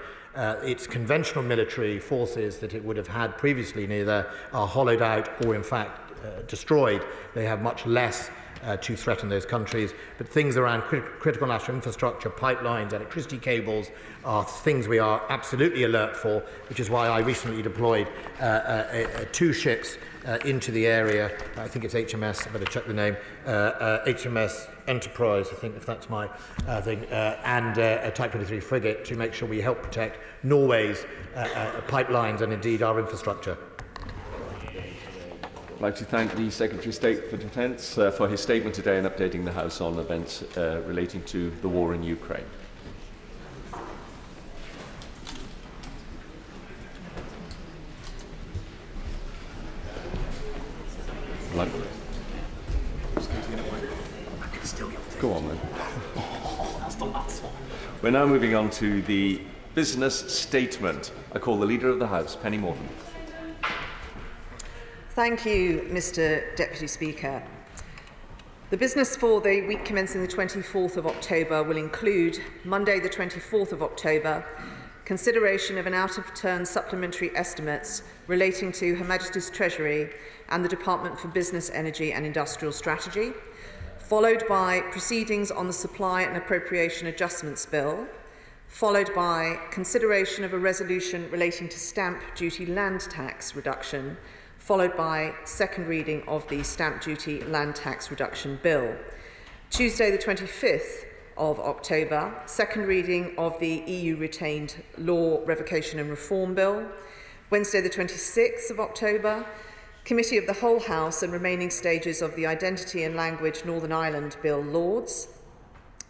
its conventional military forces that it would have had previously neither are hollowed out or in fact destroyed. They have much less to threaten those countries, but things around critical national infrastructure, pipelines, electricity cables are things we are absolutely alert for, which is why I recently deployed 2 ships into the area. I think it's HMS, I better check the name, HMS Enterprise, I think, if that's my thing, and a Type 23 frigate to make sure we help protect Norway's pipelines and indeed our infrastructure. I'd like to thank the Secretary of State for Defence for his statement today and updating the House on events relating to the war in Ukraine. Go on then. We're now moving on to the business statement. I call the Leader of the House, Penny Morton. Thank you, Mr Deputy Speaker. The business for the week commencing the 24th of October will include Monday the 24th of October, consideration of an out-of-turn supplementary estimates relating to Her Majesty's Treasury and the Department for Business, Energy and Industrial Strategy, followed by proceedings on the Supply and Appropriation Adjustments Bill, followed by consideration of a resolution relating to stamp duty land tax reduction, followed by second reading of the Stamp Duty Land Tax Reduction Bill. Tuesday the 25th of October, second reading of the EU Retained Law Revocation and Reform Bill. Wednesday the 26th of October, Committee of the Whole House and remaining stages of the Identity and Language Northern Ireland Bill Lords.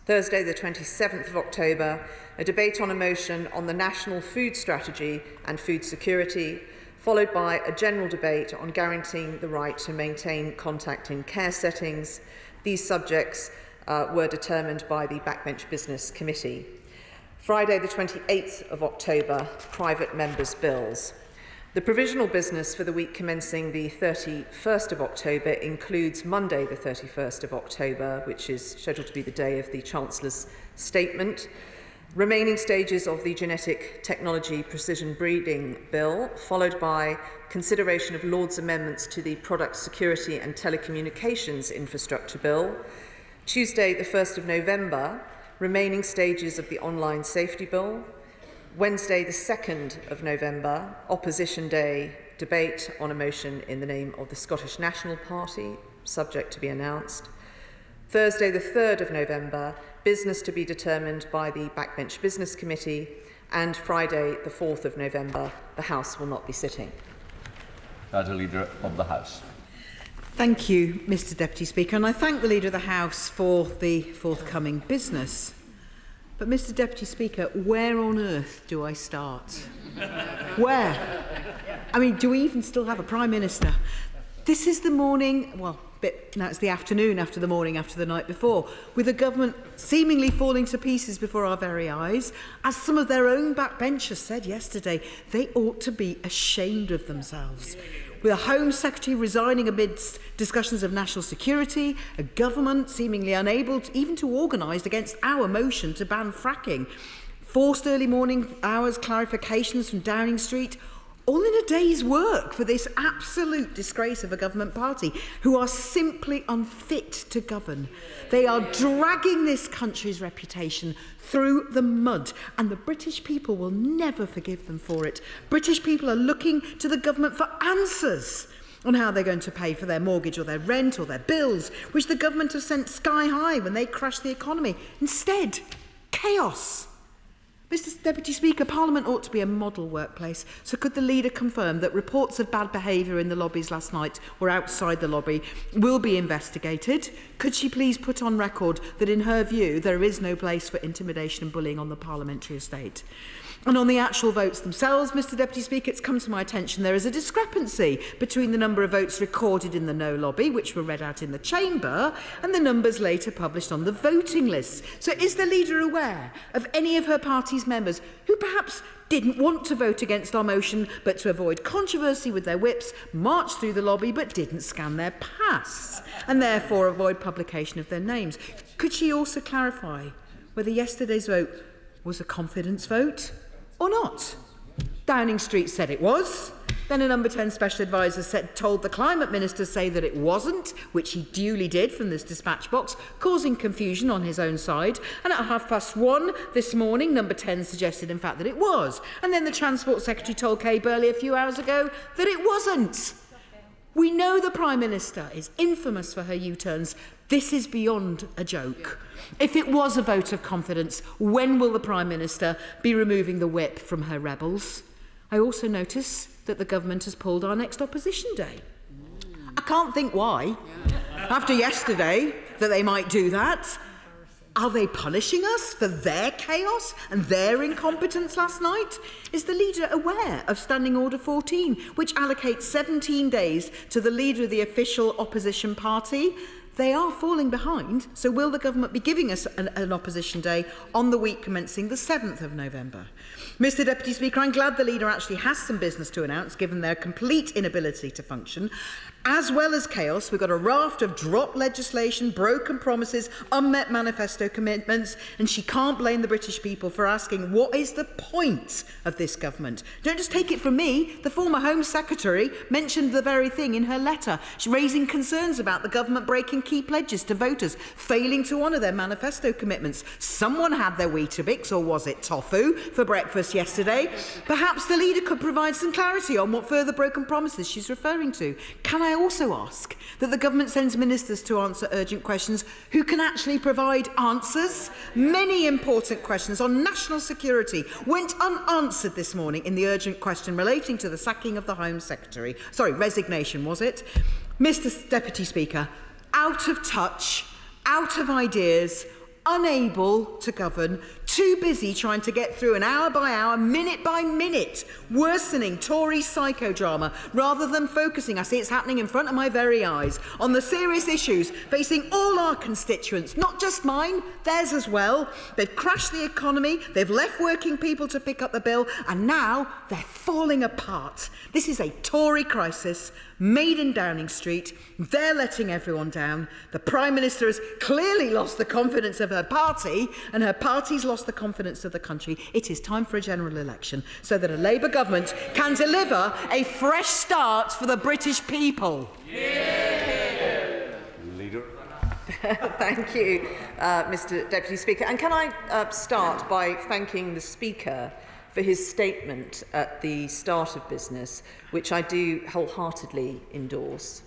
Thursday the 27th of October, a debate on a motion on the National Food Strategy and food security, followed by a general debate on guaranteeing the right to maintain contact in care settings. These subjects were determined by the Backbench Business Committee. Friday the 28th of October, private members' bills. The provisional business for the week commencing the 31st of October includes Monday the 31st of October, which is scheduled to be the day of the Chancellor's statement, remaining stages of the Genetic Technology Precision Breeding Bill, followed by consideration of Lord's amendments to the Product Security and Telecommunications Infrastructure Bill. Tuesday, the 1st of November, remaining stages of the Online Safety Bill. Wednesday, the 2nd of November, Opposition Day, debate on a motion in the name of the Scottish National Party, subject to be announced. Thursday, the 3rd of November, business to be determined by the Backbench Business Committee, and Friday, the 4th of November, the House will not be sitting. As a Leader of the House. Thank you, Mr Deputy Speaker, and I thank the Leader of the House for the forthcoming business. But, Mr Deputy Speaker, where on earth do I start? Where? I mean, do we even still have a Prime Minister? This is the morning, well, now it's the afternoon after the morning after the night before, with the government seemingly falling to pieces before our very eyes. As some of their own backbenchers said yesterday, they ought to be ashamed of themselves. With a Home Secretary resigning amidst discussions of national security, a government seemingly unable even to organise against our motion to ban fracking, forced early morning hours clarifications from Downing Street, all in a day's work for this absolute disgrace of a government party who are simply unfit to govern. They are dragging this country's reputation through the mud, and the British people will never forgive them for it. British people are looking to the government for answers on how they're going to pay for their mortgage or their rent or their bills, which the government have sent sky high when they crashed the economy. Instead, chaos. Mr Deputy Speaker, Parliament ought to be a model workplace, so could the leader confirm that reports of bad behaviour in the lobbies last night or outside the lobby will be investigated? Could she please put on record that in her view there is no place for intimidation and bullying on the parliamentary estate? And on the actual votes themselves, Mr Deputy Speaker, it's come to my attention there is a discrepancy between the number of votes recorded in the no lobby, which were read out in the chamber, and the numbers later published on the voting lists. So is the leader aware of any of her party's members who perhaps didn't want to vote against our motion, but to avoid controversy with their whips, marched through the lobby but didn't scan their pass, and therefore avoid publication of their names? Could she also clarify whether yesterday's vote was a confidence vote or not? Downing Street said it was. Then a number 10 special advisor told the Climate Minister say that it wasn't, which he duly did from this dispatch box, causing confusion on his own side. And at 1:30 this morning, number 10 suggested in fact that it was. And then the Transport Secretary told Kay Burley a few hours ago that it wasn't. We know the Prime Minister is infamous for her U-turns. This is beyond a joke. If it was a vote of confidence, when will the Prime Minister be removing the whip from her rebels? I also notice that the government has pulled our next opposition day. I can't think why. After yesterday, that they might do that. Are they punishing us for their chaos and their incompetence last night? Is the leader aware of Standing Order 14, which allocates 17 days to the leader of the official opposition party? They are falling behind, so will the government be giving us an opposition day on the week commencing the 7th of November? Mr Deputy Speaker, I'm glad the leader actually has some business to announce, given their complete inability to function. As well as chaos, we've got a raft of dropped legislation, broken promises, unmet manifesto commitments, and she can't blame the British people for asking what is the point of this government. Don't just take it from me. The former Home Secretary mentioned the very thing in her letter. She's raising concerns about the government breaking key pledges to voters, failing to honour their manifesto commitments. Someone had their Weetabix, or was it tofu, for breakfast yesterday. Perhaps the leader could provide some clarity on what further broken promises she's referring to. Can I also ask that the government sends ministers to answer urgent questions who can actually provide answers? Many important questions on national security went unanswered this morning in the urgent question relating to the sacking of the Home Secretary. Sorry, resignation, was it? Mr Deputy Speaker, out of touch, out of ideas, unable to govern, too busy trying to get through an hour by hour, minute by minute, worsening Tory psychodrama, rather than focusing, I see it's happening in front of my very eyes, on the serious issues facing all our constituents, not just mine, theirs as well. They've crashed the economy, they've left working people to pick up the bill, and now they're falling apart. This is a Tory crisis made in Downing Street. They're letting everyone down. The Prime Minister has clearly lost the confidence of her party, and her party's lost the confidence of the country. It is time for a general election so that a Labour government can deliver a fresh start for the British people. Yeah. Leader. Thank you, Mr Deputy Speaker. And can I start by thanking the Speaker for his statement at the start of business, which I do wholeheartedly endorse.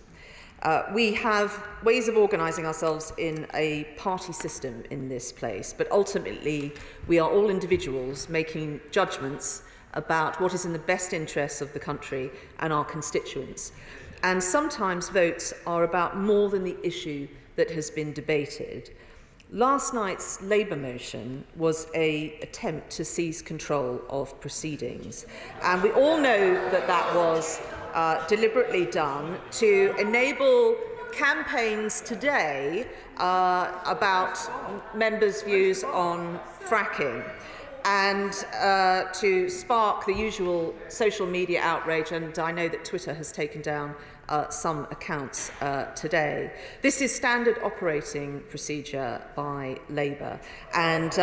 We have ways of organising ourselves in a party system in this place, but ultimately we are all individuals making judgments about what is in the best interests of the country and our constituents. And sometimes votes are about more than the issue that has been debated. Last night's Labour motion was an attempt to seize control of proceedings, and we all know that that was deliberately done to enable campaigns today about members' views on fracking, and to spark the usual social media outrage, and I know that Twitter has taken down some accounts today. This is standard operating procedure by Labour, and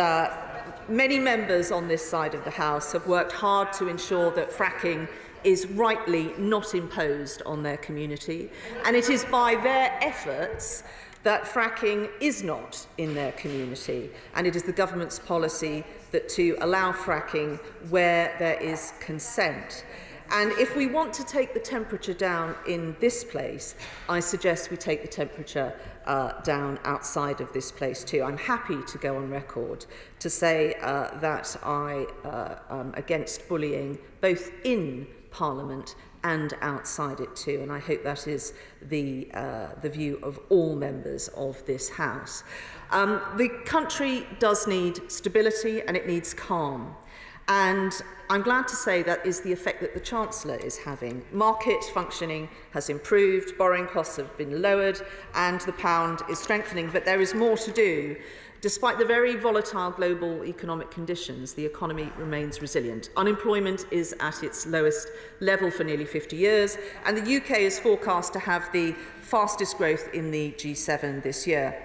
many members on this side of the House have worked hard to ensure that fracking is rightly not imposed on their community, and it is by their efforts that fracking is not in their community, and it is the government's policy that to allow fracking where there is consent. And if we want to take the temperature down in this place, I suggest we take the temperature down outside of this place too. I'm happy to go on record to say that I am against bullying both in Parliament and outside it too, and I hope that is the view of all members of this House. The country does need stability and it needs calm, and I'm glad to say that is the effect that the Chancellor is having. Market functioning has improved, borrowing costs have been lowered, and the pound is strengthening, but there is more to do. Despite the very volatile global economic conditions, the economy remains resilient. Unemployment is at its lowest level for nearly 50 years, and the UK is forecast to have the fastest growth in the G7 this year.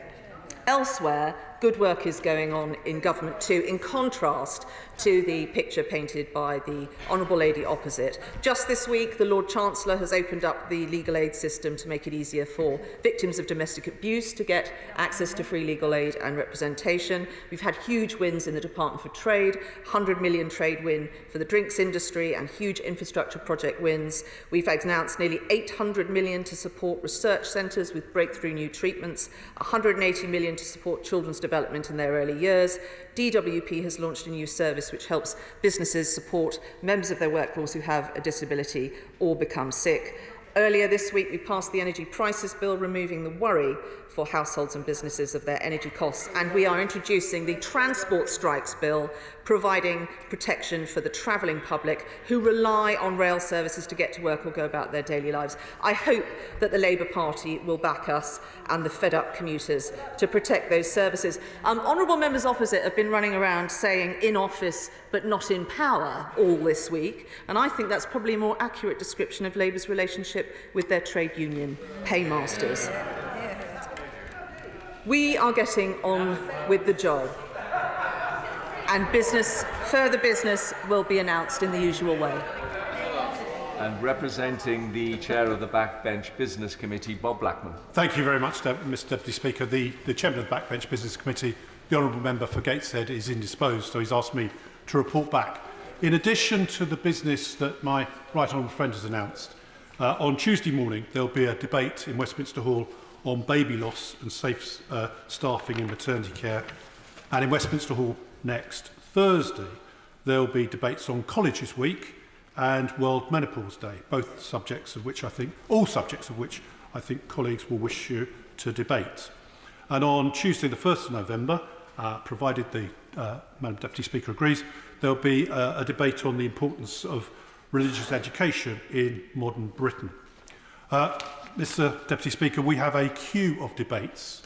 Elsewhere, good work is going on in government too, in contrast to the picture painted by the Honourable Lady opposite. Just this week, the Lord Chancellor has opened up the legal aid system to make it easier for victims of domestic abuse to get access to free legal aid and representation. We've had huge wins in the Department for Trade, 100 million trade win for the drinks industry and huge infrastructure project wins. We've announced nearly 800 million to support research centres with breakthrough new treatments, 180 million to support children's development in their early years. DWP has launched a new service which helps businesses support members of their workforce who have a disability or become sick. Earlier this week, we passed the Energy Prices Bill, removing the worry for households and businesses of their energy costs. And we are introducing the Transport Strikes Bill, providing protection for the travelling public who rely on rail services to get to work or go about their daily lives. I hope that the Labour Party will back us and the fed-up commuters to protect those services. Honourable members opposite have been running around saying in office but not in power all this week, and I think that's probably a more accurate description of Labour's relationship with their trade union paymasters. We are getting on with the job, and further business will be announced in the usual way. And representing the chair of the Backbench Business Committee, Bob Blackman. Thank you very much, Mr Deputy Speaker. The chairman of the Backbench Business Committee, the honourable member for Gateshead, is indisposed, so he's asked me to report back. In addition to the business that my right honourable friend has announced, on Tuesday morning there will be a debate in Westminster Hall on baby loss and safe staffing in maternity care, and in Westminster Hall next Thursday there will be debates on Colleges Week and World Menopause Day, all subjects of which I think colleagues will wish you to debate. And on Tuesday the 1st of November, provided the Madam Deputy Speaker agrees, there will be a debate on the importance of religious education in modern Britain. Mr Deputy Speaker, we have a queue of debates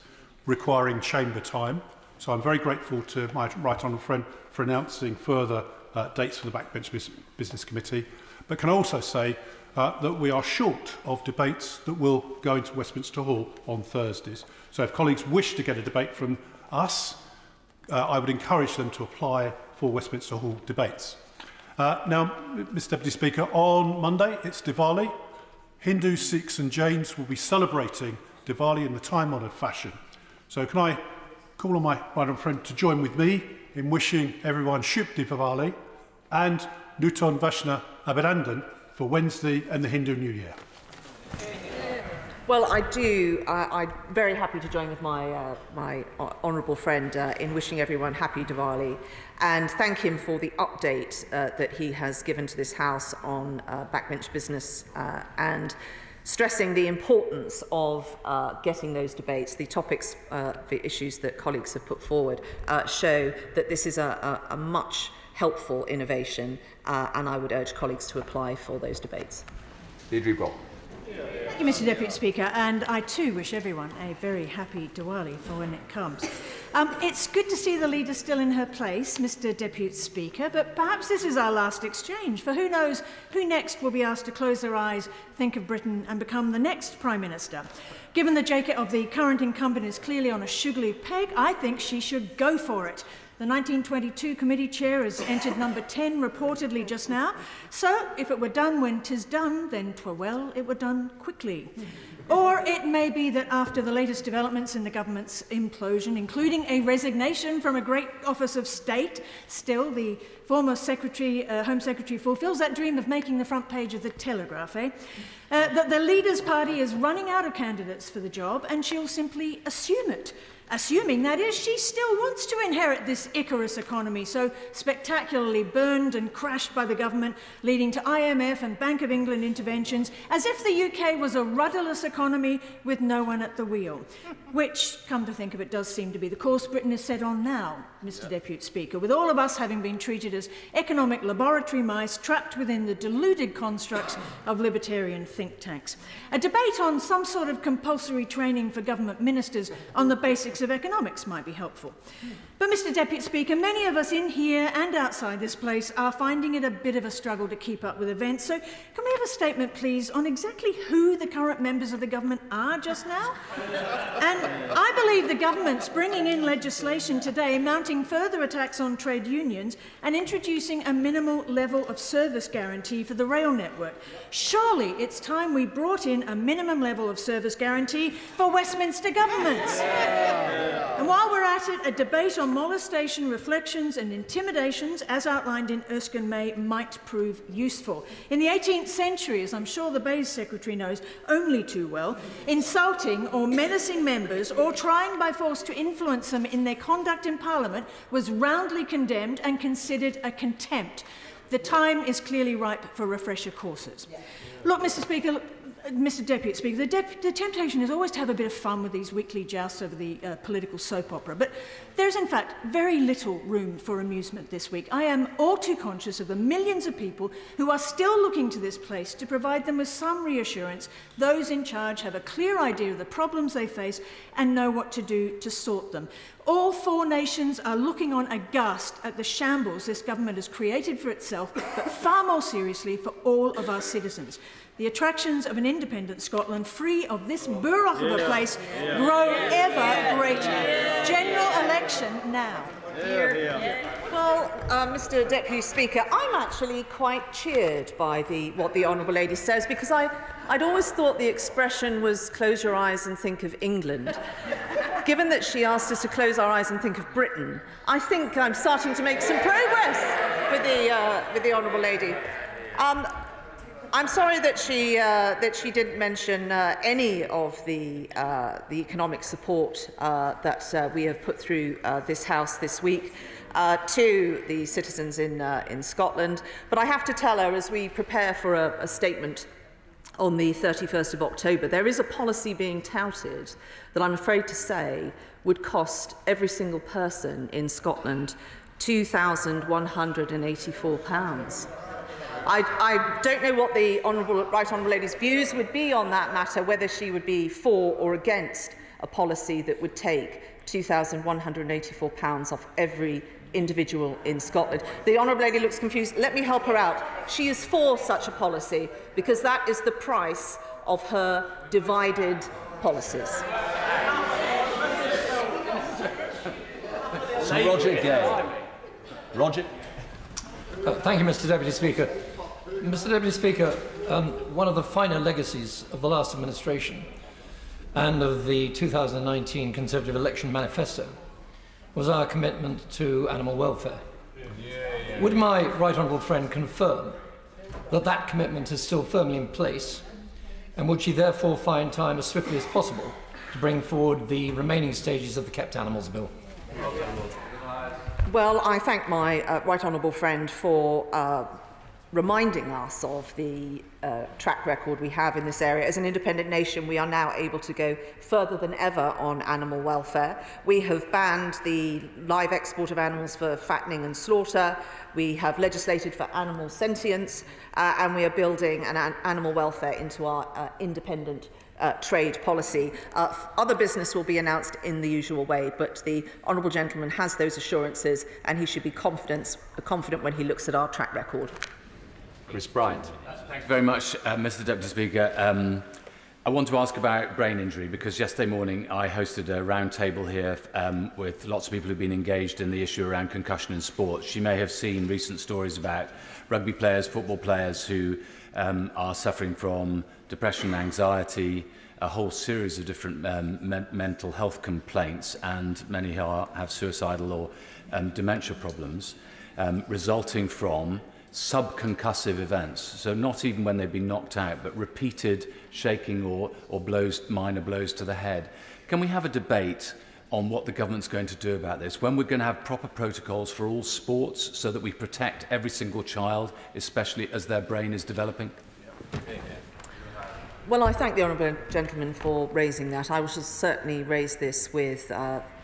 requiring chamber time, so I'm very grateful to my right honourable friend for announcing further dates for the Backbench Business Committee, but can also say that we are short of debates that will go into Westminster Hall on Thursdays. So if colleagues wish to get a debate from us, I would encourage them to apply for Westminster Hall debates. Now, Mr Deputy Speaker, on Monday it's Diwali. Hindus, Sikhs and Jains will be celebrating Diwali in the time-honoured fashion. So can I call on my right honourable friend to join with me in wishing everyone Shubh Diwali and Nutan Vashna Abhinandan for Wednesday and the Hindu New Year. Well, I'm very happy to join with my honourable friend in wishing everyone happy Diwali and thank him for the update that he has given to this House on backbench business and stressing the importance of getting those debates. The topics, the issues that colleagues have put forward show that this is a much helpful innovation and I would urge colleagues to apply for those debates. Deirdre Brock. you, Mr Deputy Speaker, and I too wish everyone a very happy Diwali for when it comes. It's good to see the leader still in her place, Mr Deputy Speaker, but perhaps this is our last exchange, for who knows who next will be asked to close their eyes, think of Britain and become the next Prime Minister. Given the jacket of the current incumbent is clearly on a sugary peg, I think she should go for it. The 1922 committee chair has entered number 10 reportedly just now, so if it were done when 'tis done, then 'twere well it were done quickly. Or it may be that after the latest developments in the government's implosion, including a resignation from a great office of state, still the former Home Secretary fulfills that dream of making the front page of the Telegraph, that the leader's party is running out of candidates for the job and she'll simply assume it. Assuming, that is, she still wants to inherit this Icarus economy, so spectacularly burned and crashed by the government, leading to IMF and Bank of England interventions, as if the UK was a rudderless economy with no one at the wheel. Which, come to think of it, does seem to be the course Britain is set on now, Mr Deputy Speaker, with all of us having been treated as economic laboratory mice trapped within the deluded constructs of libertarian think tanks. A debate on some sort of compulsory training for government ministers on the basics of economics might be helpful. But, Mr Deputy Speaker, many of us in here and outside this place are finding it a bit of a struggle to keep up with events, so can we have a statement, please, on exactly who the current members of the government are just now? And I believe the government's bringing in legislation today mounting further attacks on trade unions and introducing a minimal level of service guarantee for the rail network. Surely it's time we brought in a minimum level of service guarantee for Westminster governments. And while we're at it, a debate on molestation, reflections and intimidations, as outlined in Erskine May, might prove useful. In the 18th century, as I'm sure the Bayes Secretary knows only too well, insulting or menacing members or trying by force to influence them in their conduct in Parliament was roundly condemned and considered a contempt. The time is clearly ripe for refresher courses. Look, Mr Deputy Speaker, the temptation is always to have a bit of fun with these weekly jousts over the political soap opera, but there's in fact very little room for amusement this week. I am all too conscious of the millions of people who are still looking to this place to provide them with some reassurance. Those in charge have a clear idea of the problems they face and know what to do to sort them. All four nations are looking on aghast at the shambles this government has created for itself, but far more seriously for all of our citizens. The attractions of an independent Scotland, free of this burrock of a place, grow ever greater. General election now. Well, Mr Deputy Speaker, I'm actually quite cheered by what the Honourable Lady says, because I'd always thought the expression was close your eyes and think of England. Given that she asked us to close our eyes and think of Britain, I think I'm starting to make some progress with the Honourable Lady. I'm sorry that she didn't mention any of the economic support that we have put through this House this week to the citizens in Scotland. But I have to tell her, as we prepare for a statement on the 31st of October, there is a policy being touted that I'm afraid to say would cost every single person in Scotland £2,184. I don't know what the Right Honourable Lady's views would be on that matter, whether she would be for or against a policy that would take £2,184 off every individual in Scotland. The Honourable Lady looks confused. Let me help her out. She is for such a policy because that is the price of her divided policies. Roger Gay. Roger. Thank you, Mr Deputy Speaker. Mr Deputy Speaker, one of the finer legacies of the last administration and of the 2019 Conservative Election Manifesto was our commitment to animal welfare. Would my right honourable friend confirm that that commitment is still firmly in place, and would she therefore find time as swiftly as possible to bring forward the remaining stages of the Kept Animals Bill? Well, I thank my right honourable friend for reminding us of the track record we have in this area. As an independent nation, we are now able to go further than ever on animal welfare. We have banned the live export of animals for fattening and slaughter. We have legislated for animal sentience, and we are building an animal welfare into our independent trade policy. Other business will be announced in the usual way, but the honourable gentleman has those assurances, and he should be confident when he looks at our track record. Chris Bryant. Thank you very much, Mr Deputy Speaker. I want to ask about brain injury, because yesterday morning I hosted a round table here with lots of people who've been engaged in the issue around concussion in sports. You may have seen recent stories about rugby players, football players who are suffering from depression, anxiety, a whole series of different mental health complaints, and many have suicidal or dementia problems resulting from subconcussive events. So not even when they've been knocked out, but repeated shaking or minor blows to the head. Can we have a debate on what the government's going to do about this, when we're going to have proper protocols for all sports so that we protect every single child, especially as their brain is developing? Well, I thank the honourable gentleman for raising that. I will certainly raise this with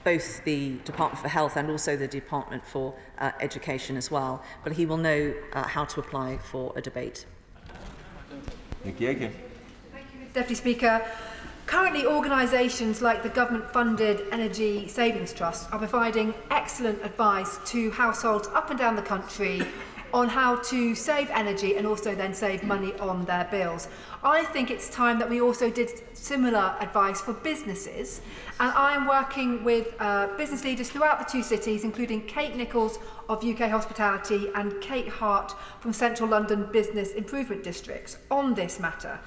both the Department for Health and also the Department for Education as well, but he will know how to apply for a debate. Thank you, Deputy Speaker. Currently, organisations like the government-funded Energy Savings Trust are providing excellent advice to households up and down the country on how to save energy and also then save money on their bills. I think it's time that we also did similar advice for businesses, and I am working with business leaders throughout the two cities, including Kate Nichols of UK Hospitality and Kate Hart from Central London Business Improvement Districts on this matter.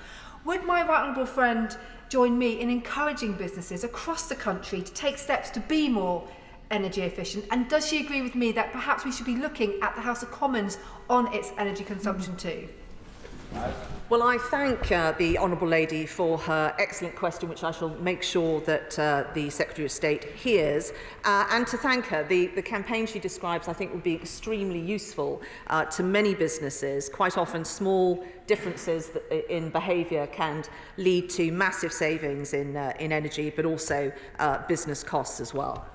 Would my right honourable friend join me in encouraging businesses across the country to take steps to be more energy efficient, and does she agree with me that perhaps we should be looking at the House of Commons on its energy consumption too? Well, I thank the honourable lady for her excellent question, which I shall make sure that the Secretary of State hears, and to thank her. The campaign she describes, I think, would be extremely useful to many businesses. Quite often, small differences in behaviour can lead to massive savings in energy, but also business costs as well.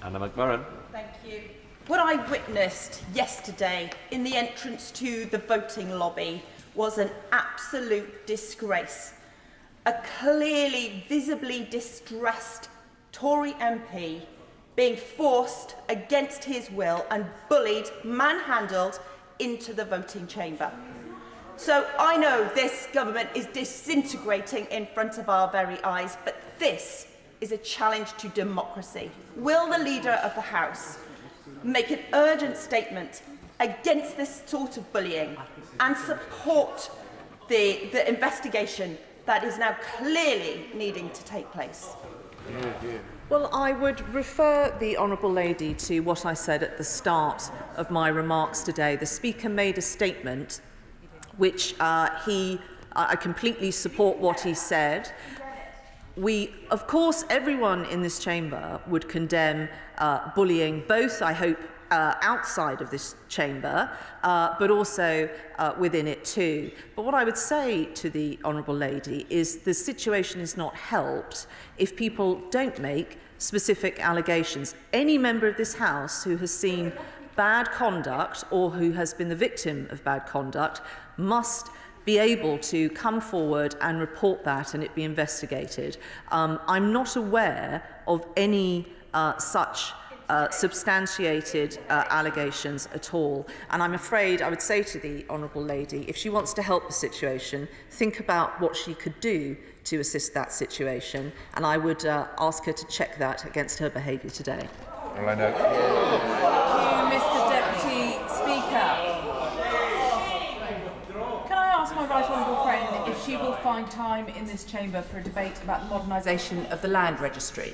Anna McMurran. Thank you. What I witnessed yesterday in the entrance to the voting lobby was an absolute disgrace. A clearly, visibly distressed Tory MP being forced against his will and bullied, manhandled into the voting chamber. So I know this government is disintegrating in front of our very eyes, but this is a challenge to democracy. Will the Leader of the House make an urgent statement against this sort of bullying and support the investigation that is now clearly needing to take place? Well, I would refer the honourable lady to what I said at the start of my remarks today. The Speaker made a statement which I completely support what he said. Of course, everyone in this chamber would condemn bullying, both, I hope, outside of this chamber, but also within it too. But what I would say to the honourable lady is the situation is not helped if people don't make specific allegations. Any member of this House who has seen bad conduct or who has been the victim of bad conduct must be able to come forward and report that and it be investigated. I'm not aware of any such substantiated allegations at all. And I'm afraid I would say to the honourable lady, if she wants to help the situation, think about what she could do to assist that situation. And I would ask her to check that against her behaviour today. Well, I know. Thank you, Mr. Deputy Speaker. Can I ask my right honourable friend if she will find time in this chamber for a debate about the modernisation of the land registry?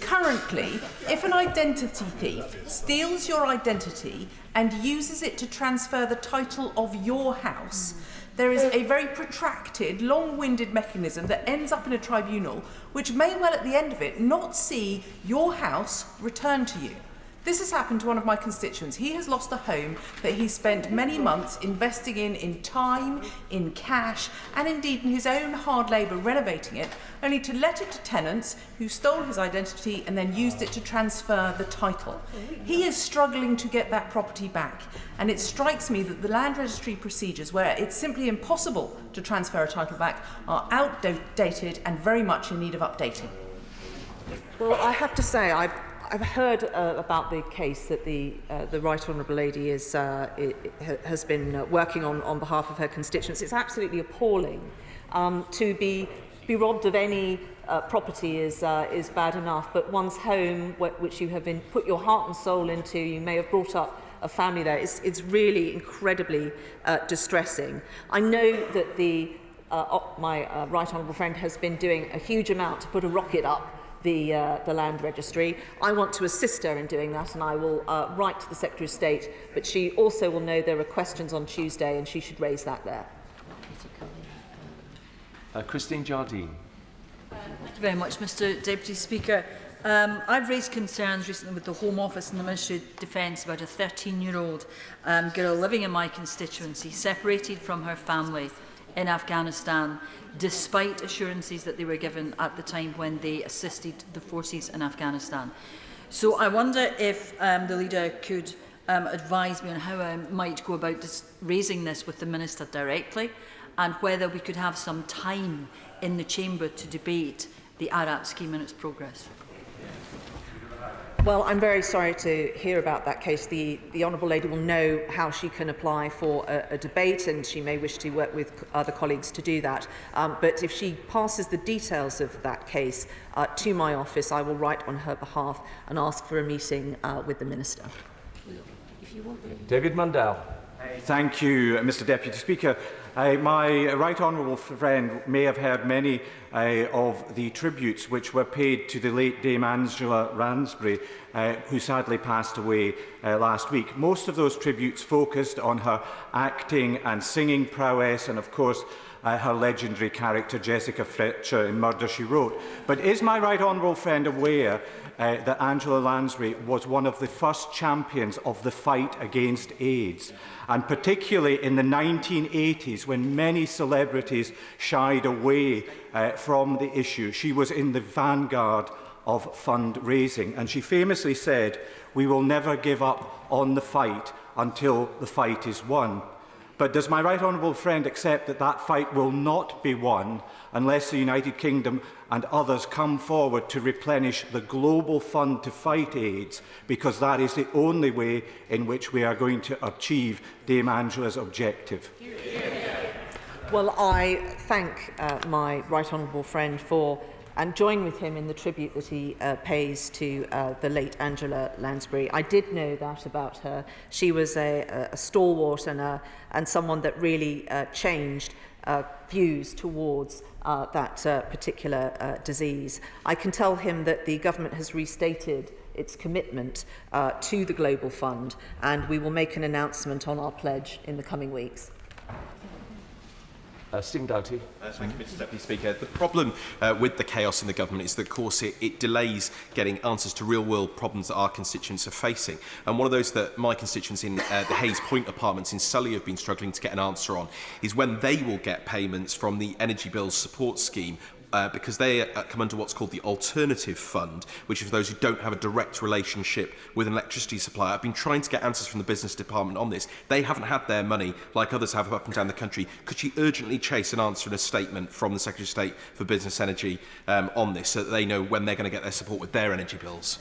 Currently, if an identity thief steals your identity and uses it to transfer the title of your house, there is a very protracted, long-winded mechanism that ends up in a tribunal, which may well at the end of it not see your house returned to you. This has happened to one of my constituents. He has lost a home that he spent many months investing in time, in cash, and indeed in his own hard labour renovating it, only to let it to tenants who stole his identity and then used it to transfer the title. He is struggling to get that property back, and it strikes me that the land registry procedures, where it's simply impossible to transfer a title back, are outdated and very much in need of updating. Well, I have to say, I've heard about the case that the Right Honourable Lady has been working on behalf of her constituents. It's absolutely appalling. To be robbed of any property is bad enough, but one's home, which you have put your heart and soul into, you may have brought up a family there, it's really incredibly distressing. I know that my Right Honourable friend has been doing a huge amount to put a rocket up the land registry. I want to assist her in doing that, and I will write to the Secretary of State, but she also will know there are questions on Tuesday and she should raise that there. Christine Jardine. Thank you very much, Mr Deputy Speaker. I've raised concerns recently with the Home Office and the Ministry of Defence about a 13-year-old girl living in my constituency, separated from her family in Afghanistan, despite assurances that they were given at the time when they assisted the forces in Afghanistan. So I wonder if the leader could advise me on how I might go about raising this with the Minister directly, and whether we could have some time in the Chamber to debate the ARAP scheme and its progress. Well, I'm very sorry to hear about that case. The Honourable Lady will know how she can apply for a debate, and she may wish to work with other colleagues to do that. But if she passes the details of that case to my office, I will write on her behalf and ask for a meeting with the Minister. David Mundell. Thank you, Mr Deputy Speaker. My right honourable friend may have heard many of the tributes which were paid to the late Dame Angela Lansbury, who sadly passed away last week. Most of those tributes focused on her acting and singing prowess, and of course her legendary character Jessica Fletcher in Murder, She Wrote. But is my right honourable friend aware that Angela Lansbury was one of the first champions of the fight against AIDS? And particularly in the 1980s, when many celebrities shied away from the issue, she was in the vanguard of fundraising. And she famously said, "We will never give up on the fight until the fight is won." But does my right honourable friend accept that that fight will not be won unless the United Kingdom and others come forward to replenish the global fund to fight AIDS, because that is the only way in which we are going to achieve Dame Angela's objective? Well, I thank my right honourable friend for and join with him in the tribute that he pays to the late Angela Lansbury. I did know that about her. She was a stalwart and someone that really changed views towards that particular disease. I can tell him that the government has restated its commitment to the Global Fund, and we will make an announcement on our pledge in the coming weeks. Stephen Doughty. Thank you, Mr Deputy Speaker. The problem with the chaos in the government is that, of course, it delays getting answers to real-world problems that our constituents are facing. And one of those that my constituents in the Hayes Point apartments in Surrey have been struggling to get an answer on is when they will get payments from the Energy Bills Support Scheme, because they come under what's called the Alternative Fund, which is for those who don't have a direct relationship with an electricity supplier. I've been trying to get answers from the Business Department on this. They haven't had their money like others have up and down the country. Could she urgently chase an answer and a statement from the Secretary of State for Business Energy on this, so that they know when they're going to get their support with their energy bills?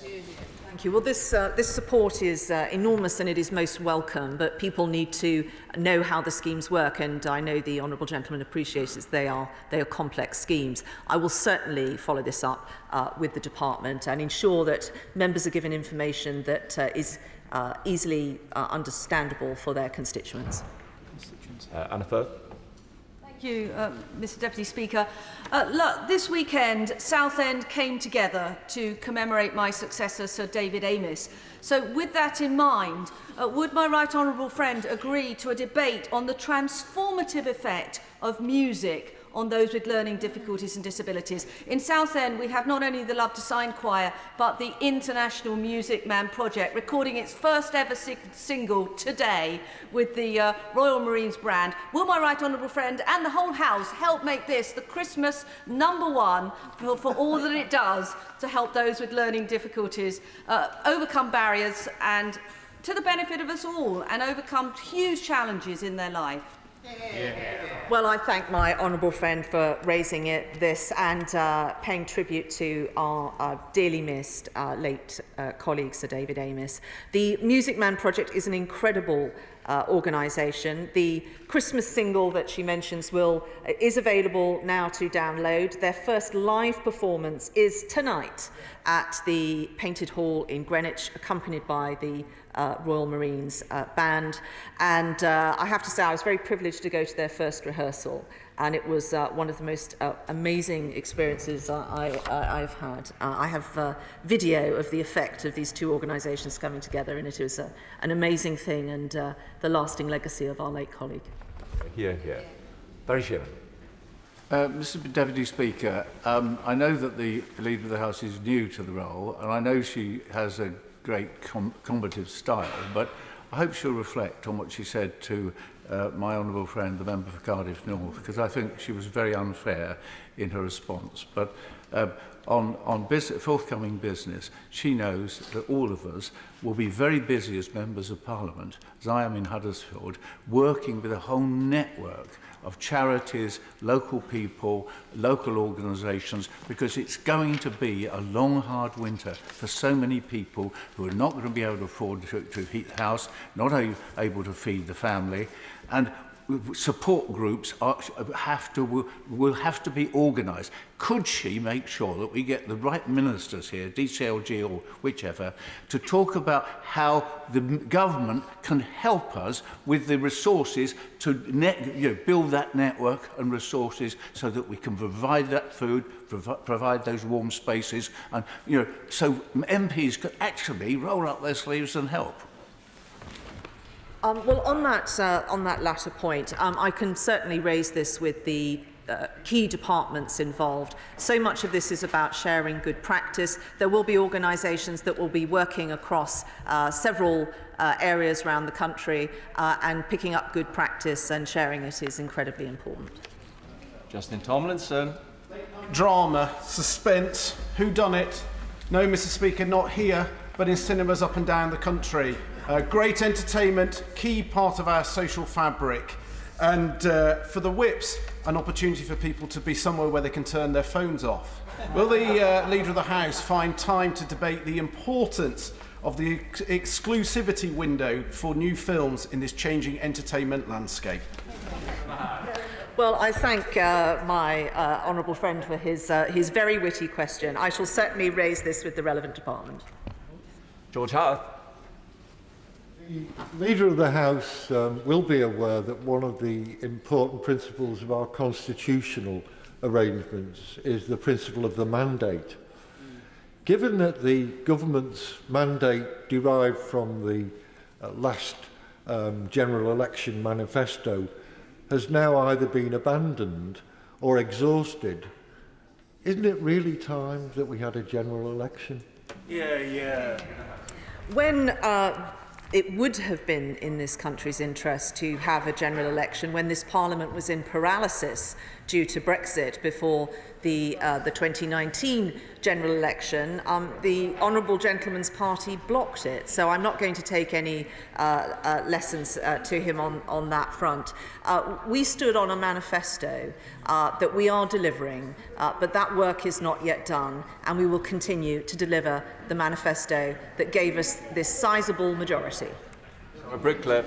Thank you. Well, this support is enormous and it is most welcome, but people need to know how the schemes work, and I know the honourable gentleman appreciates they are complex schemes. I will certainly follow this up with the department and ensure that members are given information that is easily understandable for their constituents. Anna Firth. Thank you, Mr Deputy Speaker. Look, this weekend, Southend came together to commemorate my successor, Sir David Amess. So with that in mind, would my right honourable friend agree to a debate on the transformative effect of music on those with learning difficulties and disabilities. In Southend, we have not only the Love to Sign Choir, but the International Music Man Project, recording its first ever single today with the Royal Marines brand. Will my right honourable friend and the whole House help make this the Christmas #1 for all that it does to help those with learning difficulties overcome barriers and to the benefit of us all and overcome huge challenges in their life? Well, I thank my honourable friend for raising this and paying tribute to our dearly missed late colleague Sir David Amess. The Music Man Project is an incredible organisation. The Christmas single that she mentions is available now to download. Their first live performance is tonight at the Painted Hall in Greenwich, accompanied by the Royal Marines band. And I have to say I was very privileged to go to their first rehearsal, and it was one of the most amazing experiences I've had. I have video of the effect of these two organisations coming together, and it was an amazing thing and the lasting legacy of our late colleague. Yeah. Very sure. Mr Deputy Speaker, I know that the Leader of the House is new to the role, and I know she has a great combative style, but I hope she'll reflect on what she said to my honourable friend, the member for Cardiff North, because I think she was very unfair in her response. But on forthcoming business, she knows that all of us will be very busy as members of Parliament, as I am in Huddersfield, working with a whole network of charities, local people, local organisations, because it's going to be a long, hard winter for so many people who are not going to be able to afford to heat the house, not able to feed the family, and support groups will have to be organised. Could she make sure that we get the right ministers here, DCLG or whichever, to talk about how the government can help us with the resources to build that network and resources so that we can provide that food, provide those warm spaces, and so MPs can actually roll up their sleeves and help. Well, on that latter point, I can certainly raise this with the key departments involved. So much of this is about sharing good practice. There will be organisations that will be working across several areas around the country, and picking up good practice and sharing it is incredibly important. Justin Tomlinson. Drama, suspense, whodunit? No, Mr. Speaker, not here, but in cinemas up and down the country. Great entertainment, key part of our social fabric. And for the whips, an opportunity for people to be somewhere where they can turn their phones off. Will the Leader of the House find time to debate the importance of the exclusivity window for new films in this changing entertainment landscape? Well, I thank my honourable friend for his very witty question. I shall certainly raise this with the relevant department. George Hart. The Leader of the House will be aware that one of the important principles of our constitutional arrangements is the principle of the mandate. Given that the government's mandate derived from the last general election manifesto has now either been abandoned or exhausted, isn't it really time that we had a general election? Yeah. When it would have been in this country's interest to have a general election, when this Parliament was in paralysis due to Brexit before the 2019 general election, the Honourable Gentleman's Party blocked it. So I'm not going to take any lessons to him on that front. We stood on a manifesto that we are delivering, but that work is not yet done, and we will continue to deliver the manifesto that gave us this sizable majority. Brickcliffe.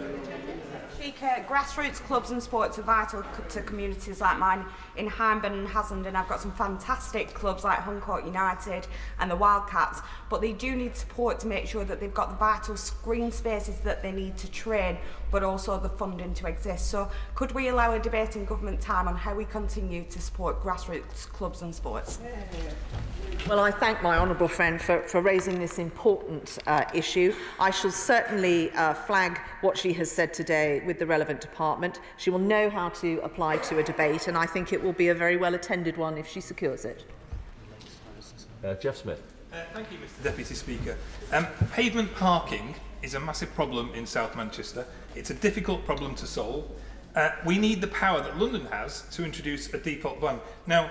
Speaker, grassroots clubs and sports are vital to communities like mine in Hyndburn and Hassenden. I've got some fantastic clubs like Huncourt United and the Wildcats, but they do need support to make sure that they've got the vital screen spaces that they need to train, but also the funding to exist. So could we allow a debate in government time on how we continue to support grassroots clubs and sports? Well, I thank my honourable friend for raising this important issue. I shall certainly flag what she has said today with the relevant department. She will know how to apply to a debate, and I think it will be a very well-attended one if she secures it. Jeff Smith. Thank you, Mr Deputy Speaker. Pavement parking is a massive problem in South Manchester. It's a difficult problem to solve. We need the power that London has to introduce a default ban. Now,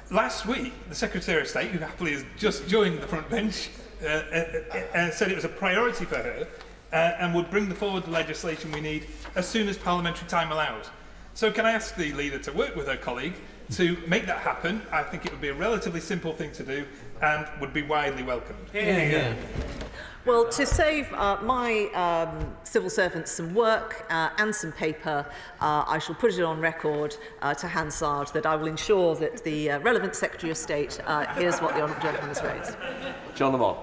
last week, the Secretary of State, who happily has just joined the front bench, said it was a priority for her and would bring forward the legislation we need as soon as parliamentary time allows. So can I ask the leader to work with her colleague to make that happen? I think it would be a relatively simple thing to do and would be widely welcomed. Well, to save my civil servants some work and some paper, I shall put it on record to Hansard that I will ensure that the relevant Secretary of State hears what the honourable gentleman has raised. John Lamont.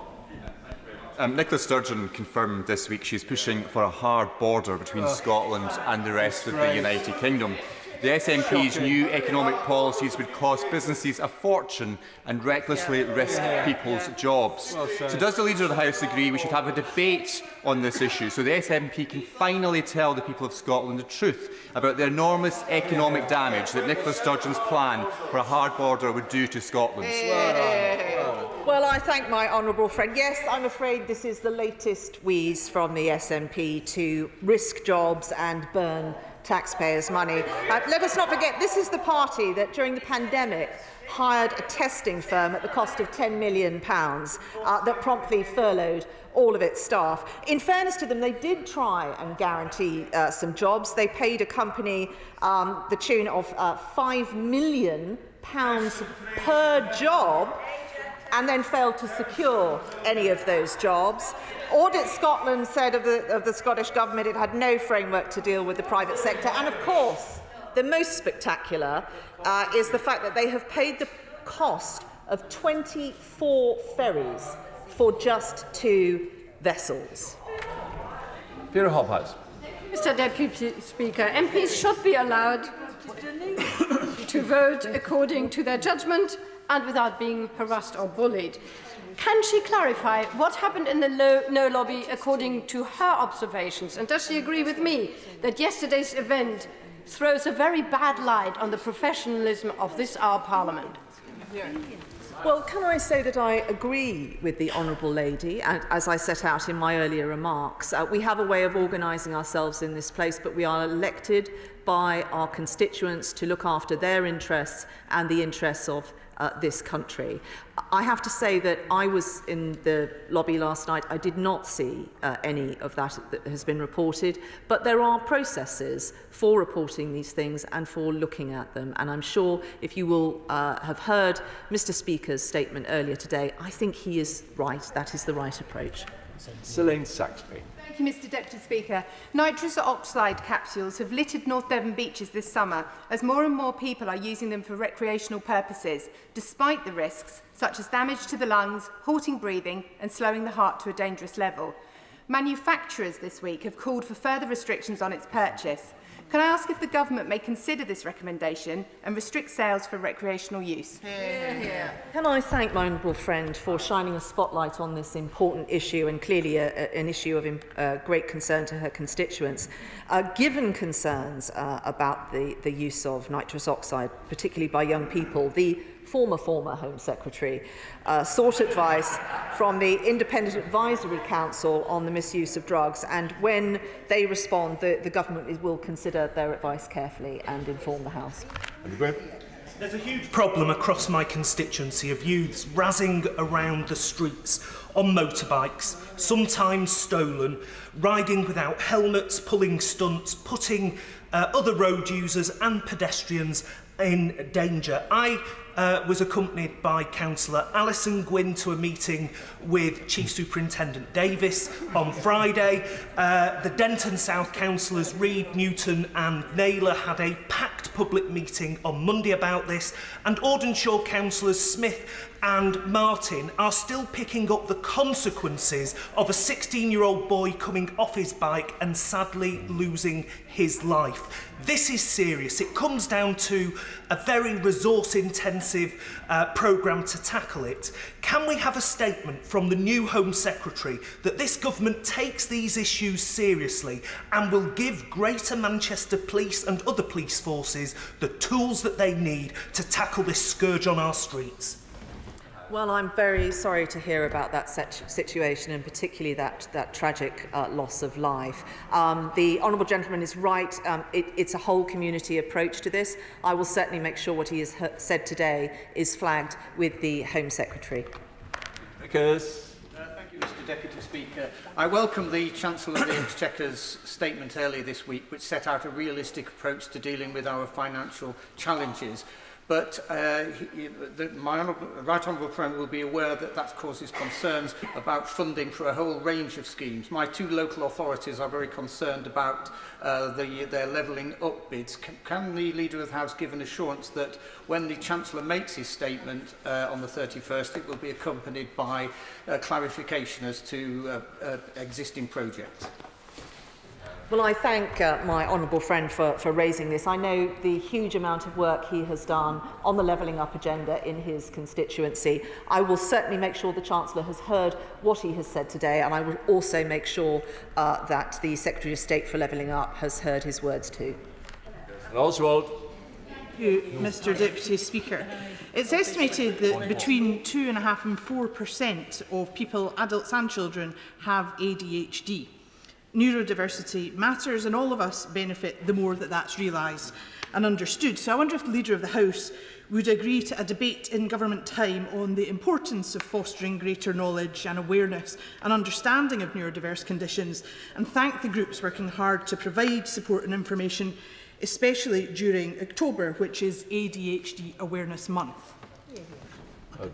Nicola Sturgeon confirmed this week she's pushing for a hard border between Scotland and the rest of the United Kingdom. The SNP's new economic policies would cost businesses a fortune and recklessly risk people's jobs. So does the Leader of the House agree we should have a debate on this issue so the SNP can finally tell the people of Scotland the truth about the enormous economic damage that Nicola Sturgeon's plan for a hard border would do to Scotland? Well, I thank my honourable friend. Yes, I'm afraid this is the latest wheeze from the SNP to risk jobs and burn taxpayers' money. Let us not forget, this is the party that during the pandemic hired a testing firm at the cost of £10 million that promptly furloughed all of its staff. In fairness to them, they did try and guarantee some jobs. They paid a company the tune of £5 million per job and then failed to secure any of those jobs. Audit Scotland said of the Scottish Government it had no framework to deal with the private sector. And of course, the most spectacular is the fact that they have paid the cost of 24 ferries for just 2 vessels. Vera Hophouse. Mr Deputy Speaker, MPs should be allowed to vote according to their judgment and without being harassed or bullied. Can she clarify what happened in the No lobby according to her observations? And does she agree with me that yesterday's event throws a very bad light on the professionalism of this our Parliament? Well, can I say that I agree with the Honourable Lady, and as I set out in my earlier remarks, we have a way of organising ourselves in this place, but we are elected by our constituents to look after their interests and the interests of this country. I have to say that I was in the lobby last night. I did not see any of that has been reported, but there are processes for reporting these things and for looking at them. And I'm sure if you will have heard Mr Speaker's statement earlier today, I think he is right. That is the right approach. Celine Saxby. Thank you, Mr Deputy Speaker. Nitrous oxide capsules have littered North Devon beaches this summer as more and more people are using them for recreational purposes, despite the risks such as damage to the lungs, halting breathing and slowing the heart to a dangerous level. Manufacturers this week have called for further restrictions on its purchase. Can I ask if the government may consider this recommendation and restrict sales for recreational use? Can I thank my honourable friend for shining a spotlight on this important issue and clearly an issue of great concern to her constituents. Given concerns about the use of nitrous oxide, particularly by young people, the former Home Secretary sought advice from the Independent Advisory Council on the misuse of drugs, and when they respond, the government will consider their advice carefully and inform the House. There's a huge problem across my constituency of youths razzing around the streets on motorbikes, sometimes stolen, riding without helmets, pulling stunts, putting other road users and pedestrians in danger. I was accompanied by Councillor Alison Gwynn to a meeting with Chief Superintendent Davis on Friday. The Denton South councillors Reid, Newton and Naylor had a packed public meeting on Monday about this, and Audenshaw councillors Smith and Martin are still picking up the consequences of a 16-year-old boy coming off his bike and sadly losing his life. This is serious. It comes down to a very resource-intensive programme to tackle it. Can we have a statement from the new Home Secretary that this government takes these issues seriously and will give Greater Manchester Police and other police forces the tools that they need to tackle this scourge on our streets? Well, I'm very sorry to hear about that situation, and particularly that tragic loss of life. The Honourable Gentleman is right. It's a whole community approach to this. I will certainly make sure what he has said today is flagged with the Home Secretary. Thank you, Mr Deputy Speaker. I welcome the Chancellor of the Exchequer's statement earlier this week, which set out a realistic approach to dealing with our financial challenges. But my Right Honourable Friend will be aware that that causes concerns about funding for a whole range of schemes. My two local authorities are very concerned about their levelling up bids. Can the Leader of the House give an assurance that when the Chancellor makes his statement on the 31st, it will be accompanied by clarification as to existing projects? Well, I thank my honourable friend for raising this. I know the huge amount of work he has done on the levelling up agenda in his constituency. I will certainly make sure the Chancellor has heard what he has said today, and I will also make sure that the Secretary of State for Levelling Up has heard his words too. Oswald. Thank you, Mr Deputy Speaker. It's estimated that between 2.5% and 4% of people, adults and children, have ADHD. Neurodiversity matters, and all of us benefit the more that that's realised and understood. So I wonder if the Leader of the House would agree to a debate in government time on the importance of fostering greater knowledge and awareness and understanding of neurodiverse conditions, and thank the groups working hard to provide support and information, especially during October, which is ADHD Awareness Month.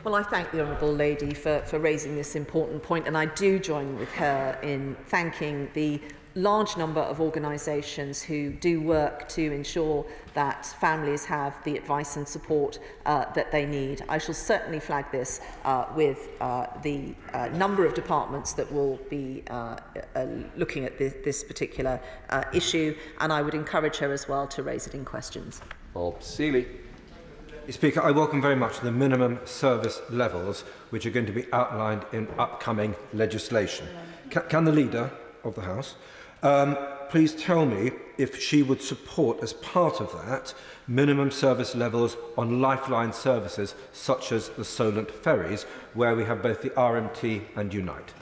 Well, I thank the Honourable Lady for raising this important point, and I do join with her in thanking the large number of organisations who do work to ensure that families have the advice and support that they need. I shall certainly flag this with the number of departments that will be looking at this particular issue, and I would encourage her as well to raise it in questions. Bob Seeley. Speaker, I welcome very much the minimum service levels which are going to be outlined in upcoming legislation. Can the Leader of the House please tell me if she would support, as part of that, minimum service levels on lifeline services such as the Solent ferries, where we have both the RMT and Unite?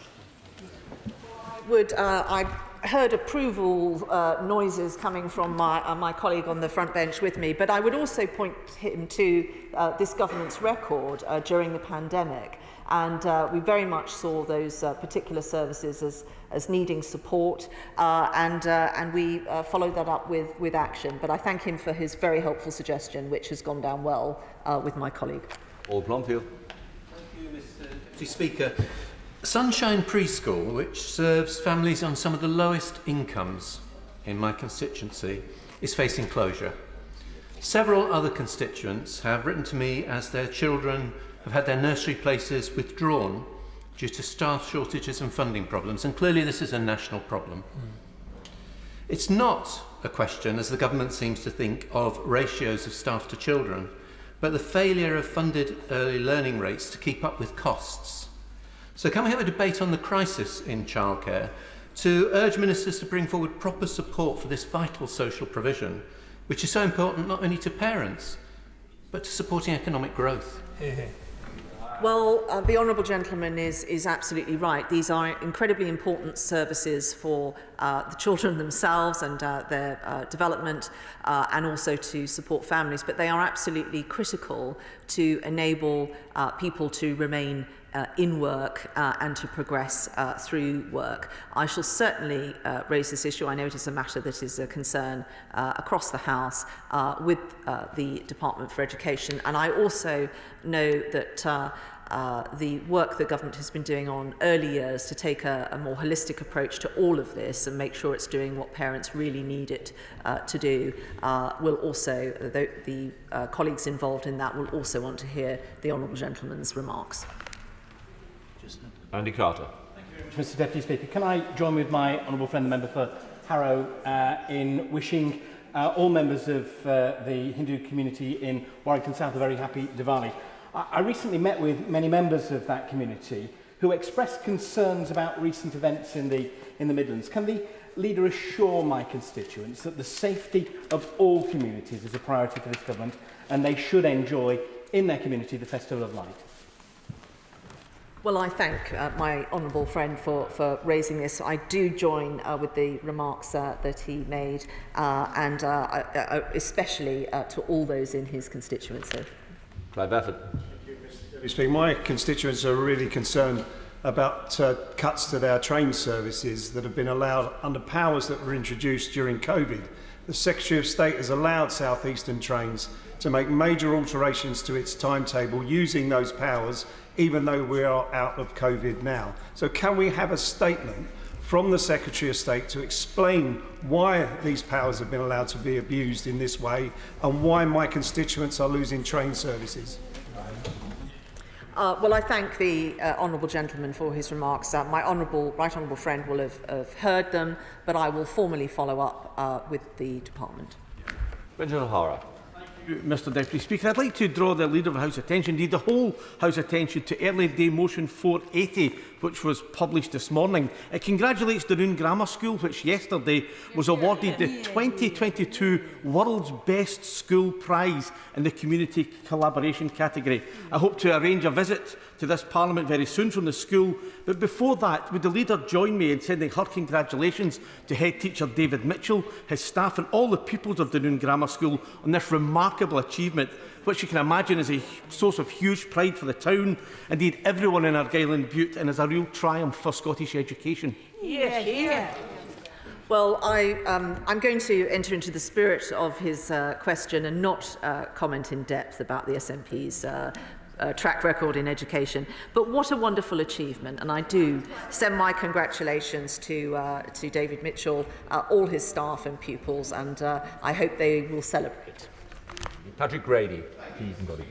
I heard approval noises coming from my colleague on the front bench with me, but I would also point him to this government's record during the pandemic, and we very much saw those particular services as needing support, and we followed that up with action. But I thank him for his very helpful suggestion, which has gone down well with my colleague. Paul Blomfield. Thank you, Mr Deputy Speaker. Sunshine Preschool, which serves families on some of the lowest incomes in my constituency, is facing closure. Several other constituents have written to me as their children have had their nursery places withdrawn due to staff shortages and funding problems, and clearly this is a national problem. It's not a question, as the government seems to think, of ratios of staff to children, but the failure of funded early learning rates to keep up with costs. So can we have a debate on the crisis in childcare to urge ministers to bring forward proper support for this vital social provision, which is so important not only to parents, but to supporting economic growth? Well, the Honourable Gentleman is absolutely right. These are incredibly important services for the children themselves and their development, and also to support families, but they are absolutely critical to enable people to remain in work and to progress through work. I shall certainly raise this issue. I know it is a matter that is a concern across the House with the Department for Education, and I also know that the work the government has been doing on early years to take a more holistic approach to all of this and make sure it's doing what parents really need it to do will also, the colleagues involved in that will also want to hear the Honourable Gentleman's remarks. Andy Carter. Thank you very much, Mr Deputy Speaker. Can I join with my honourable friend, the member for Harrow, in wishing all members of the Hindu community in Warrington South a very happy Diwali. I recently met with many members of that community who expressed concerns about recent events in the Midlands. Can the leader assure my constituents that the safety of all communities is a priority for this government and they should enjoy in their community the Festival of Light? Well, I thank my honourable friend for raising this. I do join with the remarks that he made, and especially to all those in his constituency. Clive Efford. My constituents are really concerned about cuts to their train services that have been allowed under powers that were introduced during COVID. The Secretary of State has allowed South Eastern trains to make major alterations to its timetable using those powers, even though we are out of COVID now. So can we have a statement from the Secretary of State to explain why these powers have been allowed to be abused in this way and why my constituents are losing train services? Well, I thank the honourable gentleman for his remarks. My right honourable friend will have heard them, but I will formally follow up with the department. Benjamin O'Hara. Mr Deputy Speaker, I'd like to draw the Leader of the House attention, indeed the whole House attention, to Early Day Motion 480, which was published this morning. It congratulates Dunoon Grammar School, which yesterday was awarded the 2022 World's Best School Prize in the Community Collaboration category. I hope to arrange a visit to this Parliament very soon from the school, but before that, would the Leader join me in sending her congratulations to Head Teacher David Mitchell, his staff and all the pupils of Dunoon Grammar School on this remarkable achievement, which you can imagine is a source of huge pride for the town, indeed everyone in Argyll and Bute, and is a real triumph for Scottish education. Yeah, yeah. Well, I'm going to enter into the spirit of his question and not comment in depth about the SNP's track record in education. But what a wonderful achievement, and I do send my congratulations to David Mitchell, all his staff and pupils, and I hope they will celebrate. Patrick Grady.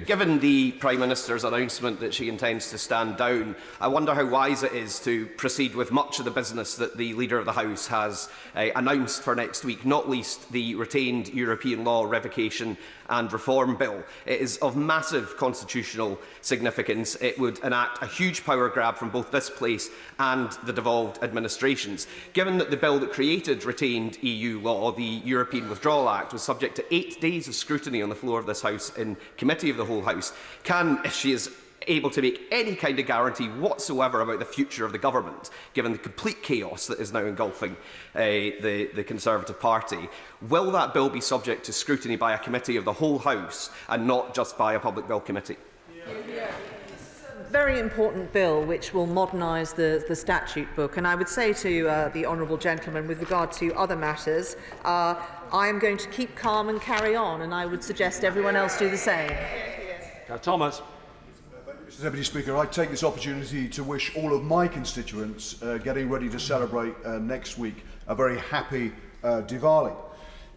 Given the Prime Minister's announcement that she intends to stand down, I wonder how wise it is to proceed with much of the business that the Leader of the House has announced for next week, not least the retained European Law Revocation and Reform Bill. It is of massive constitutional significance. It would enact a huge power grab from both this place and the devolved administrations. Given that the bill that created retained EU law, the European Withdrawal Act, was subject to 8 days of scrutiny on the floor of this House in committee of the whole House, can, if she is able to make any kind of guarantee whatsoever about the future of the government, given the complete chaos that is now engulfing the Conservative Party, will that bill be subject to scrutiny by a committee of the whole House and not just by a public bill committee? Very important bill which will modernise the statute book, and I would say to the honourable gentleman with regard to other matters, I am going to keep calm and carry on, and I would suggest everyone else do the same. Thomas. Mr Deputy Speaker, I take this opportunity to wish all of my constituents getting ready to celebrate next week a very happy Diwali.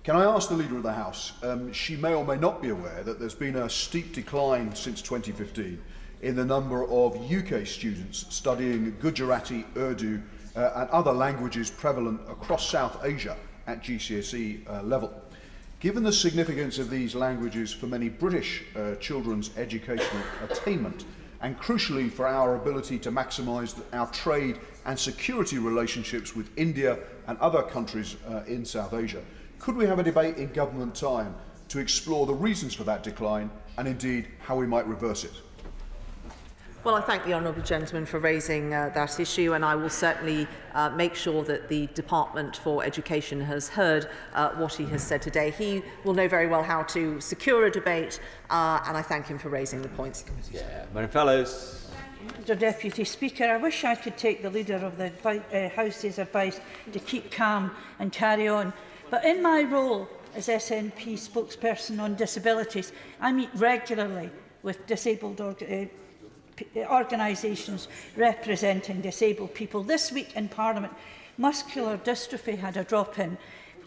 Can I ask the Leader of the House, she may or may not be aware that there's been a steep decline since 2015 in the number of UK students studying Gujarati, Urdu and other languages prevalent across South Asia at GCSE level. Given the significance of these languages for many British children's educational attainment, and crucially for our ability to maximise our trade and security relationships with India and other countries in South Asia, could we have a debate in government time to explore the reasons for that decline and indeed how we might reverse it? Well, I thank the honourable gentleman for raising that issue, and I will certainly make sure that the Department for Education has heard what he has said today. He will know very well how to secure a debate, and I thank him for raising the points. Yeah, Madam Fellows. Mr Deputy Speaker, I wish I could take the Leader of the House's advice to keep calm and carry on. But in my role as SNP spokesperson on disabilities, I meet regularly with disabled organisations representing disabled people. This week in Parliament, muscular dystrophy had a drop-in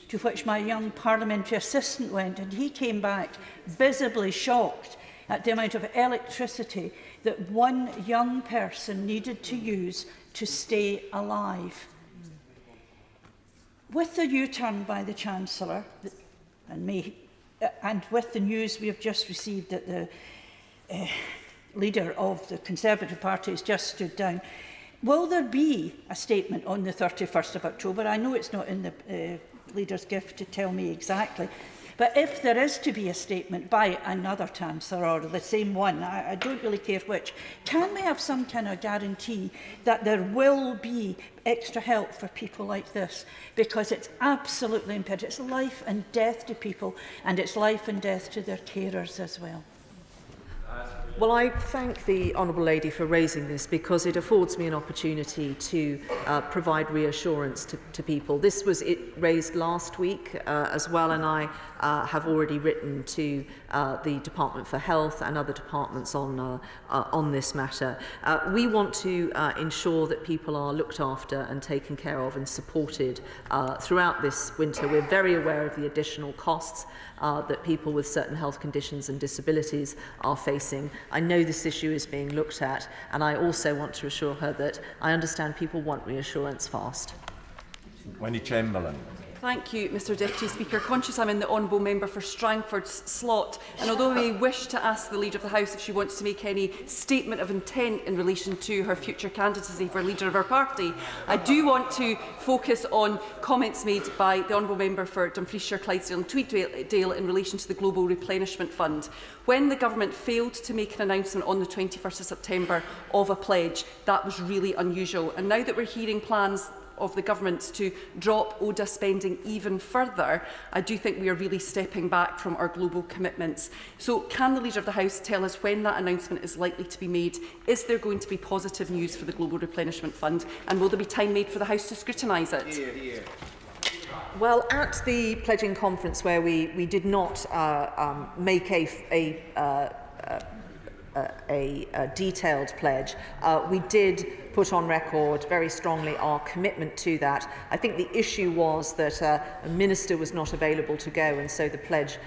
to which my young parliamentary assistant went, and he came back visibly shocked at the amount of electricity that one young person needed to use to stay alive. With the U-turn by the Chancellor, And with the news we have just received that the leader of the Conservative Party has just stood down, will there be a statement on the 31st of October? I know it's not in the leader's gift to tell me exactly, but if there is to be a statement by another Chancellor or the same one, I don't really care which, can we have some kind of guarantee that there will be extra help for people like this? Because it's absolutely imperative. It's life and death to people, and it's life and death to their carers as well. Well, I thank the Honourable Lady for raising this because it affords me an opportunity to provide reassurance to people. This was raised last week as well, and I have already written to the Department for Health and other departments on this matter. We want to ensure that people are looked after and taken care of and supported throughout this winter. We're very aware of the additional costs that people with certain health conditions and disabilities are facing. I know this issue is being looked at, and I also want to assure her that I understand people want reassurance fast. Winnie Chamberlain. Thank you, Mr Deputy Speaker. Conscious I'm in the Honourable Member for Strangford's slot, and although I may wish to ask the Leader of the House if she wants to make any statement of intent in relation to her future candidacy for Leader of her party, I do want to focus on comments made by the Honourable Member for Dumfriesshire, Clydesdale and Tweeddale in relation to the Global Replenishment Fund. When the Government failed to make an announcement on the 21st of September of a pledge, that was really unusual. And now that we're hearing plans of the Government to drop ODA spending even further, I do think we are really stepping back from our global commitments. So can the Leader of the House tell us when that announcement is likely to be made? Is there going to be positive news for the Global Replenishment Fund, and will there be time made for the House to scrutinise it? Hear, hear. Well, at the pledging conference where we did not make a detailed pledge, we did put on record very strongly our commitment to that. I think the issue was that a minister was not available to go, and so the pledge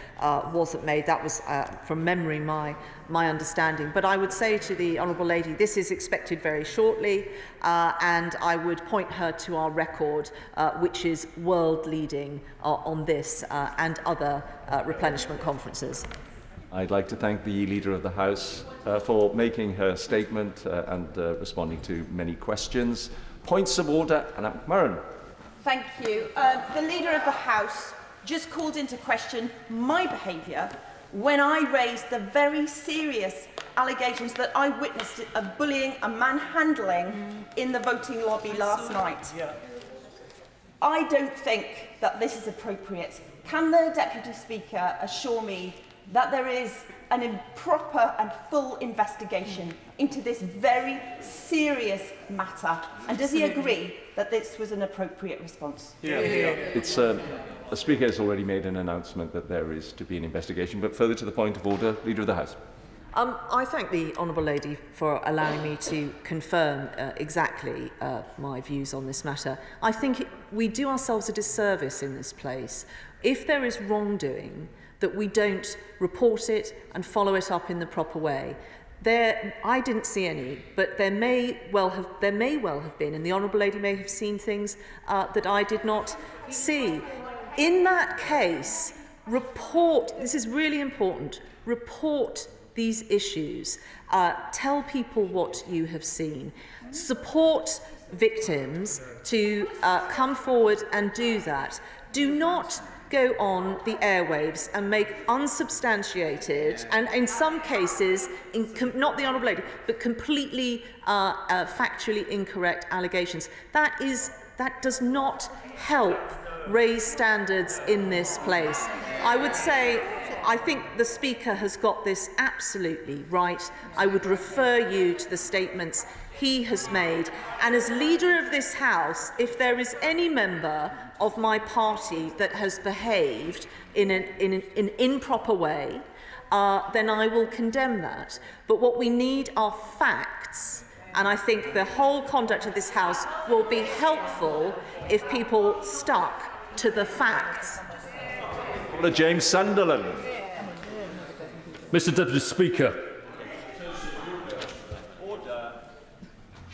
wasn't made. That was, from memory, my understanding. But I would say to the Honourable Lady, this is expected very shortly, and I would point her to our record, which is world-leading on this and other replenishment conferences. I'd like to thank the Leader of the House for making her statement and responding to many questions. Points of order, Anna McMurran. Thank you. The Leader of the House just called into question my behaviour when I raised the very serious allegations that I witnessed of bullying and manhandling in the voting lobby last night. I don't think that this is appropriate. Can the Deputy Speaker assure me that there is an improper and full investigation into this very serious matter? And does he agree that this was an appropriate response? It's the Speaker has already made an announcement that there is to be an investigation, but further to the point of order, Leader of the House. I thank the Honourable Lady for allowing me to confirm exactly my views on this matter. I think we do ourselves a disservice in this place if there is wrongdoing that we don't report it and follow it up in the proper way. I didn't see any, but there may well have been, and the Honourable Lady may have seen things that I did not see. In that case, this is really important, report these issues, tell people what you have seen, support victims to come forward and do that. Do not go on the airwaves and make unsubstantiated and in some cases, not the Honourable Lady, but completely factually incorrect allegations. That does not help raise standards in this place. I would say I think the Speaker has got this absolutely right. I would refer you to the statements he has made. And as Leader of this House, if there is any member of my party that has behaved in an improper way, then I will condemn that. But what we need are facts. And I think the whole conduct of this House will be helpful if people stuck to the facts. James Sunderland. Mr Deputy Speaker.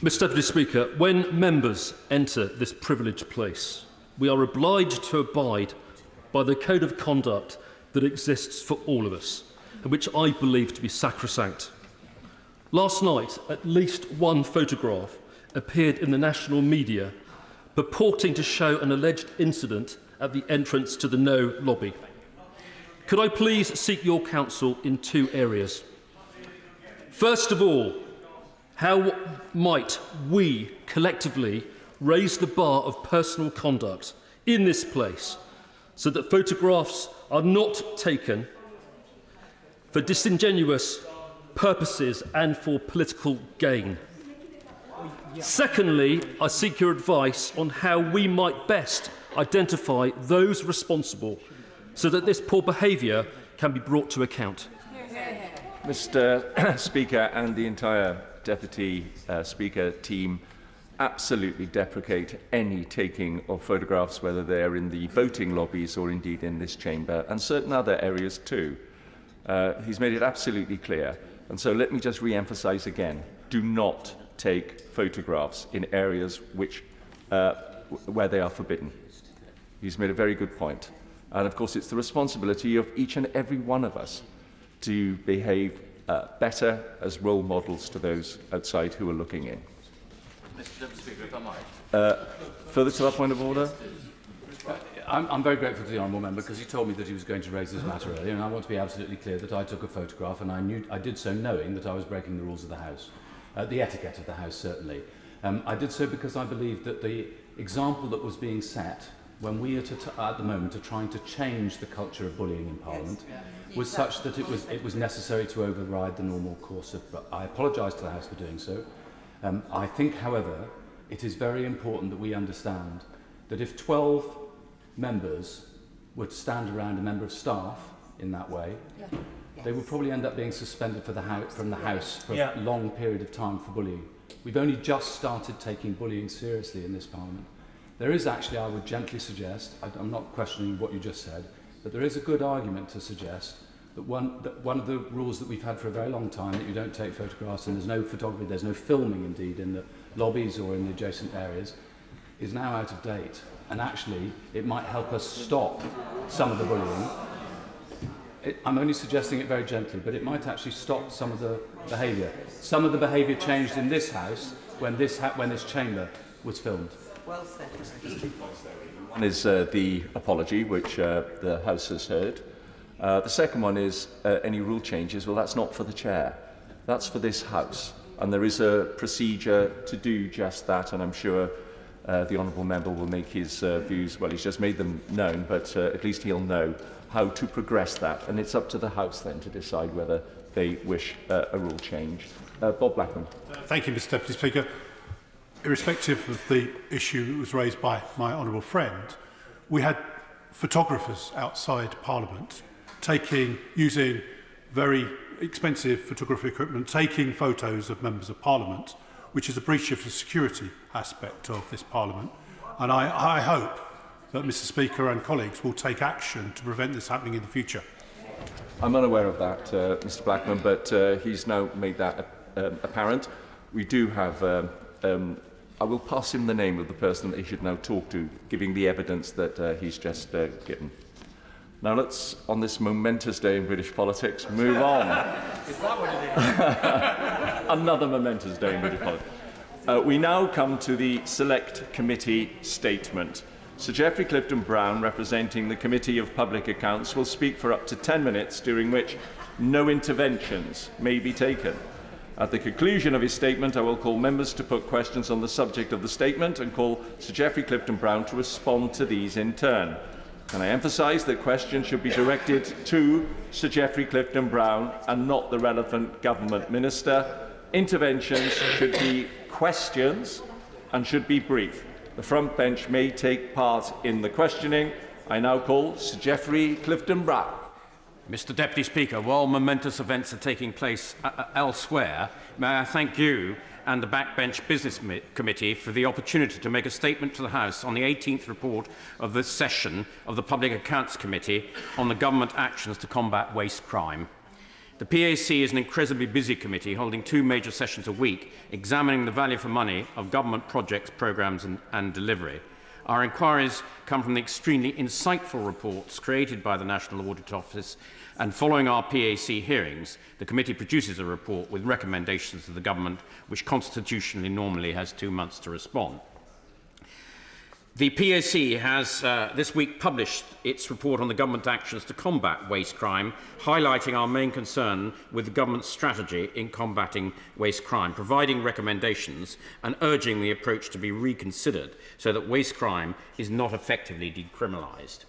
Mr Deputy Speaker, when members enter this privileged place, we are obliged to abide by the code of conduct that exists for all of us, and which I believe to be sacrosanct. Last night, at least one photograph appeared in the national media purporting to show an alleged incident at the entrance to the No lobby. Could I please seek your counsel in two areas? First of all, how might we collectively raise the bar of personal conduct in this place so that photographs are not taken for disingenuous purposes and for political gain? Secondly, I seek your advice on how we might best identify those responsible so that this poor behaviour can be brought to account. Mr. Speaker and the entire Deputy Speaker team absolutely deprecate any taking of photographs, whether they're in the voting lobbies or indeed in this chamber, and certain other areas too. He's made it absolutely clear. And so let me just re-emphasise again, do not take photographs in areas where they are forbidden. He's made a very good point. And of course, it's the responsibility of each and every one of us to behave better as role models to those outside who are looking in. Mr. Deputy Speaker, if I might. Further to that point of order? I'm very grateful to the honourable member because he told me that he was going to raise this matter earlier, and I want to be absolutely clear that I took a photograph and I did so knowing that I was breaking the rules of the House, the etiquette of the House certainly. I did so because I believed that the example that was being set when we at the moment are trying to change the culture of bullying in Parliament was such that it was necessary to override the normal course of. I apologise to the House for doing so. I think, however, it is very important that we understand that if 12 members were to stand around a member of staff in that way, they would probably end up being suspended from the House for a long period of time for bullying. We've only just started taking bullying seriously in this Parliament. There is actually, I would gently suggest, I'm not questioning what you just said, but there is a good argument to suggest that one of the rules that we've had for a very long time, that you don't take photographs and there's no photography, there's no filming indeed in the lobbies or in the adjacent areas, is now out of date. And actually, it might help us stop some of the bullying. I'm only suggesting it very gently, but it might actually stop some of the behaviour. Some of the behaviour changed in this House when this chamber was filmed. Well said. One is the apology, which the House has heard. The second one is any rule changes. Well, that's not for the Chair. That's for this House. And there is a procedure to do just that, and I'm sure the honourable member will make his views, well, he's just made them known, but at least he'll know how to progress that. And it's up to the House then to decide whether they wish a rule change. Bob Blackman. Thank you, Mr. Deputy Speaker. Irrespective of the issue that was raised by my honourable friend, we had photographers outside Parliament using very expensive photography equipment, taking photos of members of Parliament, which is a breach of the security aspect of this Parliament. And I hope that Mr. Speaker and colleagues will take action to prevent this happening in the future. I'm unaware of that, Mr. Blackman, but he's now made that apparent. We do have I will pass him the name of the person that he should now talk to, giving the evidence that he's just given. Now let's, on this momentous day in British politics, move on. Is that what it is? Another momentous day in British politics. We now come to the Select Committee statement. Sir Geoffrey Clifton-Brown, representing the Committee of Public Accounts, will speak for up to 10 minutes, during which no interventions may be taken. At the conclusion of his statement, I will call members to put questions on the subject of the statement and call Sir Geoffrey Clifton-Brown to respond to these in turn. Can I emphasise that questions should be directed to Sir Geoffrey Clifton-Brown and not the relevant government minister. Interventions should be questions and should be brief. The front bench may take part in the questioning. I now call Sir Geoffrey Clifton-Brown. Mr. Deputy Speaker, while momentous events are taking place elsewhere, may I thank you and the Backbench Business Committee for the opportunity to make a statement to the House on the 18th report of this session of the Public Accounts Committee on the government actions to combat waste crime. The PAC is an incredibly busy committee, holding 2 major sessions a week, examining the value for money of government projects, programmes and delivery. Our inquiries come from the extremely insightful reports created by the National Audit Office, and following our PAC hearings, the committee produces a report with recommendations to the government, which constitutionally normally has 2 months to respond. The PAC has this week published its report on the government actions to combat waste crime, highlighting our main concern with the government's strategy in combating waste crime, providing recommendations and urging the approach to be reconsidered so that waste crime is not effectively decriminalised.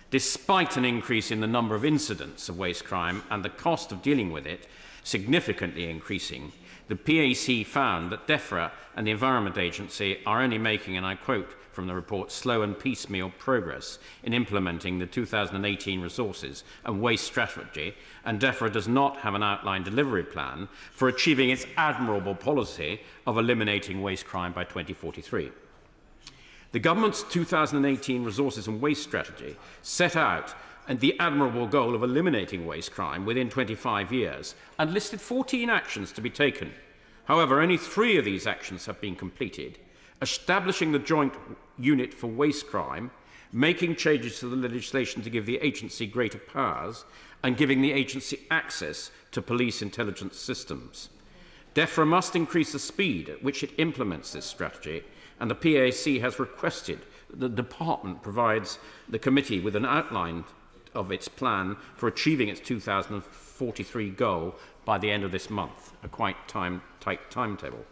Despite an increase in the number of incidents of waste crime and the cost of dealing with it significantly increasing, the PAC found that DEFRA and the Environment Agency are only making, and I quote from the report, slow and piecemeal progress in implementing the 2018 resources and waste strategy, and DEFRA does not have an outlined delivery plan for achieving its admirable policy of eliminating waste crime by 2043. The government's 2018 resources and waste strategy set out the admirable goal of eliminating waste crime within 25 years and listed 14 actions to be taken. However, only 3 of these actions have been completed: establishing the Joint Unit for Waste Crime, making changes to the legislation to give the agency greater powers, and giving the agency access to police intelligence systems. DEFRA must increase the speed at which it implements this strategy, and the PAC has requested that the department provides the committee with an outline of its plan for achieving its 2043 goal by the end of this month, a quite tight timetable.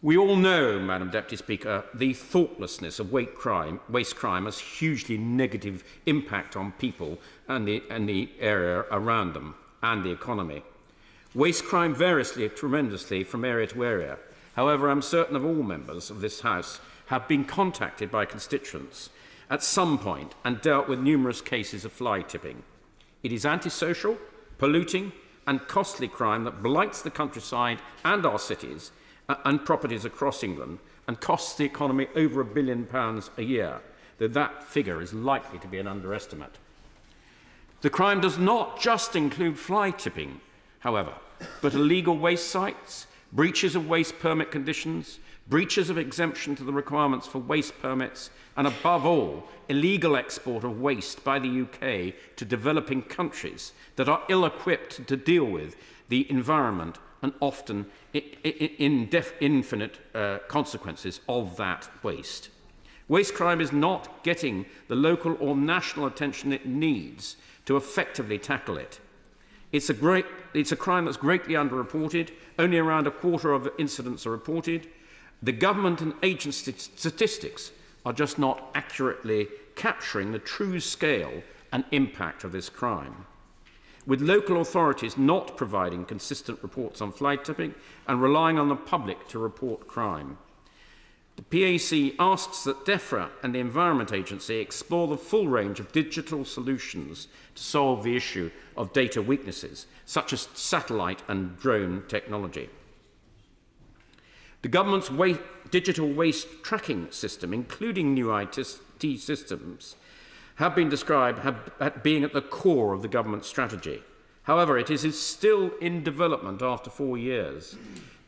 We all know, Madam Deputy Speaker, the thoughtlessness of waste crime has hugely negative impact on people and the area around them and the economy. Waste crime varies tremendously from area to area. However, I'm certain of all members of this House have been contacted by constituents at some point and dealt with numerous cases of fly tipping. It is antisocial, polluting and costly crime that blights the countryside and our cities and properties across England and costs the economy over £1 billion a year, though that figure is likely to be an underestimate. The crime does not just include fly tipping, however, but illegal waste sites, breaches of waste permit conditions, breaches of exemption to the requirements for waste permits, and above all, illegal export of waste by the UK to developing countries that are ill-equipped to deal with the environment and often infinite consequences of that waste. Waste crime is not getting the local or national attention it needs to effectively tackle it. It's a crime that's greatly underreported. Only around a quarter of incidents are reported. The government and agency statistics are just not accurately capturing the true scale and impact of this crime, with local authorities not providing consistent reports on fly tipping and relying on the public to report crime. The PAC asks that DEFRA and the Environment Agency explore the full range of digital solutions to solve the issue of data weaknesses, such as satellite and drone technology. The government's digital waste tracking system, including new IT systems, have been described as being at the core of the government strategy. However, it is still in development after 4 years.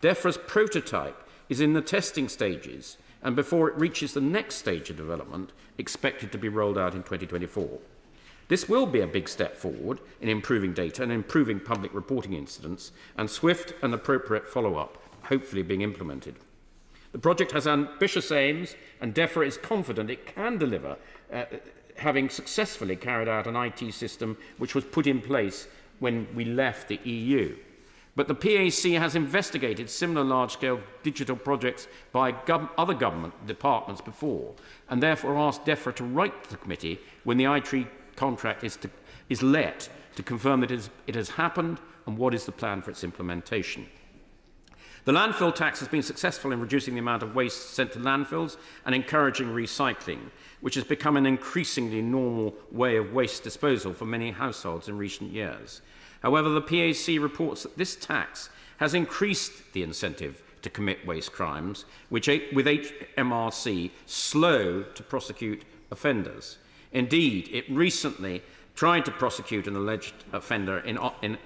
DEFRA's prototype is in the testing stages, and before it reaches the next stage of development, expected to be rolled out in 2024. This will be a big step forward in improving data and improving public reporting incidents, and swift and appropriate follow-up hopefully being implemented. The project has ambitious aims, and DEFRA is confident it can deliver, having successfully carried out an IT system which was put in place when we left the EU. But the PAC has investigated similar large-scale digital projects by other government departments before, and therefore asked DEFRA to write to the committee when the IT contract is let to confirm that it has happened and what is the plan for its implementation. The landfill tax has been successful in reducing the amount of waste sent to landfills and encouraging recycling, which has become an increasingly normal way of waste disposal for many households in recent years. However, the PAC reports that this tax has increased the incentive to commit waste crimes, which with HMRC slow to prosecute offenders. Indeed, it recently tried to prosecute an alleged offender in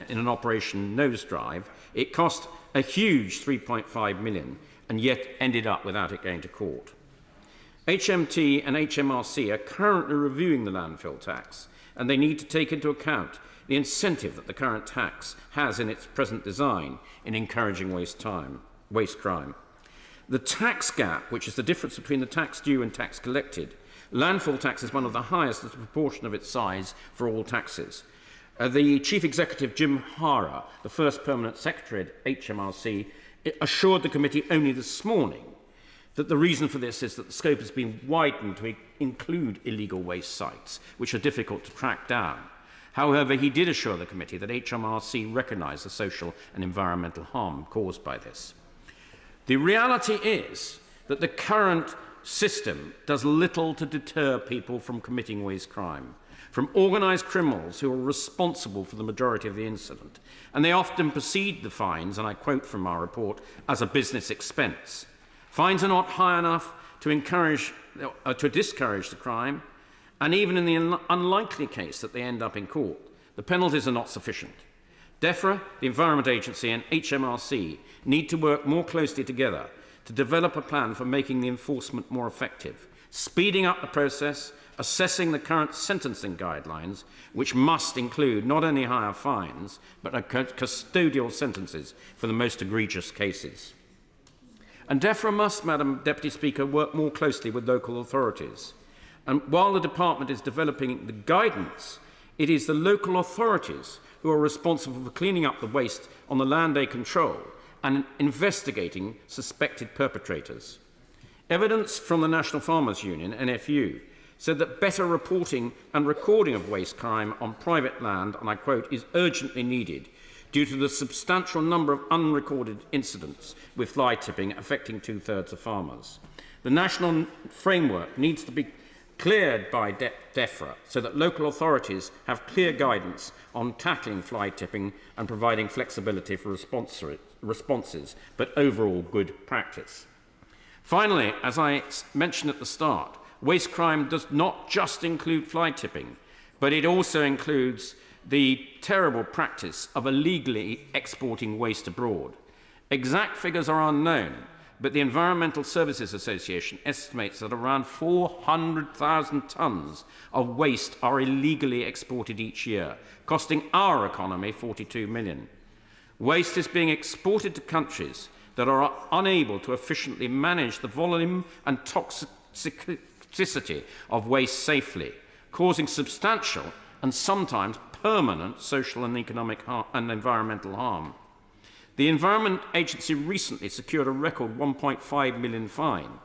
an Operation Nosedive. It cost a huge £3.5 million and yet ended up without it going to court. HMT and HMRC are currently reviewing the landfill tax, and they need to take into account the incentive that the current tax has in its present design in encouraging waste crime. The tax gap, which is the difference between the tax due and tax collected, landfill tax is one of the highest as a proportion of its size for all taxes. The Chief Executive, Jim Hara, the first permanent secretary at HMRC, assured the committee only this morning that the reason for this is that the scope has been widened to include illegal waste sites, which are difficult to track down. However, he did assure the committee that HMRC recognised the social and environmental harm caused by this. The reality is that the current system does little to deter people from committing waste crime, from organised criminals who are responsible for the majority of the incident, and they often perceive the fines, and I quote from our report, as a business expense. Fines are not high enough to discourage the crime, and even in the unlikely case that they end up in court, the penalties are not sufficient. DEFRA, the Environment Agency, and HMRC need to work more closely together to develop a plan for making the enforcement more effective, speeding up the process, assessing the current sentencing guidelines, which must include not only higher fines, but custodial sentences for the most egregious cases. And DEFRA must, Madam Deputy Speaker, work more closely with local authorities. And while the department is developing the guidance, it is the local authorities who are responsible for cleaning up the waste on the land they control and investigating suspected perpetrators. Evidence from the National Farmers Union, NFU, said that better reporting and recording of waste crime on private land, and I quote, is urgently needed due to the substantial number of unrecorded incidents with fly tipping affecting 2/3 of farmers. The national framework needs to be cleared by DEFRA so that local authorities have clear guidance on tackling fly tipping and providing flexibility for responses, but overall good practice. Finally, as I mentioned at the start, waste crime does not just include fly tipping, but it also includes the terrible practice of illegally exporting waste abroad. Exact figures are unknown, but the Environmental Services Association estimates that around 400,000 tonnes of waste are illegally exported each year, costing our economy $42 million. Waste is being exported to countries that are unable to efficiently manage the volume and toxicity of waste safely, causing substantial and sometimes permanent social and economic and environmental harm. The Environment Agency recently secured a record £1.5 million fine.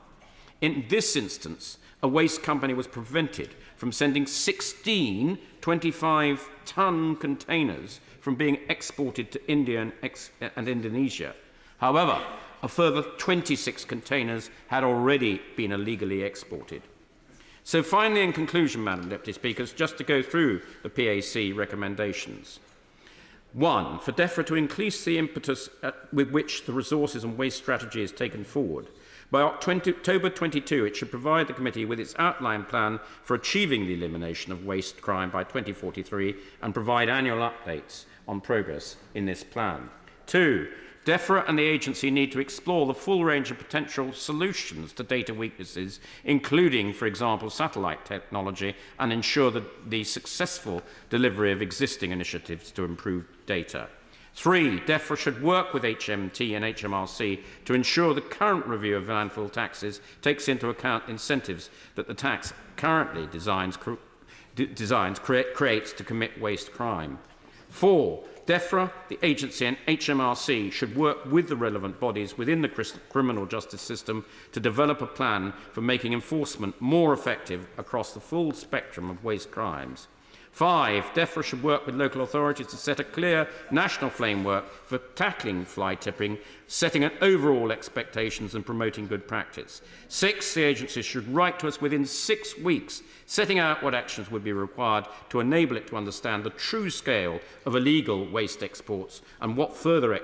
In this instance, a waste company was prevented from sending 16 25-tonne containers from being exported to India and Indonesia. However, a further 26 containers had already been illegally exported. So finally, in conclusion, Madam Deputy Speaker, just to go through the PAC recommendations. 1. For DEFRA to increase the impetus with which the resources and waste strategy is taken forward. By October 22, it should provide the committee with its outline plan for achieving the elimination of waste crime by 2043 and provide annual updates on progress in this plan. 2. DEFRA and the agency need to explore the full range of potential solutions to data weaknesses, including, for example, satellite technology, and ensure the successful delivery of existing initiatives to improve data. 3. DEFRA should work with HMT and HMRC to ensure the current review of landfill taxes takes into account incentives that the tax currently creates to commit waste crime. 4. DEFRA, the agency and HMRC should work with the relevant bodies within the criminal justice system to develop a plan for making enforcement more effective across the full spectrum of waste crimes. 5. DEFRA should work with local authorities to set a clear national framework for tackling fly tipping, setting an overall expectations and promoting good practice. 6. The agency should write to us within 6 weeks, setting out what actions would be required to enable it to understand the true scale of illegal waste exports and what further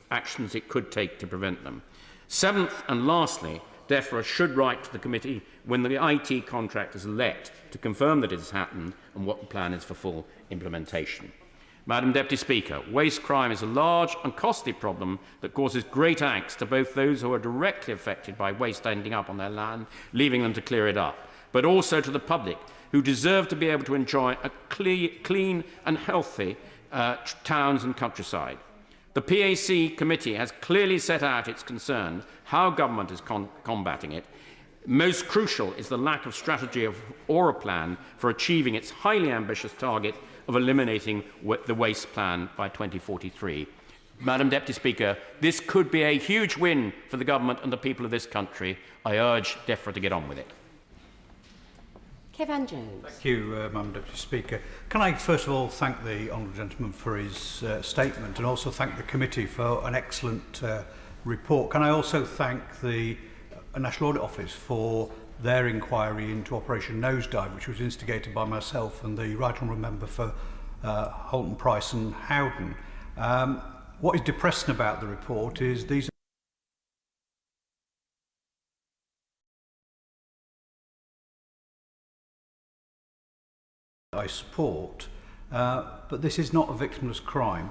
actions it could take to prevent them. 7th and lastly, DEFRA should write to the committee when the IT contract is let to confirm that it has happened and what the plan is for full implementation. Madam Deputy Speaker, waste crime is a large and costly problem that causes great angst to both those who are directly affected by waste ending up on their land, leaving them to clear it up, but also to the public, who deserve to be able to enjoy a clean and healthy towns and countryside. The PAC committee has clearly set out its concerns, how government is combating it. Most crucial is the lack of strategy or a plan for achieving its highly ambitious target of eliminating the waste plan by 2043. Madam Deputy Speaker, this could be a huge win for the government and the people of this country. I urge DEFRA to get on with it. Kevin Jones. Thank you, Madam Deputy Speaker. Can I first of all thank the honourable gentleman for his statement and also thank the committee for an excellent report. Can I also thank the National Audit Office for their inquiry into Operation Nosedive, which was instigated by myself and the Right Honourable Member for Halton Price and Howden. What is depressing about the report is these I support, but this is not a victimless crime.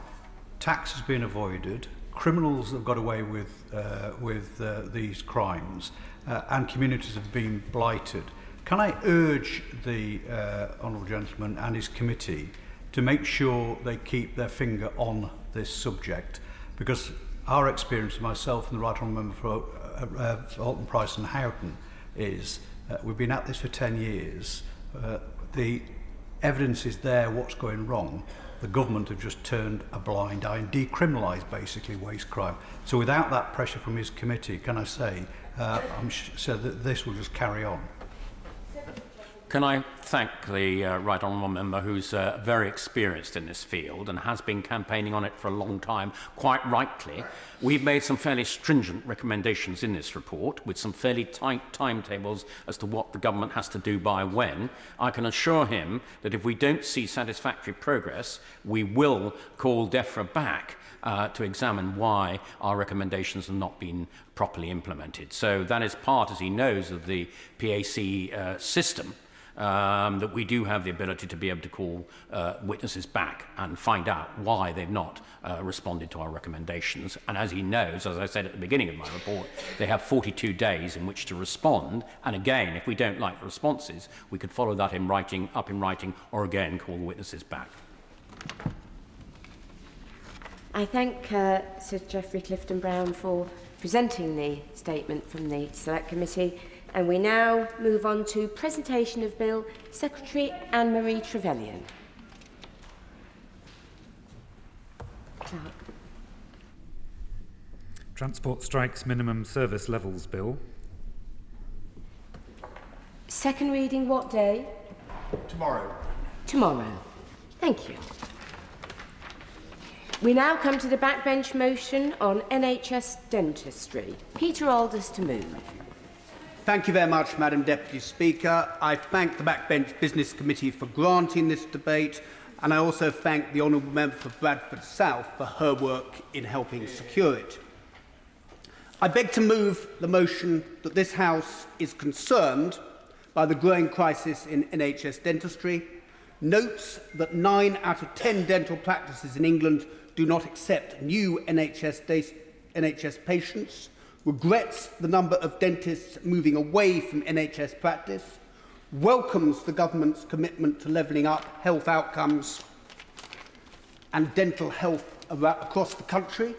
Tax has been avoided, criminals have got away with these crimes, and communities have been blighted. Can I urge the honourable gentleman and his committee to make sure they keep their finger on this subject, because our experience, myself and the Right Honourable Member for Halton Price and Howden, is we've been at this for 10 years. The evidence is there what's going wrong. The government have just turned a blind eye and decriminalised basically waste crime. So without that pressure from his committee, can I say, I'm sure that this will just carry on. Can I thank the Right Honourable Member, who's very experienced in this field and has been campaigning on it for a long time, quite rightly. We've made some fairly stringent recommendations in this report with some fairly tight timetables as to what the government has to do by when. I can assure him that if we don't see satisfactory progress, we will call DEFRA back to examine why our recommendations have not been properly implemented. So that is part, as he knows, of the PAC system. That we do have the ability to be able to call witnesses back and find out why they've not responded to our recommendations. And as he knows, as I said at the beginning of my report, they have 42 days in which to respond. And again, if we don't like the responses, we could follow that in writing, or again call the witnesses back. I thank Sir Geoffrey Clifton-Brown for presenting the statement from the Select Committee. And we now move on to presentation of Bill, Secretary Anne-Marie Trevelyan. Clark. Transport Strikes Minimum Service Levels Bill. Second reading what day? Tomorrow. Tomorrow. Thank you. We now come to the backbench motion on NHS dentistry. Peter Alders to move. Thank you very much, Madam Deputy Speaker. I thank the Backbench Business Committee for granting this debate, and I also thank the Honourable Member for Bradford South for her work in helping secure it. I beg to move the motion that this House is concerned by the growing crisis in NHS dentistry, notes that 9 out of 10 dental practices in England do not accept new NHS patients, regrets the number of dentists moving away from NHS practice, welcomes the government's commitment to levelling up health outcomes and dental health across the country,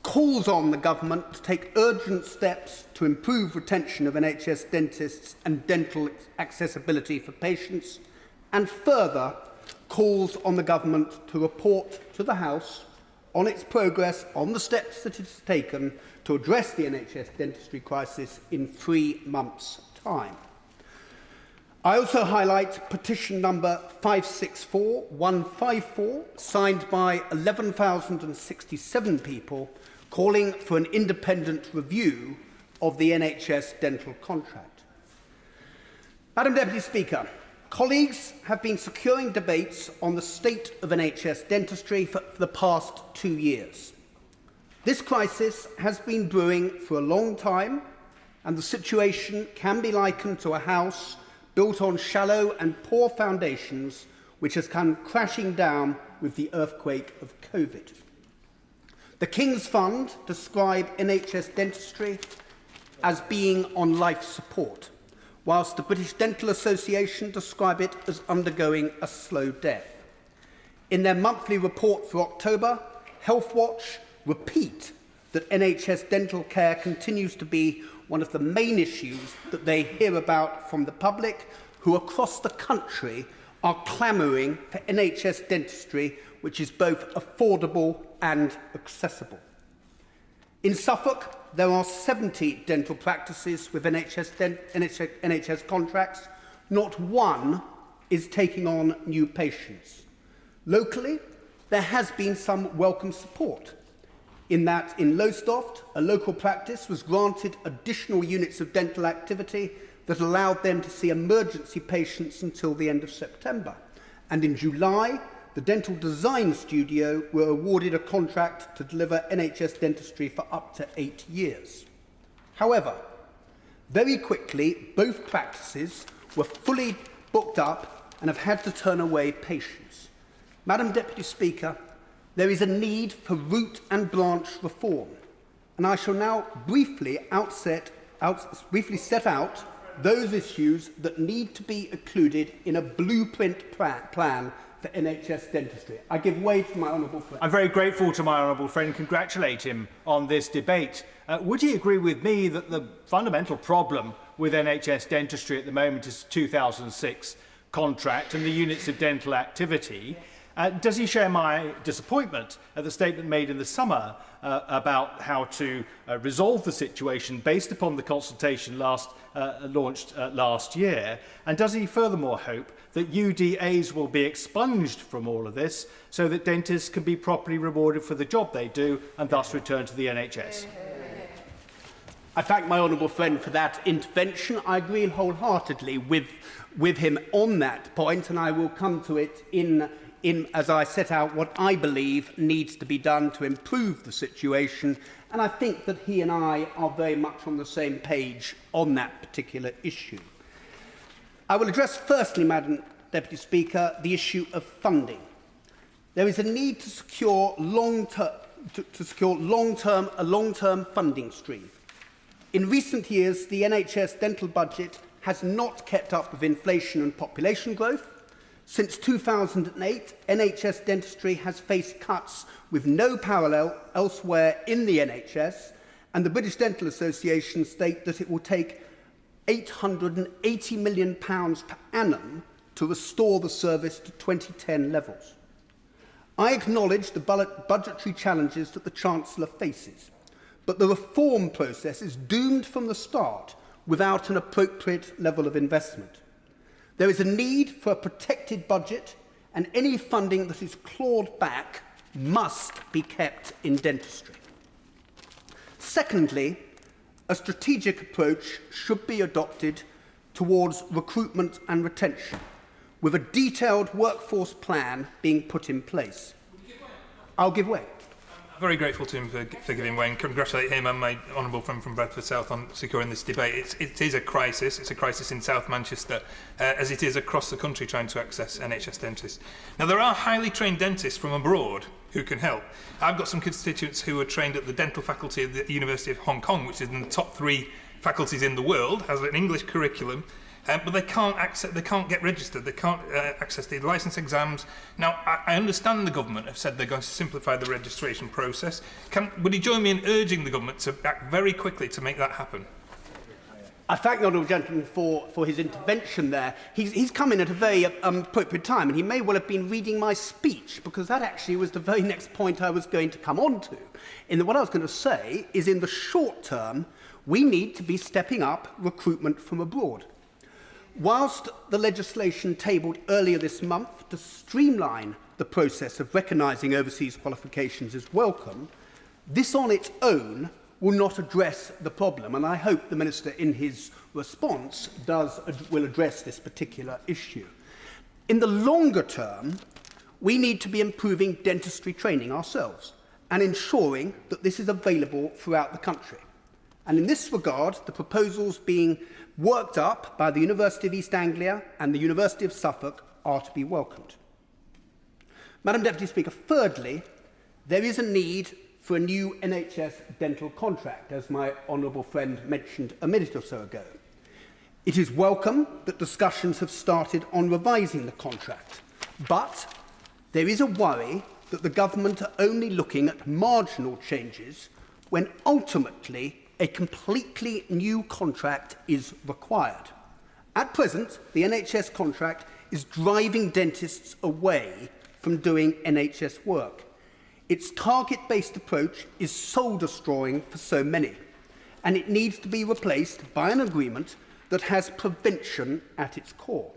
calls on the government to take urgent steps to improve retention of NHS dentists and dental accessibility for patients, and further calls on the government to report to the House on its progress on the steps that it has taken to address the NHS dentistry crisis in 3 months' time. I also highlight petition number 564154, signed by 11,067 people, calling for an independent review of the NHS dental contract. Madam Deputy Speaker, colleagues have been securing debates on the state of NHS dentistry for the past 2 years. This crisis has been brewing for a long time, and the situation can be likened to a house built on shallow and poor foundations, which has come crashing down with the earthquake of COVID. The King's Fund describe NHS dentistry as being on life support, whilst the British Dental Association describe it as undergoing a slow death. In their monthly report for October, Healthwatch repeat that NHS dental care continues to be one of the main issues that they hear about from the public, who across the country are clamouring for NHS dentistry which is both affordable and accessible. In Suffolk, there are 70 dental practices with NHS contracts. Not one is taking on new patients. Locally, there has been some welcome support, in that in Lowestoft, a local practice was granted additional units of dental activity that allowed them to see emergency patients until the end of September. And in July, the Dental Design Studio were awarded a contract to deliver NHS dentistry for up to 8 years. However, very quickly, both practices were fully booked up and have had to turn away patients. Madam Deputy Speaker, there is a need for root and branch reform, and I shall now briefly set out those issues that need to be included in a blueprint plan for NHS dentistry. I give way to my honourable friend. I'm very grateful to my honourable friend, congratulate him on this debate. Would he agree with me that the fundamental problem with NHS dentistry at the moment is 2006 contract and the units of dental activity? Does he share my disappointment at the statement made in the summer about how to resolve the situation based upon the consultation launched last year? And does he furthermore hope that UDAs will be expunged from all of this so that dentists can be properly rewarded for the job they do and thus return to the NHS? I thank my honourable friend for that intervention. I agree wholeheartedly with him on that point, and I will come to it as I set out what I believe needs to be done to improve the situation, and I think that he and I are very much on the same page on that particular issue. I will address firstly, Madam Deputy Speaker, the issue of funding. There is a need to secure a long-term funding stream. In recent years, the NHS dental budget has not kept up with inflation and population growth. Since 2008, NHS dentistry has faced cuts with no parallel elsewhere in the NHS, and the British Dental Association state that it will take £880 million per annum to restore the service to 2010 levels. I acknowledge the budgetary challenges that the Chancellor faces, but the reform process is doomed from the start without an appropriate level of investment. There is a need for a protected budget, and any funding that is clawed back must be kept in dentistry. Secondly, a strategic approach should be adopted towards recruitment and retention, with a detailed workforce plan being put in place. I'll give way. Very grateful to him for giving way and congratulate him and my honourable friend from Bradford South on securing this debate. It is a crisis. It's a crisis in South Manchester, as it is across the country trying to access NHS dentists. Now, there are highly trained dentists from abroad who can help. I've got some constituents who are trained at the dental faculty of the University of Hong Kong, which is in the top 3 faculties in the world, has an English curriculum, but they can't get registered, they can't access the licence exams. Now, I understand the government have said they're going to simplify the registration process. Would you join me in urging the government to act very quickly to make that happen? I thank the honourable gentleman for his intervention there. He's come in at a very appropriate time, and he may well have been reading my speech, because that actually was the very next point I was going to come on to. What I was going to say is, in the short term, we need to be stepping up recruitment from abroad. Whilst the legislation tabled earlier this month to streamline the process of recognising overseas qualifications is welcome, this on its own will not address the problem, and I hope the Minister in his response will address this particular issue. In the longer term, we need to be improving dentistry training ourselves and ensuring that this is available throughout the country. And in this regard, the proposals being worked up by the University of East Anglia and the University of Suffolk are to be welcomed. Madam Deputy Speaker, thirdly, there is a need for a new NHS dental contract, as my honourable friend mentioned a minute or so ago. It is welcome that discussions have started on revising the contract, but there is a worry that the government are only looking at marginal changes when ultimately a completely new contract is required. At present, the NHS contract is driving dentists away from doing NHS work. Its target-based approach is soul-destroying for so many, and it needs to be replaced by an agreement that has prevention at its core.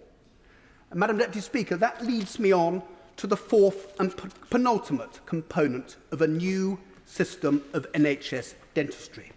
And Madam Deputy Speaker, that leads me on to the fourth and penultimate component of a new system of NHS dentistry.